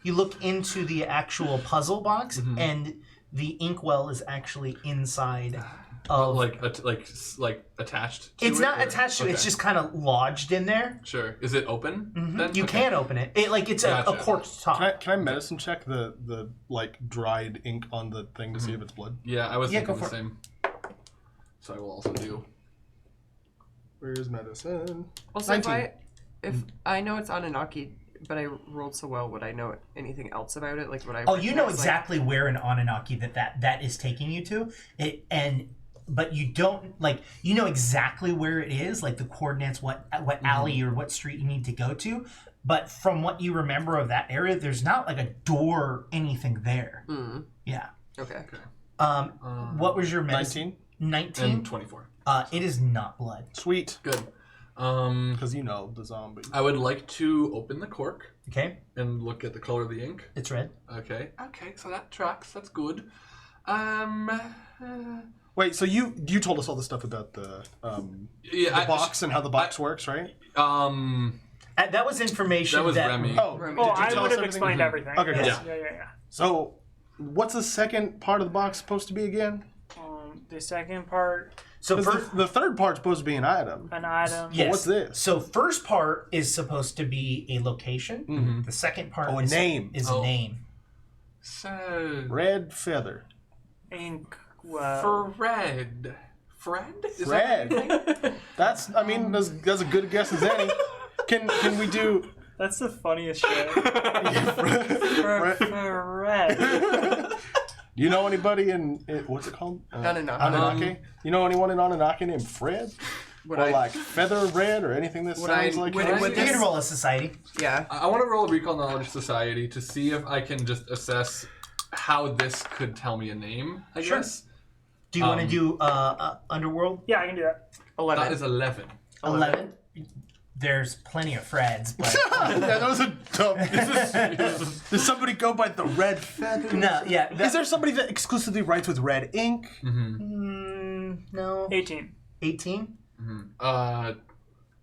you look into the actual puzzle box, and the inkwell is actually inside of like attached to it's it? not or- attached to it, okay. it's just kind of lodged in there. Sure. Is it open? Then? You Okay. can open it. It's a Gotcha. quartz top. Can I medicine check the like dried ink on the thing to see if it's blood? Yeah, I was Yeah, thinking go the for it. same. So I will also do. Where's medicine? Also, 19. if I know it's Anunnaki, but I rolled so well, would I know anything else about it? Like, would I? Oh, you know recognize, exactly where in Anunnaki that is taking you to. But you don't you know exactly where it is, like the coordinates, what alley or what street you need to go to. But from what you remember of that area, there's not like a door or anything there. Yeah. Okay. What was your medicine? 19? 19? And 24. It is not blood. Sweet. Good. Because you know the zombie. I would like to open the cork Okay, and look at the color of the ink. it's red. Okay, so that tracks. That's good. Wait, so you told us all the stuff about the box and how the box works, right? That was information That was Remy. Oh, Remy. did you Oh, I tell would us have everything? explained everything. Okay, Yes. cool. Yeah. So, what's the second part of the box supposed to be again? The second part, So Because first, the third part's supposed to be an item. an item. yes. what's this? So first part is supposed to be a location. The second part Oh, a is name. Is a name. So Red feather. Ink. Fred. Fred? Is Fred. That That's a good guess as any. Can we do? That's the funniest shit. Red. Do you know anybody in what's it called? Anunnaki. Anunnaki. You know anyone in Anunnaki named Fred? Would Or I? like Feather Red or anything that Would sounds I- like would- yours? would You this- can roll a society. Yeah. I want to roll a Recall Knowledge Society to see if I can just assess how this could tell me a name, I Sure. guess. Do you want to do Underworld? Yeah, I can do that. 11. That is 11. 11. There's plenty of Freds, but Yeah, that was a dumb. Does somebody go by the red feather? no, yeah. Is there somebody that exclusively writes with red ink? No. 18. 18. Uh,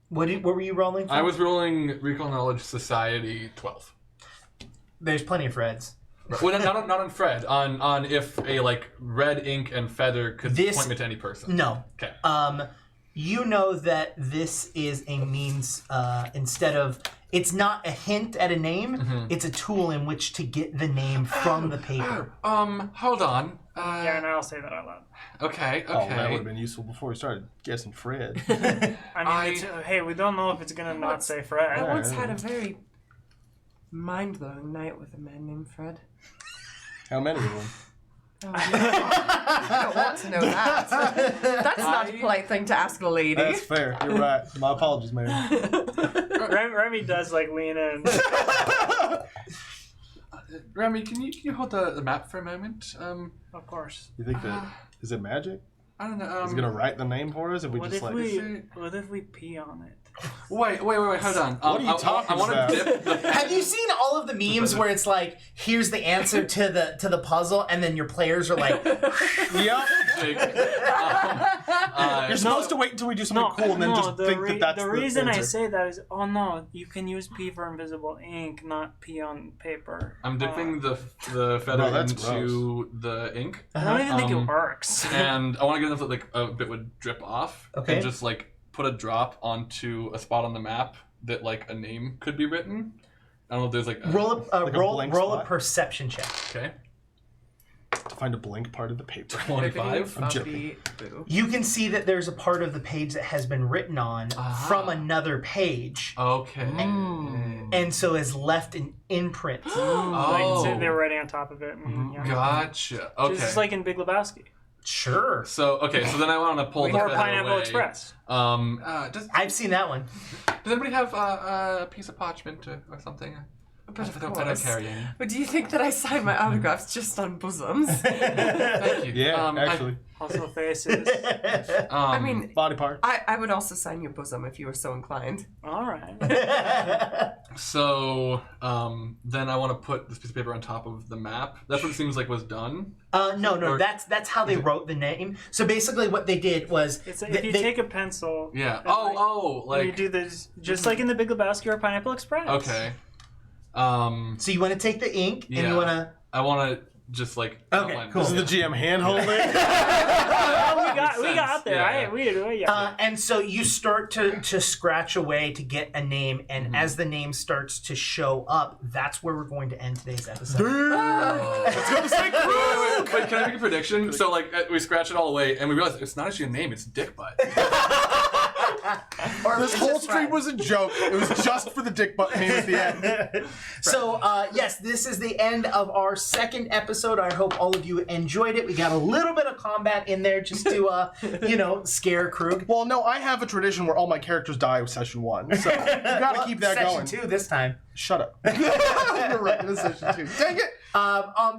What were you rolling for? I was rolling Recall Knowledge Society 12. There's plenty of Freds. Well, not on Fred. On if a red ink and feather could This- point me to any person. No. Okay. You know that this is a means instead of. It's not a hint at a name. It's a tool in which to get the name from the paper. Hold on. Yeah, and I'll say that out loud. Okay. Oh, that would have been useful before we started guessing Fred. I mean, hey, we don't know if it's gonna not say Fred. I once had a very mind-blowing night with a man named Fred. How many of them? I don't want to know that. That's not a polite thing to ask a lady. That's fair. You're right. My apologies, man. Remy does lean in. Remy, can you hold the map for a moment? Of course. You think that is it magic? I don't know. Is it gonna write the name for us if we What just if we pee on it? Wait, hold on. What are you talking I want about? to dip the Have you seen all of the memes where it's like, here's the answer to the puzzle, and then your players are like, Yep. You're supposed to wait until we do something cool and then just think that that's the reason I answer. say that is, oh no, you can use P for invisible ink, not P on paper. I'm dipping the feather No, that's into the ink, I don't even think it works. and I want to get them so a bit would drip off, Okay. and just put a drop onto a spot on the map that a name could be written, I don't know if there's like Roll a Like a roll blank roll a spot? perception check. Okay. To find a blank part of the paper. 25. I'm joking. Boo. You can see that there's a part of the page that has been written on from another page, Okay. and so has left an imprint. Oh. Like they're writing on top of it. Yeah. Gotcha. Okay. Just like in Big Lebowski Sure, So then I want to pull the or feather Pineapple away. Express. Does I've seen that one. anybody have a piece of parchment or something? But of I don't course. carry any. But do you think that I sign my autographs just on bosoms? Thank you. Yeah, actually. Also faces. I mean, Body part. I would also sign your bosom if you were so inclined. All right. So then I want to put this piece of paper on top of the map. That's what it seems like was done. No, Or- that's how they wrote the name. So basically, what they did was It's if you take a pencil. Yeah. and, Oh, you like do this just like in the Big Lebowski or Pineapple Express. okay. So you want to take the ink and you want to. I want to just like. Okay, outline cool. this. This is the GM hand holding. Oh, we got there. Yeah. And so you start to scratch away to get a name, and as the name starts to show up, that's where we're going to end today's episode. Let's go to St. Croix. Wait, can I make a prediction? So like we scratch it all away, and we realize it's not actually a name; it's Dick Butt. Or This it's whole just stream right. was a joke. It was just for the dick butt name at the end. So, yes, this is the end of our second episode. I hope all of you enjoyed it. We got a little bit of combat in there just to, scare Krug. Well, no, I have a tradition where all my characters die with session 1, so you gotta keep that going. Session 2 this time. Shut up. You're right, it is session 2. Dang it!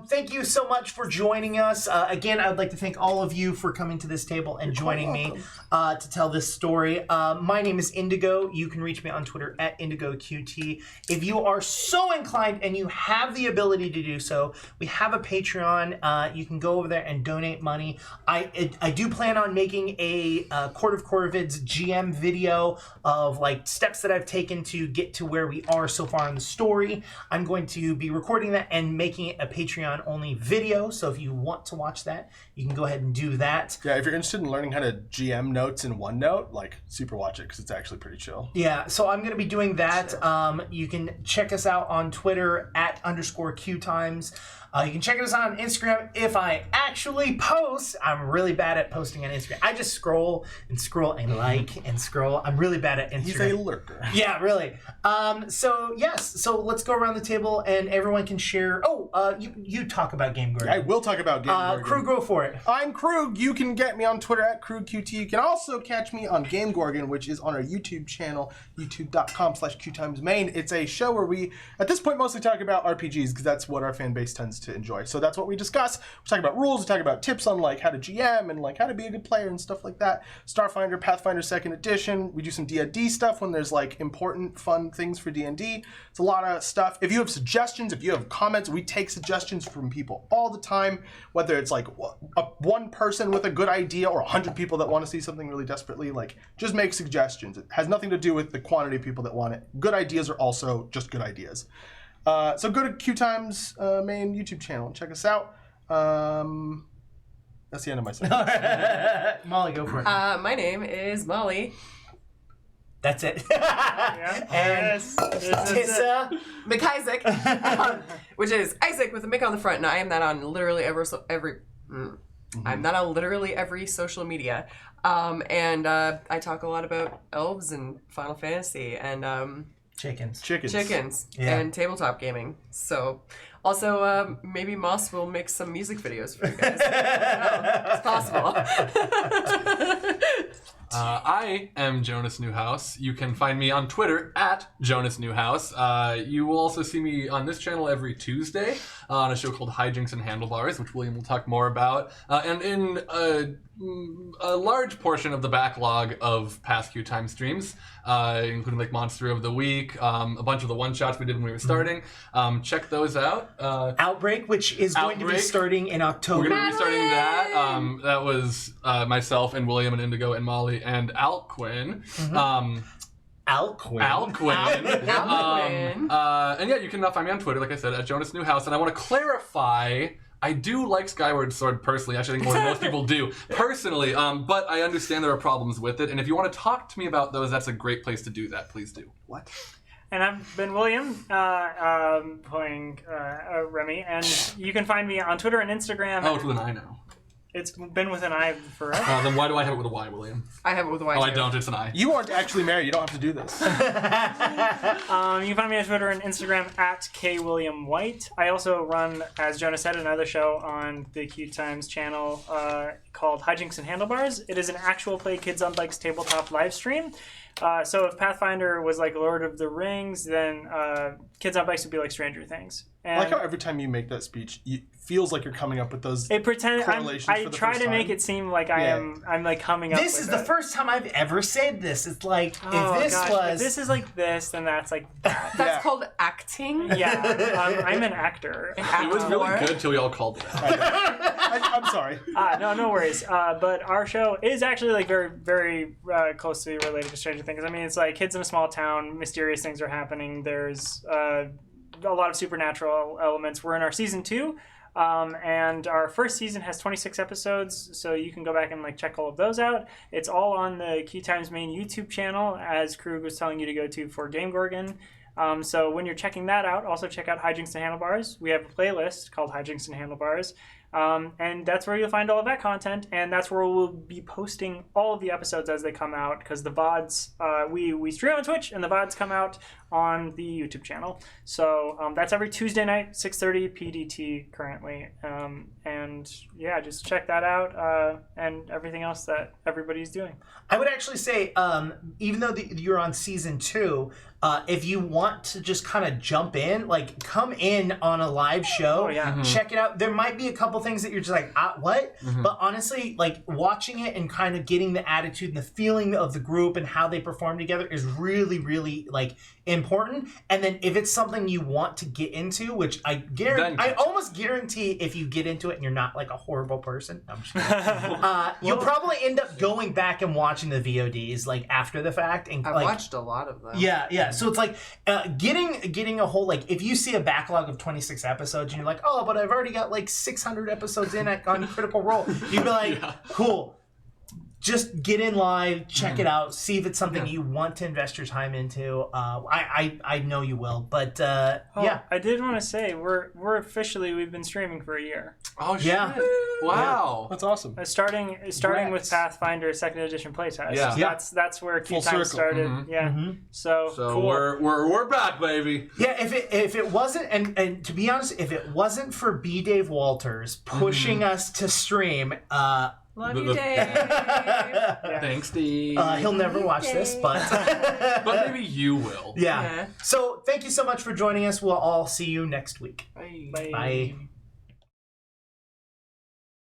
Thank you so much for joining us. Again, I would like to thank all of you for coming to this table and joining me to tell this story. My name is Indigo. You can reach me on Twitter at IndigoQT. If you are so inclined and you have the ability to do so, we have a Patreon. You can go over there and donate money. I do plan on making a Court of Corvids GM video of like steps that I've taken to get to where we are so far in the story. I'm going to be recording that and making it a Patreon only video. So if you want to watch that, you can go ahead and do that. Yeah, if you're interested in learning how to GM notes in OneNote, like, super watch it, because it's actually pretty chill. Yeah, so I'm going to be doing that. You can check us out on Twitter at _QueueTimes. You can check us out on Instagram if I actually post. I'm really bad at posting on Instagram. I just scroll and like and scroll. I'm really bad at Instagram. He's a lurker. Yeah, really. So let's go around the table and everyone can share. You talk about Game Gordon. I will talk about Game Gorgon. Krug, go for it. I'm Krug. You can get me on Twitter at KrugQT. You can also catch me on Game Gorgon, which is on our YouTube channel, youtube.com/QueueTimesMain. It's a show where we, at this point, mostly talk about RPGs because that's what our fan base tends to enjoy. So that's what we discuss. We talk about rules, we talk about tips on like how to GM and like how to be a good player and stuff like that. Starfinder, Pathfinder 2nd Edition. We do some D&D stuff when there's like important, fun things for D&D. It's a lot of stuff. If you have suggestions, if you have comments, we take suggestions from people all the time, whether it's like one person with a good idea or 100 people that want to see something really desperately. Like, just make suggestions. It has nothing to do with the quantity of people that want it. Good ideas are also just good ideas. So go to QueueTimes main YouTube channel and check us out. That's the end of my sentence. Molly, go for it. My name is Molly. That's it. Yeah. And Tissa. McIsaac, which is Isaac with a Mick on the front, and I am that on literally I'm not on literally every social media. And I talk a lot about elves and Final Fantasy and Chickens. chickens and tabletop gaming. So also maybe Moss will make some music videos for you guys. It's possible. I am Jonas Newhouse. You can find me on Twitter at Jonas Newhouse. You will also see me on this channel every Tuesday on a show called Hijinks and Handlebars, which William will talk more about. And in a large portion of the backlog of past QueueTime streams, including like Monster of the Week, a bunch of the one-shots we did when we were starting. Check those out. Outbreak, which is going to be Outbreak. starting in October. We're going to be starting that. That was myself and William and Indigo and Molly and Alquin. Alquin. And yeah, you can find me on Twitter, like I said, at Jonas Newhouse. And I want to clarify, I do like Skyward Sword personally. Actually, I think more than most people do personally. But I understand there are problems with it. And if you want to talk to me about those, that's a great place to do that. Please do. What? And I've been William, playing Remy, and you can find me on Twitter and Instagram. Oh, it's with an I now. It's been with an I forever. Then why do I have it with a Y, William? I have it with a Y. Oh, I too. don't. It's an I. You aren't actually married. You don't have to do this. You can find me on Twitter and Instagram at KWilliamWhite. I also run, as Jonah said, another show on the QueueTimes channel called Hijinks and Handlebars. It is an actual play Kids on Bikes tabletop live stream. So if Pathfinder was like Lord of the Rings, then Kids on Bikes would be like Stranger Things. And I like how every time you make that speech, it feels like you're coming up with those correlations I for the try first to make time. it seem like I'm like coming up This with is the it. first time I've ever said this. It's like, Oh, if this gosh, was... if this is like this, then that's like that. That's Yeah. called acting. Yeah, I'm an actor. It was really good till we all called it out. I'm sorry. No worries. But our show is actually like very, very closely related to Stranger Things. I mean, it's like kids in a small town, mysterious things are happening. There's a lot of supernatural elements. We're in our season 2, and our first season has 26 episodes, so you can go back and like check all of those out. It's all on the QueueTimes main YouTube channel, as Krug was telling you to go to for Game Gorgon. So when you're checking that out, also check out Hijinks and Handlebars. We have a playlist called Hijinks and Handlebars. And that's where you'll find all of that content, and that's where we'll be posting all of the episodes as they come out, because the VODs, we stream on Twitch, and the VODs come out on the YouTube channel. So that's every Tuesday night, 6:30 PDT currently. And yeah, just check that out, and everything else that everybody's doing. I would actually say, even though you're on season 2, if you want to just kind of jump in, like come in on a live show, Oh, yeah. check it out. There might be a couple things that you're just like, what? But honestly, like watching it and kind of getting the attitude and the feeling of the group and how they perform together is really, really like important. And then if it's something you want to get into, which I guarantee, I almost guarantee if you get into it and you're not like a horrible person, I'm just kidding. You'll probably end up going back and watching the VODs like after the fact. And I've like, watched a lot of them. yeah. So it's like getting a whole, like if you see a backlog of 26 episodes and you're like, oh, but I've already got like 600 episodes in on Critical Role, you'd be like, cool. Just get in live, check it out, see if it's something you want to invest your time into. I know you will, but yeah. I did want to say we've been streaming for a year. Oh, shit. Yeah. Wow. That's awesome. Starting with Congrats. Pathfinder 2nd edition playtest. Yeah. That's where Full QueueTimes circle. started. Yeah. So cool. we're back, baby. Yeah, if it wasn't, and to be honest, if it wasn't for B. Dave Walters pushing us to stream, Love The- you, the- Dave. Thanks, Steve. he'll never watch this, but But maybe you will. yeah. Yeah. So thank you so much for joining us. We'll all see you next week. Bye. Bye.